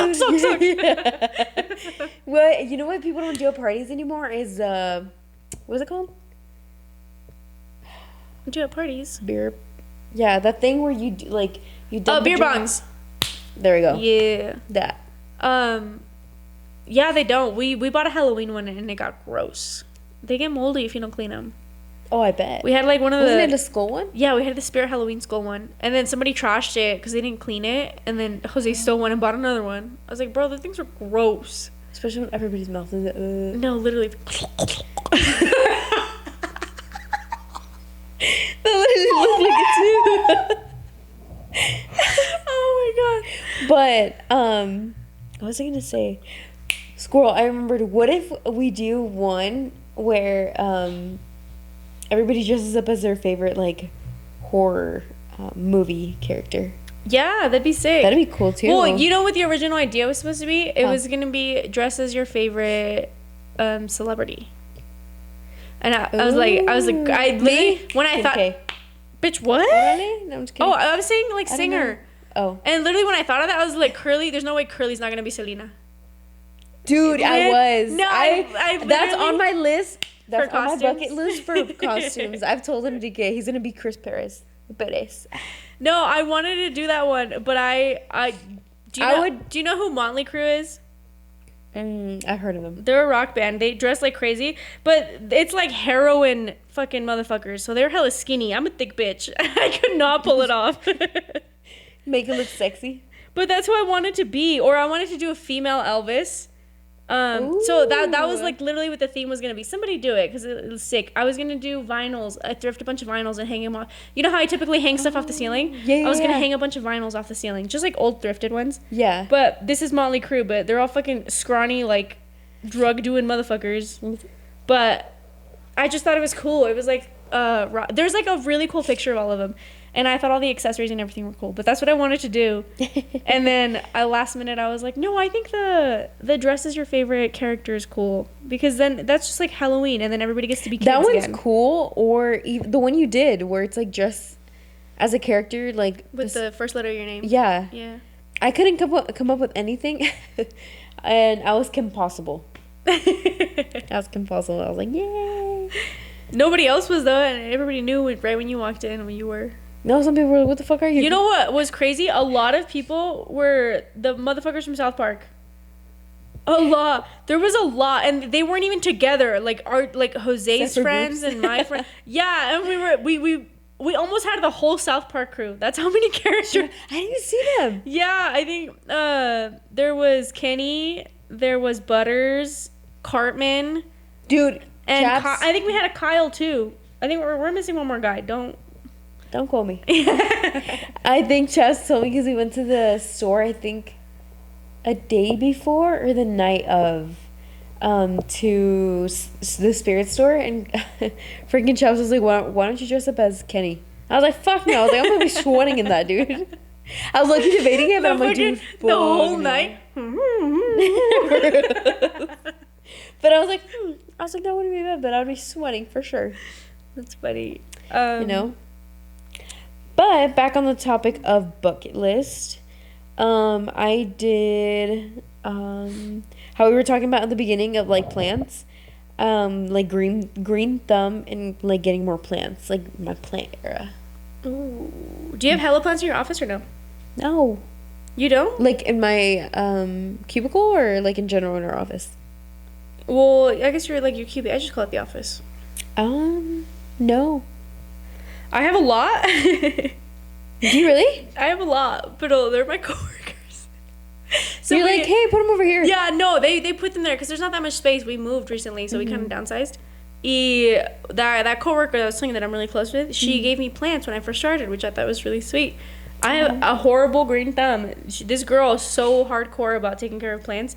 Well, you know what people don't do at parties anymore is what's it called? Do at parties. Beer. Yeah, that thing where you like you. Oh, beer bongs. There we go. Yeah. That. Yeah, they don't. We bought a Halloween one and it got gross. They get moldy if you don't clean them. Oh, I bet. We had like one of Wasn't it a skull one? Yeah, we had the Spirit Halloween skull one. And then somebody trashed it because they didn't clean it. And then Jose stole one and bought another one. I was like, bro, the things are gross. Especially when everybody's mouth is No, literally. That literally looked like it too. Oh my god. But, what was I going to say? Squirrel, I remembered, what if we do one where, everybody dresses up as their favorite, like, horror movie character? Yeah, that'd be sick. That'd be cool, too. Well, you know what the original idea was supposed to be? It was going to be dress as your favorite celebrity. And I was like, when I thought, bitch, what? Really? No, I'm just kidding. Oh, I was saying, like, singer. Oh. And literally when I thought of that, I was like, Curly, there's no way Curly's not going to be Selena. Dude, I was. No, I that's on my list. That's on costumes. my bucket list for costumes. I've told him to get. He's gonna be Chris Perez. No, I wanted to do that one, but do you know who Motley Crue is? I've heard of them. They're a rock band. They dress like crazy, but it's like heroin fucking motherfuckers. So they're hella skinny. I'm a thick bitch. I could not pull it off. Make it look sexy. But that's who I wanted to be, or I wanted to do a female Elvis. So that was like literally what the theme was gonna be. Somebody do it because it was sick. I was gonna do vinyls. I thrift a bunch of vinyls and hang them off. You know how I typically hang stuff off the ceiling? Yeah. I was gonna hang a bunch of vinyls off the ceiling, just like old thrifted ones. Yeah. But this is Motley Crue, but they're all fucking scrawny, like drug doing motherfuckers. But I just thought it was cool. It was like there's like a really cool picture of all of them. And I thought all the accessories and everything were cool, but that's what I wanted to do. And then last minute, I was like, no, I think the dress as your favorite character is cool because then that's just like Halloween, and then everybody gets to be kids that one's again. cool, or even the one you did where it's like dress as a character, like with the first letter of your name. Yeah. Yeah. I couldn't come up with anything, and I was Kim Possible. I was like, yay. Nobody else was though, and everybody knew right when you walked in when you were. No, some people were like, what the fuck are you? You know what was crazy? A lot of people were the motherfuckers from South Park. A lot. There was a lot, and they weren't even together. Like Jose's friends and my friend. Yeah, and we almost had the whole South Park crew. That's how many characters. I didn't even see them. Yeah, I think there was Kenny, there was Butters, Cartman, dude, and I think we had a Kyle too. I think we're missing one more guy. Don't call me. I think Chaz told me because we went to the store, I think, a day before or the night of, to the spirit store. And freaking Chaz was like, why don't you dress up as Kenny? I was like, fuck no. I was like, I'm going to be sweating in that, dude. I was lucky debating it, but I'm like, dude, the whole night. But I was like, that wouldn't be bad, but I would be sweating for sure. That's funny. You know? But back on the topic of bucket list, I did how we were talking about at the beginning of like plants, like green thumb and like getting more plants, like my plant era. Ooh. Do you have hella plants in your office or no? No, You don't? like in my cubicle or like in general in our office. Well, I guess you're like your cubicle. I just call it the office. No. I have a lot. Do you really? I have a lot, but they're my coworkers. So you're like, hey, put them over here. Yeah, no, they put them there because there's not that much space. We moved recently, so we kind of downsized. That coworker that I was telling you that I'm really close with, she gave me plants when I first started, which I thought was really sweet. I have a horrible green thumb. This girl is so hardcore about taking care of plants.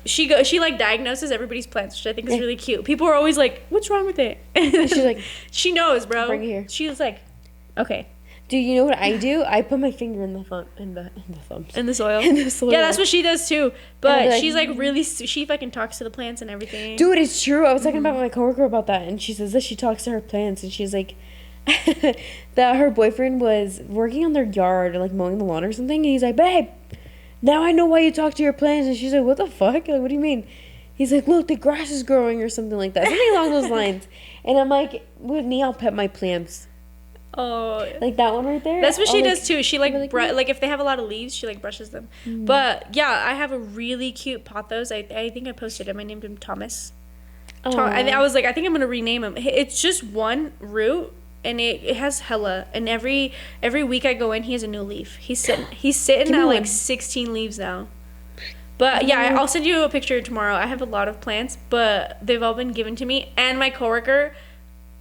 She like diagnoses everybody's plants, which I think is really cute. People are always like, "What's wrong with it?" She's like, she knows, bro. Bring it here. She's like, okay. Do you know what I do? I put my finger in the thumbs. In the soil. In the soil. Yeah, that's what she does too. But like, she's like really, she fucking talks to the plants and everything. Dude, it's true. I was talking about my coworker about that, and she says that she talks to her plants, and she's like, that her boyfriend was working on their yard or like mowing the lawn or something, and he's like, babe, now I know why you talk to your plants. And she's like, what the fuck? Like, what do you mean? He's like, look, the grass is growing or something like that. Something along those lines. And I'm like, with me, I'll pet my plants. Oh, like that one right there. That's what she like, does too. She like like if they have a lot of leaves, she like brushes them. But yeah, I have a really cute pothos. I think I posted him. I named him Thomas. I was like, I think I'm gonna rename him. It's just one root, and it has hella. And every week I go in, he has a new leaf. He's sitting at like 16 leaves now. But yeah, I'll send you a picture tomorrow. I have a lot of plants, but they've all been given to me. And my coworker,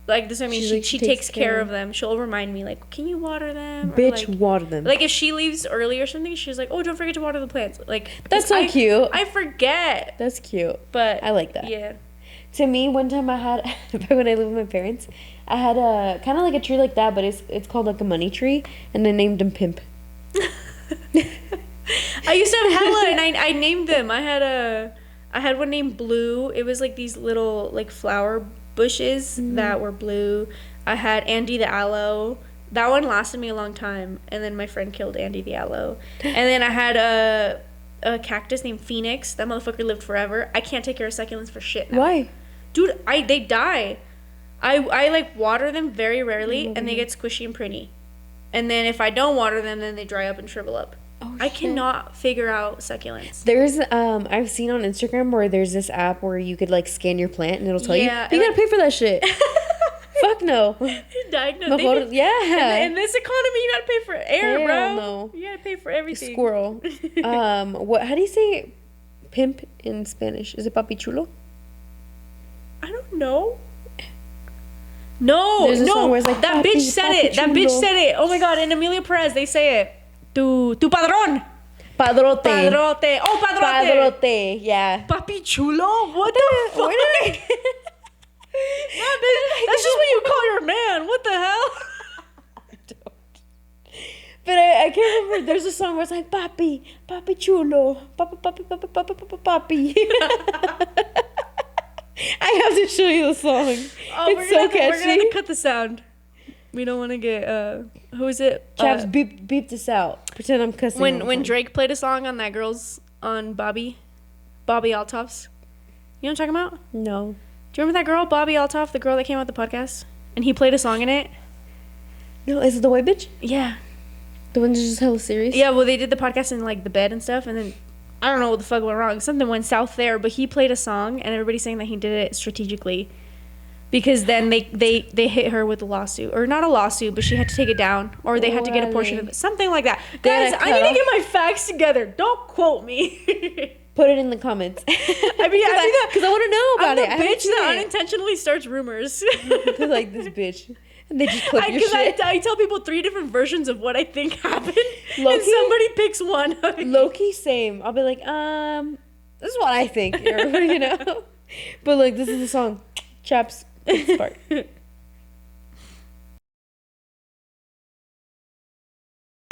like this, I mean, she takes care of them. She'll remind me, like, can you water them? Bitch, like, water them. Like if she leaves early or something, she's like, oh, don't forget to water the plants. Like that's so cute. I forget. That's cute. But I like that. Yeah. To me, one time I had, back when I lived with my parents, I had a kind of like a tree like that, but it's called like a money tree, and I named him Pimp. I used to have hella, and I named them. I had one named Blue. It was like these little like flower bushes that were blue. I had Andy the Aloe. That one lasted me a long time, and then my friend killed Andy the Aloe. And then I had a cactus named Phoenix. That motherfucker lived forever. I can't take care of succulents for shit now. Why? Dude, they die. I like water them very rarely, and they get squishy and pretty. And then if I don't water them, then they dry up and shrivel up. Oh, I cannot figure out succulents. There's I've seen on Instagram where there's this app where you could like scan your plant and it'll tell you. Yeah, But you gotta pay for that shit. Fuck no. Diagnose. Yeah. In this economy, you gotta pay for air, Hell bro. no. You gotta pay for everything. Squirrel. What? How do you say pimp in Spanish? Is it papi chulo? I don't know. No, There's a song no. where it's like, That "Papi, bitch said papi it. That bitch chulo." said it. Oh my god. In Emilia Perez, they say it. Tu padrón. Padrote. Padrote. Oh, padrote. Padrote. Yeah. Papi chulo? What the fuck? Where did I? That's just what you call your man. What the hell? But I can't remember. There's a song where it's like papi, papi chulo, papi, papi, papi, papi, papi, papi. I have to show you the song. Oh, it's so catchy. We're gonna have to cut the sound. We don't want to get who is it? Chaps, beep this out. Pretend I'm cussing. When Drake played a song on that girl's on Bobby Altoff's. You know what I'm talking about? No. Do you remember that girl, Bobby Altoff, the girl that came out the podcast, and he played a song in it? No, is it the white bitch? Yeah. The one that's just hella serious? Yeah. Well, they did the podcast in like the bed and stuff, and then I don't know what the fuck went wrong. Something went south there, but he played a song, and everybody's saying that he did it strategically. Because then they hit her with a lawsuit. Or not a lawsuit, but she had to take it down. Or they had to get a portion of it. Something like that. Guys, I need to get my facts together. Don't quote me. Put it in the comments. I mean, because I want to know about it. I'm the bitch that unintentionally starts rumors. They're like, this bitch. And they just clip your shit. I tell people 3 different versions of what I think happened. Low-key? And somebody picks one. Low-key, same. I'll be like, this is what I think. Or, you know? But like, this is the song. Chaps. This part.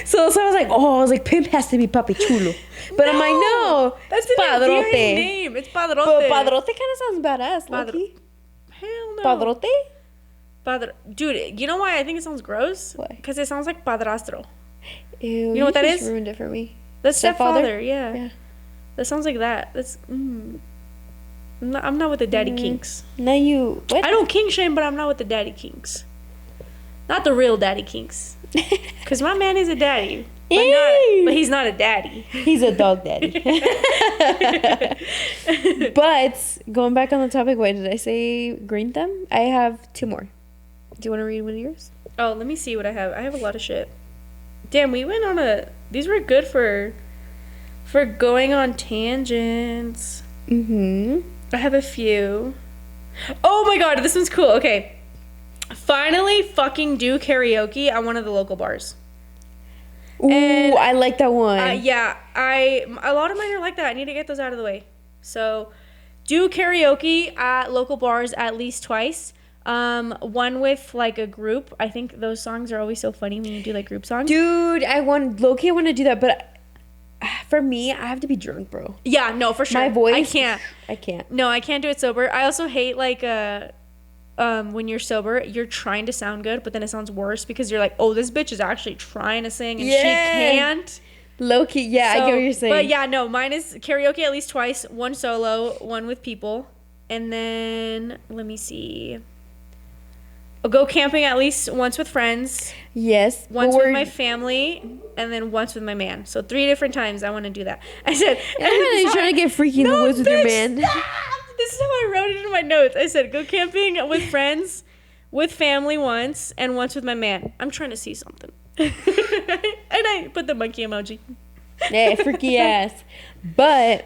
So I was like, pimp has to be papi chulo. But no, I'm like, no, that's the padrote name. It's padrote. But padrote kind of sounds badass, Loki. Hell no. Padrote? Dude, you know why I think it sounds gross? Why? Because it sounds like padrastro. Ew, You know what that just is? ruined it for me. That's Stepfather? stepfather, yeah. Yeah. That sounds like that. That's. I'm not with the daddy kinks. Now you... What? I don't kink shame, but I'm not with the daddy kinks. Not the real daddy kinks. Because my man is a daddy. But he's not a daddy. He's a dog daddy. But going back on the topic, why did I say green thumb? I have 2 more. Do you want to read one of yours? Oh, let me see what I have. I have a lot of shit. Damn, we went on a... These were good for going on tangents. Mm-hmm. I have a few. Oh my god, this one's cool. Okay. Finally fucking do karaoke at one of the local bars. Ooh, And, I like that one. Yeah, a lot of mine are like that. I need to get those out of the way. So, do karaoke at local bars at least twice. One with like a group. I think those songs are always so funny when you do like group songs. Dude, I want to do that, but for me, I have to be drunk, bro. Yeah, no, for sure. My voice, I can't. I can't. No, I can't do it sober. I also hate like when you're sober, you're trying to sound good, but then it sounds worse because you're like, oh, this bitch is actually trying to sing and she can't. Low key, yeah, I get what you're saying. But yeah, no, mine is karaoke at least twice. One solo, one with people. And then, let me see. I'll go camping at least once with friends. Yes. Once with my family. And then once with my man. So 3 different times I want to do that. I said... You're trying to get freaky in the woods with your man. Stop! This is how I wrote it in my notes. I said, go camping with friends, with family once, and once with my man. I'm trying to see something. And I put the monkey emoji. Yeah, freaky ass. But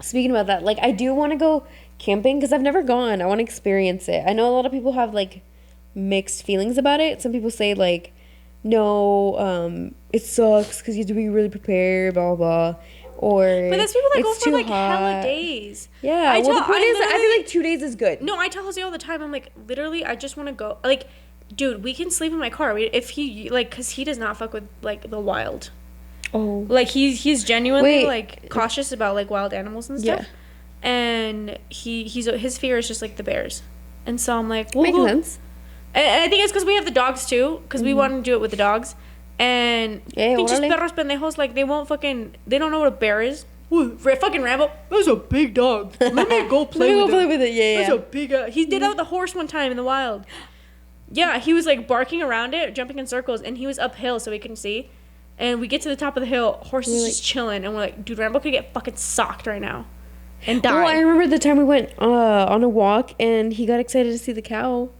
speaking about that, like I do want to go camping because I've never gone. I want to experience it. I know a lot of people have like mixed feelings about it. Some people say like, no, it sucks because you have to be really prepared, blah blah blah. Or but there's people that go it's for too like hot. hella days. Yeah, well the point is, I feel like 2 days is good. No, I tell Jose all the time. I'm like, literally, I just want to go. Like, dude, we can sleep in my car. If he like, cause he does not fuck with like the wild. Oh, like he's genuinely like cautious about like wild animals and stuff. Yeah. And his fear is just like the bears. And so I'm like, makes sense. And I think it's because we have the dogs too, because we want to do it with the dogs. And pinches perros pendejos, like they don't know what a bear is. Fucking Rambo, that's a big dog. Let me go play with it. Yeah, that's a big. He did that with a horse one time in the wild. Yeah, he was like barking around it, jumping in circles, and he was uphill so he couldn't see. And we get to the top of the hill, horse is just chilling, and we're like, dude, Rambo could get fucking socked right now, and die. Oh, I remember the time we went on a walk, and he got excited to see the cow.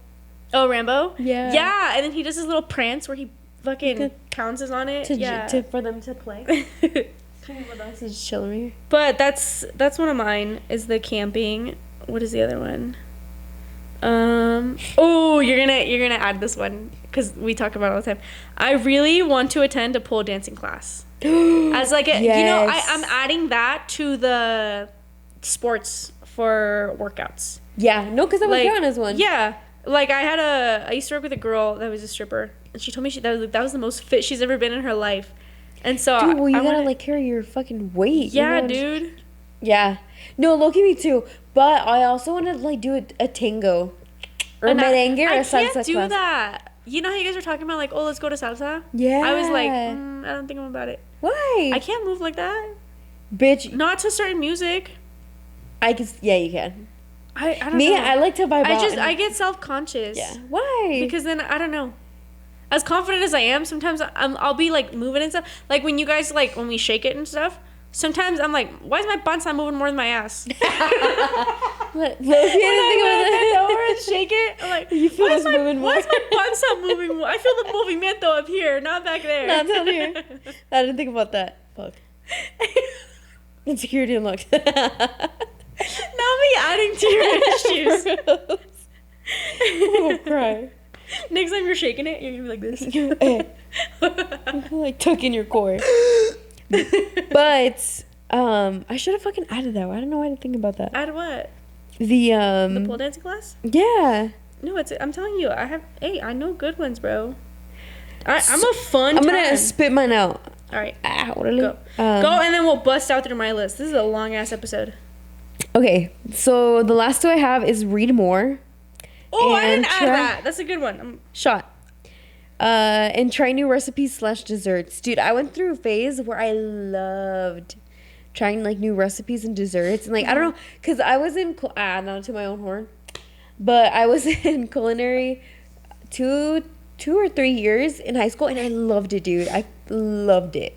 Oh, Rambo? Yeah. Yeah, and then he does his little prance where he fucking pounces on it. For them to play. He's just chilling right here. But that's one of mine, is the camping. What is the other one? Oh, you're gonna add this one because we talk about it all the time. I really want to attend a pole dancing class. As like a, yes. You know, I'm adding that to the sports for workouts. Yeah, no, because I was like, on as one. Yeah, like I used to work with a girl that was a stripper, and she told me that was the most fit she's ever been in her life. And so, dude, well, you gotta like carry your fucking weight. Yeah, you know? dude. Yeah, no, low-key me too. But I also want to like do a tango or merengue or a salsa class. I can't do that. You know how you guys were talking about like, oh, let's go to salsa? Yeah. I was like, I don't think I'm about it. Why? I can't move like that. Bitch. Not to certain music. Yeah, you can. I don't know. I like to vibe out. I get self-conscious. Yeah. Why? Because then, I don't know. As confident as I am, sometimes I'll be like moving and stuff. Like when you guys, like when we shake it and stuff, sometimes I'm like, why is my butt not moving more than my ass? When I shake it, I'm like, you feel it's moving more. Why is my butt not moving more? I feel the movimiento up here, not back there. Not down here. I didn't think about that. Fuck. Insecurity unlocked. Now me adding to your issues. Oh, cry. Next time you're shaking it, you're gonna be like this. Like tucking your core. But I should have fucking added that. I don't know why I didn't think about that. Add what? The pole dancing class? Yeah. No, I'm telling you, I know good ones, bro. I'm a fun. I'm gonna spit mine out. All right. Go. Go, and then we'll bust out through my list. This is a long ass episode. Okay, so the last 2 I have is read more. Oh, I And didn't add that. That's a good one. Shot. And try new recipes / desserts. Dude, I went through a phase where I loved trying like new recipes and desserts. And like, I don't know, because I was in, not to my own horn, but I was in culinary 2 or 3 years in high school and I loved it, dude. I loved it.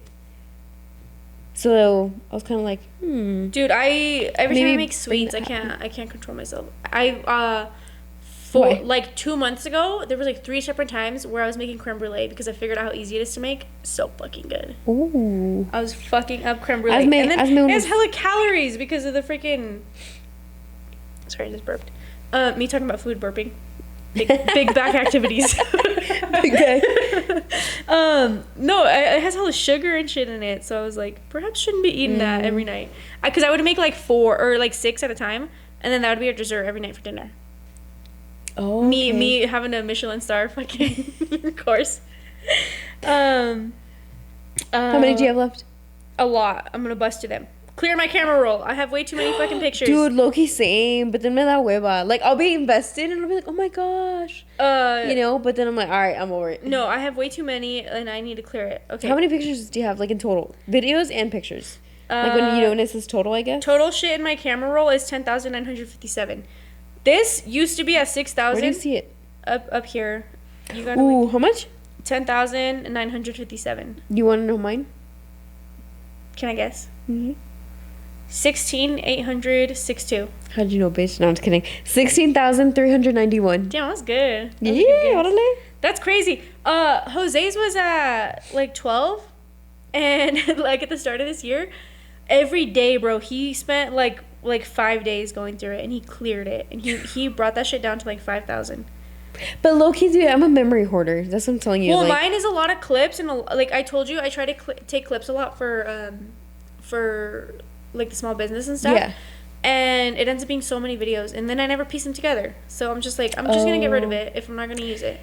So I was kind of like, Dude, every time I Maybe make sweets, I bring that can't control myself. Why? Like 2 months ago, there was like 3 separate times where I was making creme brulee because I figured out how easy it is to make. So fucking good. ooh. I was fucking up creme brulee. I've made- and then I've made- it has hella calories because of the freaking. Sorry, I just burped. Me talking about food burping. Big back activities. Okay. No, it has hella sugar and shit in it, so I was like, perhaps shouldn't be eating that every night. Because I would make like 4 or like 6 at a time, and then that would be our dessert every night for dinner. Oh, Me having a Michelin star fucking course. How many do you have left? A lot. I'm gonna bust to them. Clear my camera roll. I have way too many fucking pictures. Dude, low-key same, but then me da hueva. Like, I'll be invested and I'll be like, oh my gosh. You know, but then I'm like, all right, I'm over it. No, I have way too many and I need to clear it. Okay. How many pictures do you have, like, in total? Videos and pictures? Like, when you know when it says total, I guess? Total shit in my camera roll is 10,957. This used to be at 6,000. Where do you see it? Up here. You gotta Ooh, how much? 10,957. You want to know mine? Can I guess? Mm-hmm. 16,862. How'd you know, bitch? No, I'm just kidding. 16,391. Damn, that's good. That's a Yeah, good guess. orale. That's crazy. Jose's was at like 12, and like at the start of this year, every day, bro, he spent like 5 days going through it, and he cleared it, and he brought that shit down to like 5,000. But low-key, dude, I'm a memory hoarder. That's what I'm telling you. Well, like, mine is a lot of clips, and like I told you, I try to take clips a lot for like the small business and stuff. Yeah. And it ends up being so many videos, and then I never piece them together. So I'm just like, I'm just gonna get rid of it if I'm not gonna use it.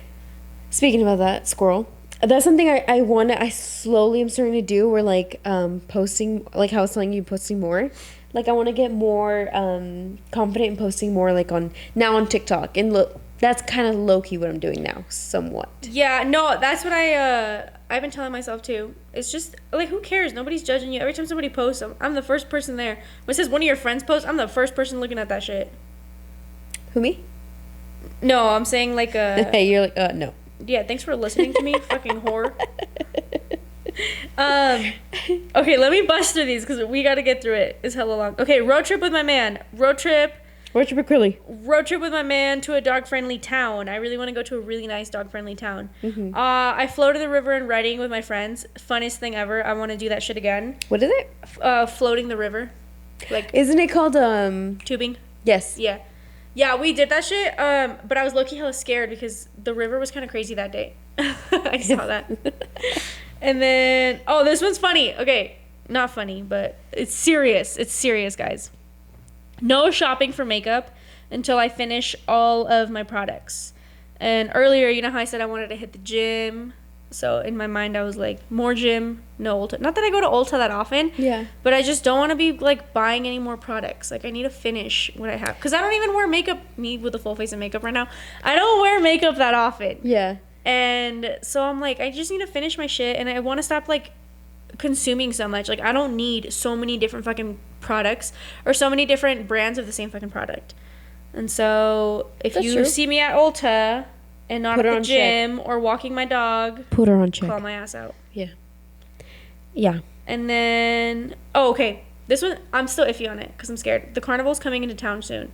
Speaking about that, squirrel. That's something I slowly am starting to do. Where like posting, like how I was telling you, posting more. Like I want to get more confident in posting more, like on TikTok, and look, that's kind of low key what I'm doing now, somewhat. Yeah, no, that's what I've been telling myself too. It's just like, who cares? Nobody's judging you. Every time somebody posts, I'm the first person there. When it says one of your friends posts, I'm the first person looking at that shit. Who, me? No, I'm saying like Hey, you're like no. Yeah, thanks for listening to me, fucking whore. Okay, let me bust through these because we got to get through it. It's hella long. Okay, road trip with my man. Road trip with my man to a dog-friendly town. I really want to go to a really nice dog-friendly town. Mm-hmm. I floated the river in Reading with my friends. Funniest thing ever. I want to do that shit again. What is it? Floating the river. Like, isn't it called tubing? Yes. Yeah. Yeah, we did that shit, but I was low-key hella scared because the river was kind of crazy that day. I saw that. And then, this one's funny. Okay, not funny, but it's serious. It's serious, guys. No shopping for makeup until I finish all of my products. And earlier, you know how I said I wanted to hit the gym? So in my mind, I was like, more gym, no Ulta. Not that I go to Ulta that often. Yeah. But I just don't want to be like buying any more products. Like I need to finish what I have. Because I don't even wear makeup, me with a full face of makeup right now. I don't wear makeup that often. Yeah. And so I'm like, I just need to finish my shit. And I want to stop like consuming so much. Like I don't need so many different fucking products or so many different brands of the same fucking product. And so if That's you true. see me at Ulta and not Put her at the on gym or walking my dog, Put her on check. call my ass out. Yeah. Yeah. And then, okay, this one, I'm still iffy on it because I'm scared. The carnival's coming into town soon.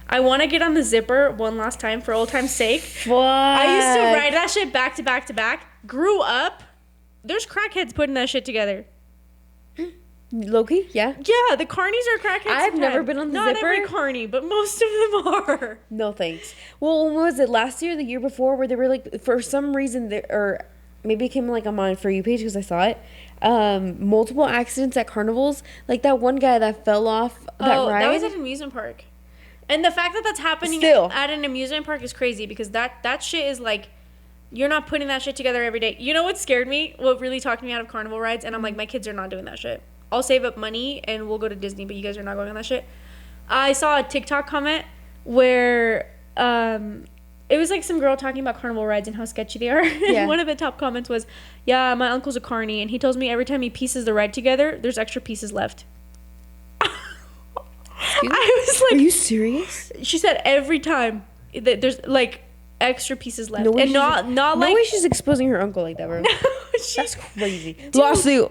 I want to get on the zipper one last time for old time's sake. What? I used to ride that shit back to back to back. Grew up. There's crackheads putting that shit together. Loki? Yeah. Yeah, the carnies are crackheads. I've never sometimes. been on the Not zipper. every carny, but most of them are. No thanks. Well, when was it? Last year, the year before, where they were like, for some reason, or maybe it came like on my For You page because I saw it. Multiple accidents at carnivals. Like that one guy that fell off that ride. That was at an amusement park. And the fact that that's happening Still. at an amusement park is crazy because that shit is like, you're not putting that shit together every day. You know what scared me? What really talked me out of carnival rides? And I'm like, my kids are not doing that shit. I'll save up money and we'll go to Disney, but you guys are not going on that shit. I saw a TikTok comment where It was like some girl talking about carnival rides and how sketchy they are. Yeah. And one of the top comments was, yeah, my uncle's a carny, and he tells me every time he pieces the ride together, there's extra pieces left. I was like, are you serious? she said every time that there's like extra pieces left. No way And not like, no way she's exposing her uncle like that, bro. That's crazy. Lawsuit.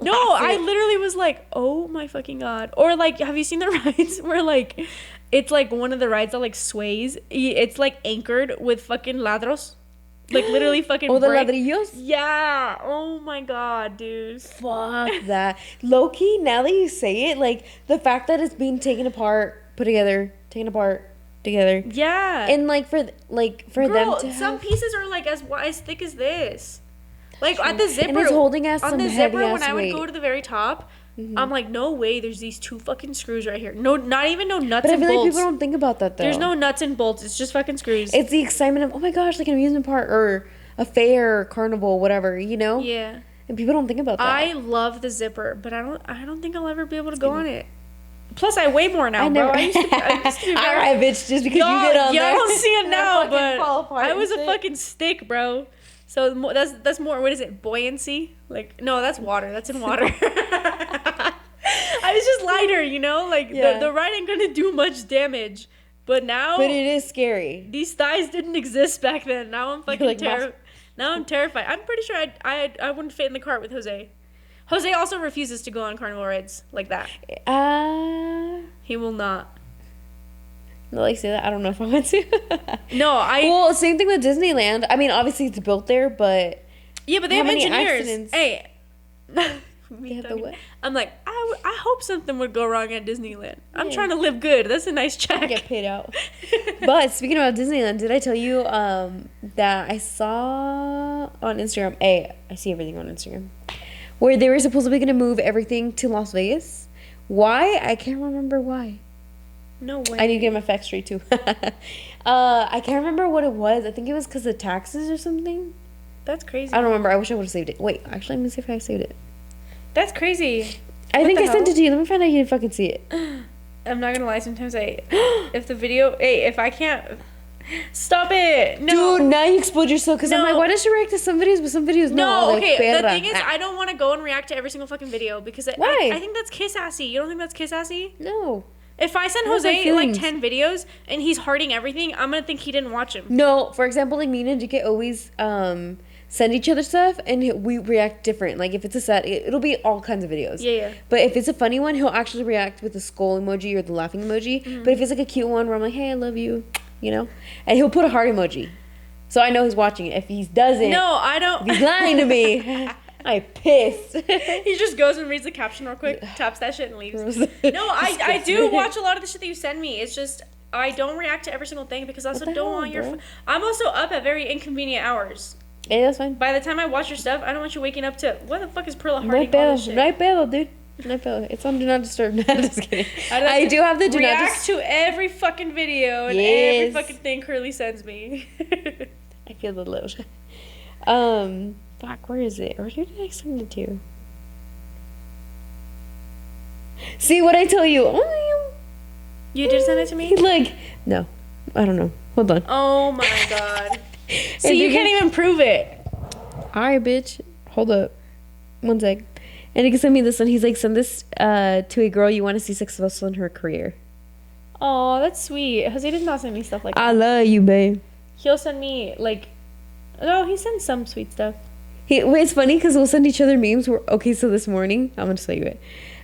No, I literally was like, oh my fucking god. Or like, have you seen the rides where like it's like one of the rides that like sways? It's like anchored with fucking ladros, like literally fucking. Oh, the brick. ladrillos. Yeah. Oh my god, dude. Fuck that. Low key, now that you say it, like the fact that it's being taken apart, put together, taken apart, together, Yeah. and like for them to some have, pieces are like as thick as this. Like at the zipper, and it's holding us on some the zipper heavy when ass I would weight. go to the very top, I'm like, no way. There's these 2 fucking screws right here. No, not even no nuts But I and feel bolts. like people don't think about that though. There's no nuts and bolts. It's just fucking screws. It's the excitement of, oh my gosh, like an amusement park or a fair, carnival, whatever, you know? Yeah. And people don't think about that. I love the zipper, but I don't think I'll ever be able to go on it. Plus, I weigh more now, I never. bro. I used to be All very- right, bitch. Just because you get on y'all there, don't see it and now, fucking but fall apart I was and a shit. fucking stick, bro. So that's more. What is it? Buoyancy? Like no, that's water. That's in water. I was just lighter, you know. Like Yeah. the ride ain't gonna do much damage. But now But it is scary. these thighs didn't exist back then. Now I'm fucking like, Now I'm terrified. I'm pretty sure I wouldn't fit in the cart with Jose. Jose also refuses to go on carnival rides like that. He will not. No, like say that. I don't know if I want to. No, Well, same thing with Disneyland. I mean, obviously it's built there, but yeah, but they how have many engineers. accidents? Hey. they have the what? I'm like, I hope something would go wrong at Disneyland. I'm trying to live good. That's a nice check. Get paid out. But speaking about Disneyland, did I tell you that I saw on Instagram? I see everything on Instagram. Where they were supposedly going to move everything to Las Vegas. Why? I can't remember why. No way. I need to get my facts straight too. I can't remember what it was. I think it was because of taxes or something. That's crazy. I don't remember. I wish I would have saved it. Wait, actually, let me see if I saved it. That's crazy. I think the I sent hell? it to you. Let me find out you didn't fucking see it. I'm not gonna lie. Sometimes if I can't, stop it. No. Dude, now you explode yourself because I'm No. like, why does she react to some videos but some videos no? No, Like, okay. The perra. thing is, I don't want to go and react to every single fucking video because Why? I think that's kiss assy. You don't think that's kiss assy? No. If I send I have my Jose like feelings. 10 videos and he's hearting everything, I'm gonna think he didn't watch them. No, for example, like me and Jake always send each other stuff and we react different. Like if it's a set, it'll be all kinds of videos. Yeah. But if it's a funny one, he'll actually react with the skull emoji or the laughing emoji. Mm-hmm. But if it's like a cute one where I'm like, hey, I love you, you know? And he'll put a heart emoji. So I know he's watching it. If he doesn't, No, I don't. if he's lying to me, I'm pissed. He just goes and reads the caption real quick, taps that shit and leaves. Gross. No, I do watch a lot of the shit that you send me. It's just I don't react to every single thing because I also the don't hell, want your. bro? I'm also up at very inconvenient hours. Hey, that's fine. By the time I watch your stuff, I don't want you waking up to what the fuck is Perla No hearting all this pedo. shit. No pedo, dude. No pedo. It's on Do Not Disturb. No, I'm just kidding. I do have the Do Not react Disturb. to every fucking video and Yes. every fucking thing Curly sends me. I feel the load. Fuck, where is it? Or who did I send it to? See what I tell you? Oh, You did send it to me? like, no, I don't know. Hold on. Oh my god. And See, you you can't even prove it. Alright, bitch. Hold up. One sec. And he can send me this one. He's like, send this to a girl you want to see successful in her career. Oh, that's sweet. Jose does not send me stuff like that. I love you, babe. He'll send me like, no, he sends some sweet stuff. It's funny because we'll send each other memes. Okay, so this morning, I'm going to tell you it.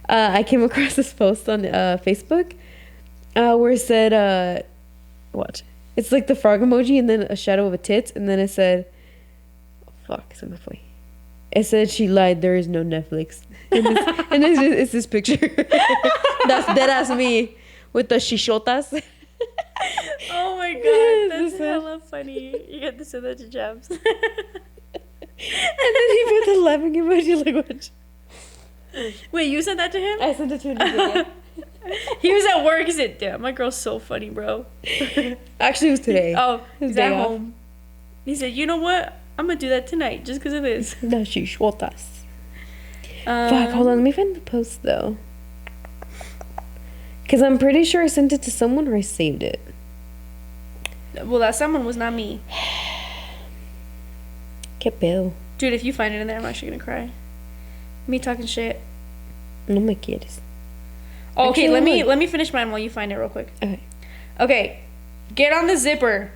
I came across this post on Facebook where it said, watch. It's like the frog emoji and then a shadow of a tit. And then it said, oh, fuck, se me fue. It said she lied, there is no Netflix. And it's this picture. That's me with the shishotas. Oh my god, that's Listen. hella funny. You get to send that to Jabs. And then he put the laughing emoji like what? Wait, you sent that to him? I sent it to him. Yeah. He was at work. He said, "Damn, my girl's so funny, bro." Actually, it was today. Oh, His he's day at off. home. He said, "You know what? I'm gonna do that tonight just because of this." The shishotas. Fuck, hold on. Let me find the post though. Because I'm pretty sure I sent it to someone or I saved it. Well, that someone was not me. Qué pedo. Dude, if you find it in there, I'm actually gonna cry. Me talking shit. No me quieres. Oh, okay, Actually, let me finish mine while you find it real quick. Okay. Okay, get on the zipper,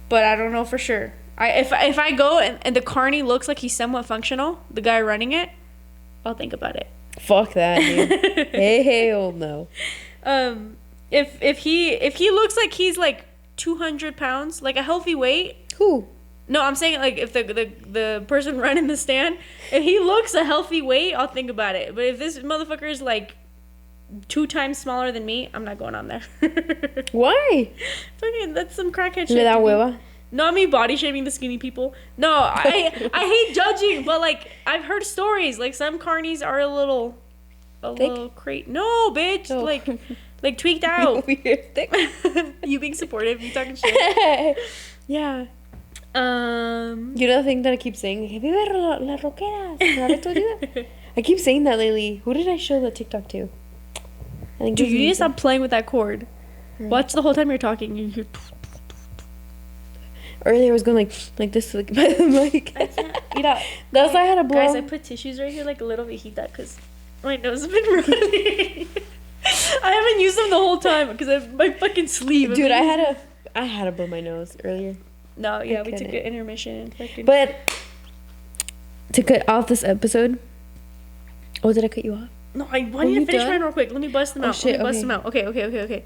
but I don't know for sure. If I go and the carny looks like he's somewhat functional, the guy running it, I'll think about it. Fuck that, dude. Hell no. If he looks like he's like 200 pounds, like a healthy weight. Who? No, I'm saying like if the person running the stand, if he looks a healthy weight, I'll think about it. But if this motherfucker is like 2 times smaller than me, I'm not going on there. Why? Fucking, that's some crackhead shit. Le da to me. hueva. Not me body shaming the skinny people. No, I hate judging, but like I've heard stories like some carnies are a little crate. No, bitch, Oh. like tweaked out. Thick. You being supportive, you talking shit. Yeah. You know the thing that I keep saying? Que viva las roqueras. ¿No le told you that? I keep saying that lately. Who did I show the TikTok to? I think Dude, it was you need to Nathan. stop playing with that cord. Watch the whole time you're talking. You hear. Earlier I was going like this to the mic. I can't. You know, That's why I had to blow. guys, I put tissues right here, like a little viejita, because my nose has been running. I haven't used them the whole time because of my fucking sleeve. Dude, I had to blow my nose earlier. No, yeah, we took couldn't. an intermission and fucking. But to cut off this episode. Oh, did I cut you off? No, I want you to you finish done? mine real quick. Let me bust them Oh, out. shit, Let me bust okay. them out. Okay.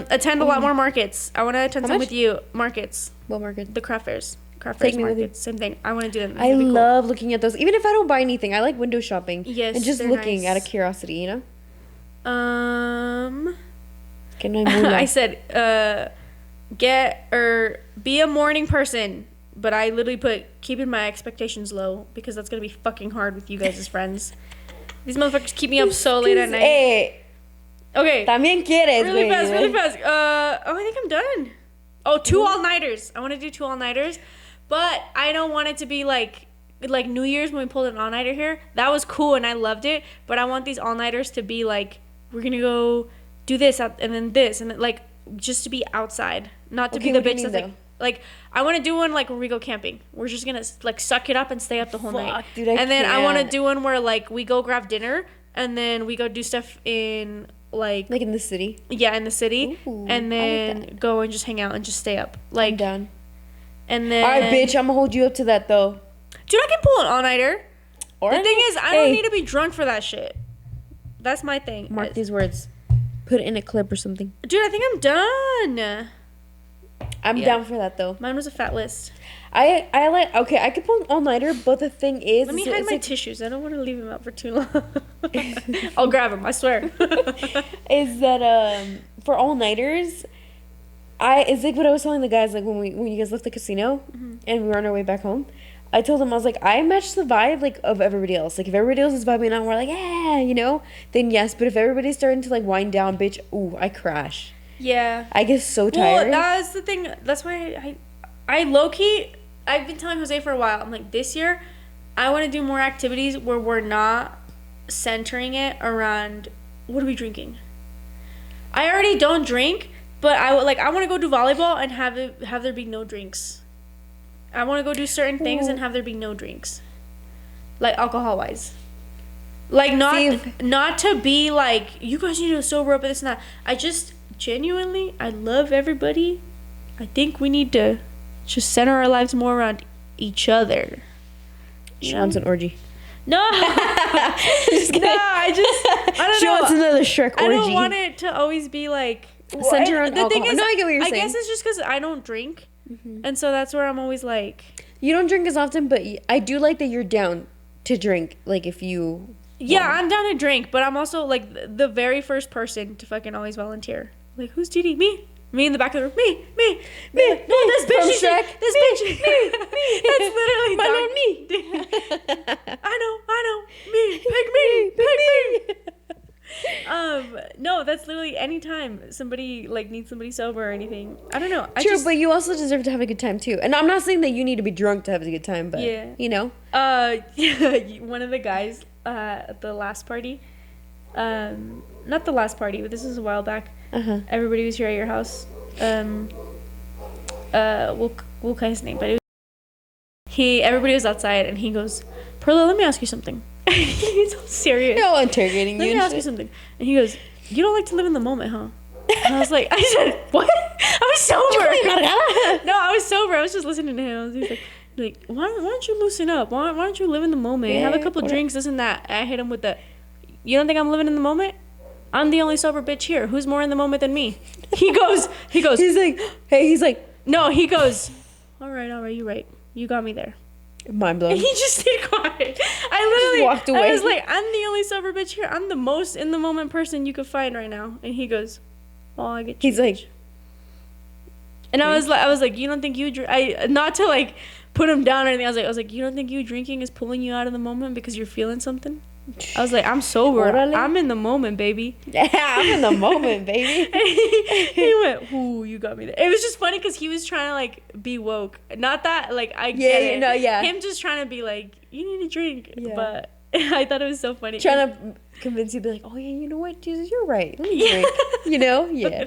Attend a lot more markets. I want to attend How some much? with you. Markets. What market? The craft fairs. Craft Take fairs me with you. markets. Same thing. I want to do them. I It'd be cool. love looking at those. Even if I don't buy anything, I like window shopping. Yes, And just they're looking nice. out of curiosity, you know? Que no hay mula. I said, be a morning person. But I literally put keeping my expectations low because that's going to be fucking hard with you guys as friends. These motherfuckers keep me up so late at night. Okay. También quieres, Really güey, fast, ¿eh? really fast. I think I'm done. Oh, 2 all-nighters. I want to do 2 all-nighters. But I don't want it to be like New Year's when we pulled an all-nighter here. That was cool and I loved it. But I want these all-nighters to be like, we're going to go do this and then this. And then, like, just to be outside. Not to Okay, be the what do you bitch mean, that's like, I want to do one like where we go camping. We're just going to like suck it up and stay up the whole night. Dude, I and then I want to can't. do one where like we go grab dinner and then we go do stuff in like Like in the city. yeah, in the city, Ooh, and I like then that. go and just hang out and just stay up. I'm Like, down. and then. Alright, bitch, I'm gonna hold you up to that though. Dude, I can pull an all-nighter. Or The thing is, I don't need to be drunk for that shit. That's my thing. mark these words. Put it in a clip or something. Dude, I think I'm done. I'm Yeah. down for that though. Mine was a fat list. I like I could pull an all-nighter, but the thing is Let me it's hide my like, tissues. I don't want to leave them out for too long. I'll grab them, I swear. is that for all-nighters it's like what I was telling the guys like when you guys left the casino and we were on our way back home. I told them I was like I match the vibe like of everybody else. Like if everybody else is vibing out, we're like yeah, you know, then yes. But if everybody's starting to like wind down, bitch, ooh, I crash. Yeah. I get so Well, tired. that's the thing. That's why I low-key, I've been telling Jose for a while. I'm like, this year, I want to do more activities where we're not centering it around what are we drinking. I already don't drink, but I want to go do volleyball and have there be no drinks. I want to go do certain things and have there be no drinks, like alcohol-wise. Like not to be like you guys need to sober up and this and that. I just genuinely I love everybody. I think we need to just center our lives more around each other. Sounds an orgy. No, I don't She know. wants another Shrek orgy. I don't want it to always be like Center on the thing alcohol. is, No, I get what you're I saying. guess it's just because I don't drink, and so that's where I'm always like, You don't drink as often, but I do like that you're down to drink. Like if you. yeah, I'm down to drink, but I'm also like the very first person to fucking always volunteer. Like, who's DD? Me in the back of the room. Me. No, this bitch. From is- Shrek. This bitch. Me. That's literally My dog- lord, me. I know. Me. Pick me. No, that's literally anytime somebody like needs somebody sober or anything. I don't know. True, but you also deserve to have a good time too. And I'm not saying that you need to be drunk to have a good time, but Yeah. you know. One of the guys at the last party, not the last party, but this was a while back. Uh-huh. Everybody was here at your house. we'll cut his name, but everybody was outside, and he goes, Perla, let me ask you something. He's so serious. No, interrogating you. Let me ask you something. And he goes, you don't like to live in the moment, huh? And I was like, I said, what? I was sober. No, I was sober. I was just listening to him. He was like, why don't you loosen up? Why don't you live in the moment? Have a couple drinks, this and that. And I hit him with the, you don't think I'm living in the moment? I'm the only sober bitch here. Who's more in the moment than me? He goes. He's like, hey, he's like, no, he goes, all right, you're right. You got me there. Mind blown. And he just stayed quiet. I literally walked away. I was like, I'm the only sober bitch here. I'm the most in the moment person you could find right now. And he goes, oh, I get you. He's like, and I was like, you don't think you not to like put him down or anything. I was like, you don't think you drinking is pulling you out of the moment because you're feeling something? I was like, I'm sober. Orale. I'm in the moment, baby. yeah, I'm in the moment, baby. He went, ooh, you got me there. It was just funny because he was trying to like be woke. Not that like I get it. No, yeah. Him just trying to be like, you need to drink. Yeah. But I thought it was so funny. Trying to convince you, be like, oh yeah, you know what, Jesus, you're right. Let me drink. You know, yeah.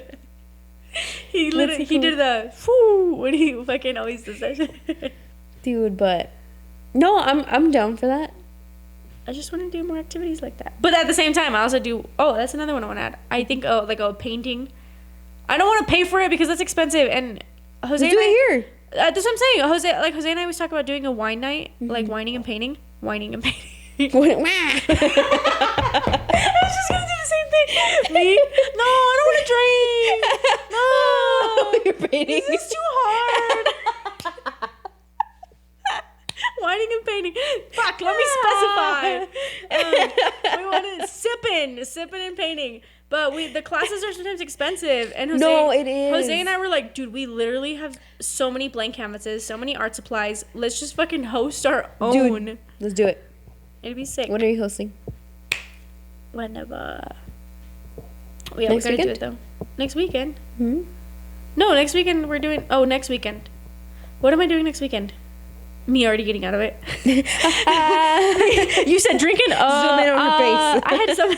He literally he did the whoo when he fucking always does that shit. Dude, but no, I'm down for that. I just want to do more activities like that. But at the same time, I also do. Oh, that's another one I want to add. I think like a painting. I don't want to pay for it because that's expensive. And Jose, Let's do it here. That's what I'm saying. Jose and I was talking about doing a wine night, like whining and painting. I was just gonna do the same thing. Me? No, I don't want to drink. No, you're painting. This is too hard. Whining and painting. Fuck, let me specify. We wanted sipping and painting. But the classes are sometimes expensive. And Jose, no, it is. Jose and I were like, dude, we literally have so many blank canvases, so many art supplies. Let's just fucking host our own. Dude, let's do it. It'd be sick. When are you hosting? Whenever. Yeah, Next we gotta weekend? do it though. Next weekend. Hmm? No, next weekend we're doing. Oh, next weekend. What am I doing next weekend? Me already getting out of it. You said drinking. Zoom in on her face. I had some.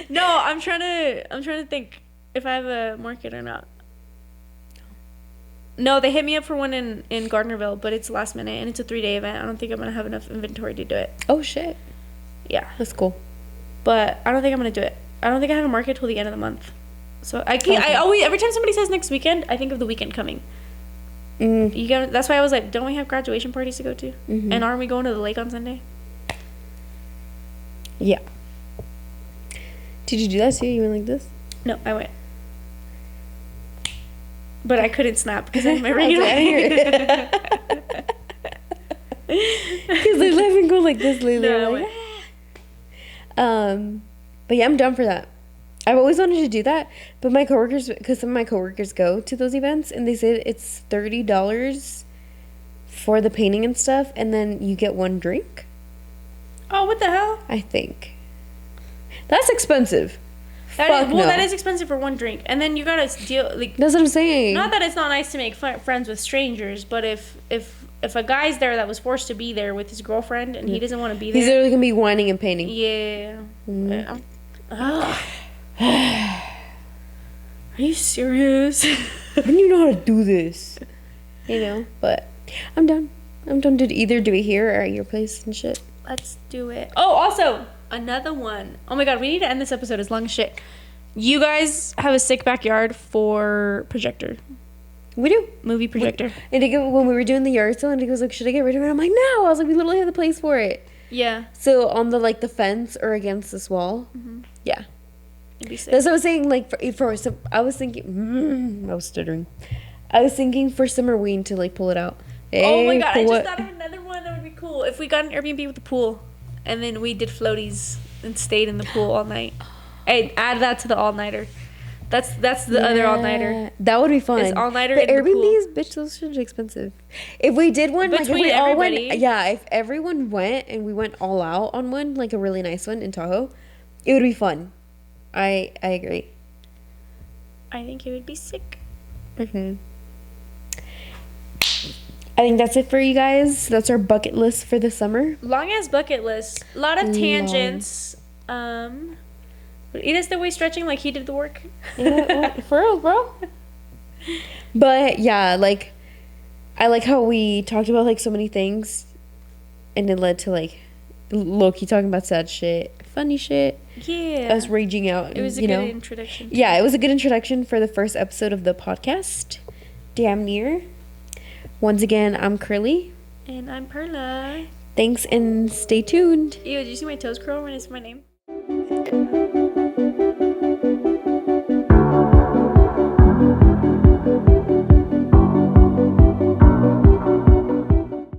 No, I'm trying to think if I have a market or not. No, they hit me up for one in Gardnerville, but it's last minute and it's a 3-day event. I don't think I'm gonna have enough inventory to do it. Oh shit. Yeah, That's cool. but I don't think I'm gonna do it. I don't think I have a market till the end of the month. So I can't. I always every time somebody says next weekend, I think of the weekend coming. You got. That's why I was like, don't we have graduation parties to go to? And aren't we going to the lake on Sunday? Yeah. Did you do that too? You went like this? No, I went. But I couldn't snap because I'm my I was like, I didn't hear it. Because they let me go like this lately. No, I I'm like, but yeah, I'm down for that. I've always wanted to do that, but my coworkers, because some of my coworkers go to those events, and they said it's $30 for the painting and stuff, and then you get one drink. Oh, what the hell? I think that's expensive. That Fuck no. that is expensive for one drink, and then you gotta deal like. That's what I'm saying. Not that it's not nice to make friends with strangers, but if a guy's there that was forced to be there with his girlfriend and he doesn't want to be there, He's literally gonna be whining and painting. yeah. Are you serious? How do you know how to do this? You know, but I'm done. I'm done to either do it here or at your place and shit. Let's do it. Oh, also another one. Oh my god, we need to end this episode as long as shit. You guys have a sick backyard for projector. We do. Movie projector. And when we were doing the yard sale, and he was like, "Should I get rid of it?" I'm like, "No." I was like, "We literally have the place for it." Yeah. So on the the fence or against this wall. Yeah. It'd be sick. That's what I was saying. Like for some, I was thinking. I was stuttering. I was thinking for Summerween to pull it out. Oh my god, I what? just thought of another one that would be cool. If we got an Airbnb with a pool and then we did floaties and stayed in the pool all night. I'd add that to the all-nighter. That's the other all-nighter. That would be fun. It's all-nighter But in the pool. Airbnbs, bitch, those shit are expensive. If we did one, if Between we all everybody. went, yeah, if everyone went and we went all out on one, a really nice one in Tahoe, it would be fun. I agree. I think it would be sick. Okay. I think that's it for you guys. That's our bucket list for the summer. Long ass bucket list. A lot of tangents. But Edith's the way stretching like he did the work. Yeah, for real, bro. But yeah, like I like how we talked about like so many things, and it led to like Loki talking about sad shit, funny shit, Yeah. us raging out. It was a you good know? introduction. Yeah, it was a good introduction for the first episode of the podcast. Damn near. Once again, I'm Curly. And I'm Perla. Thanks and stay tuned. Ew, did you see my toes curl when I said my name?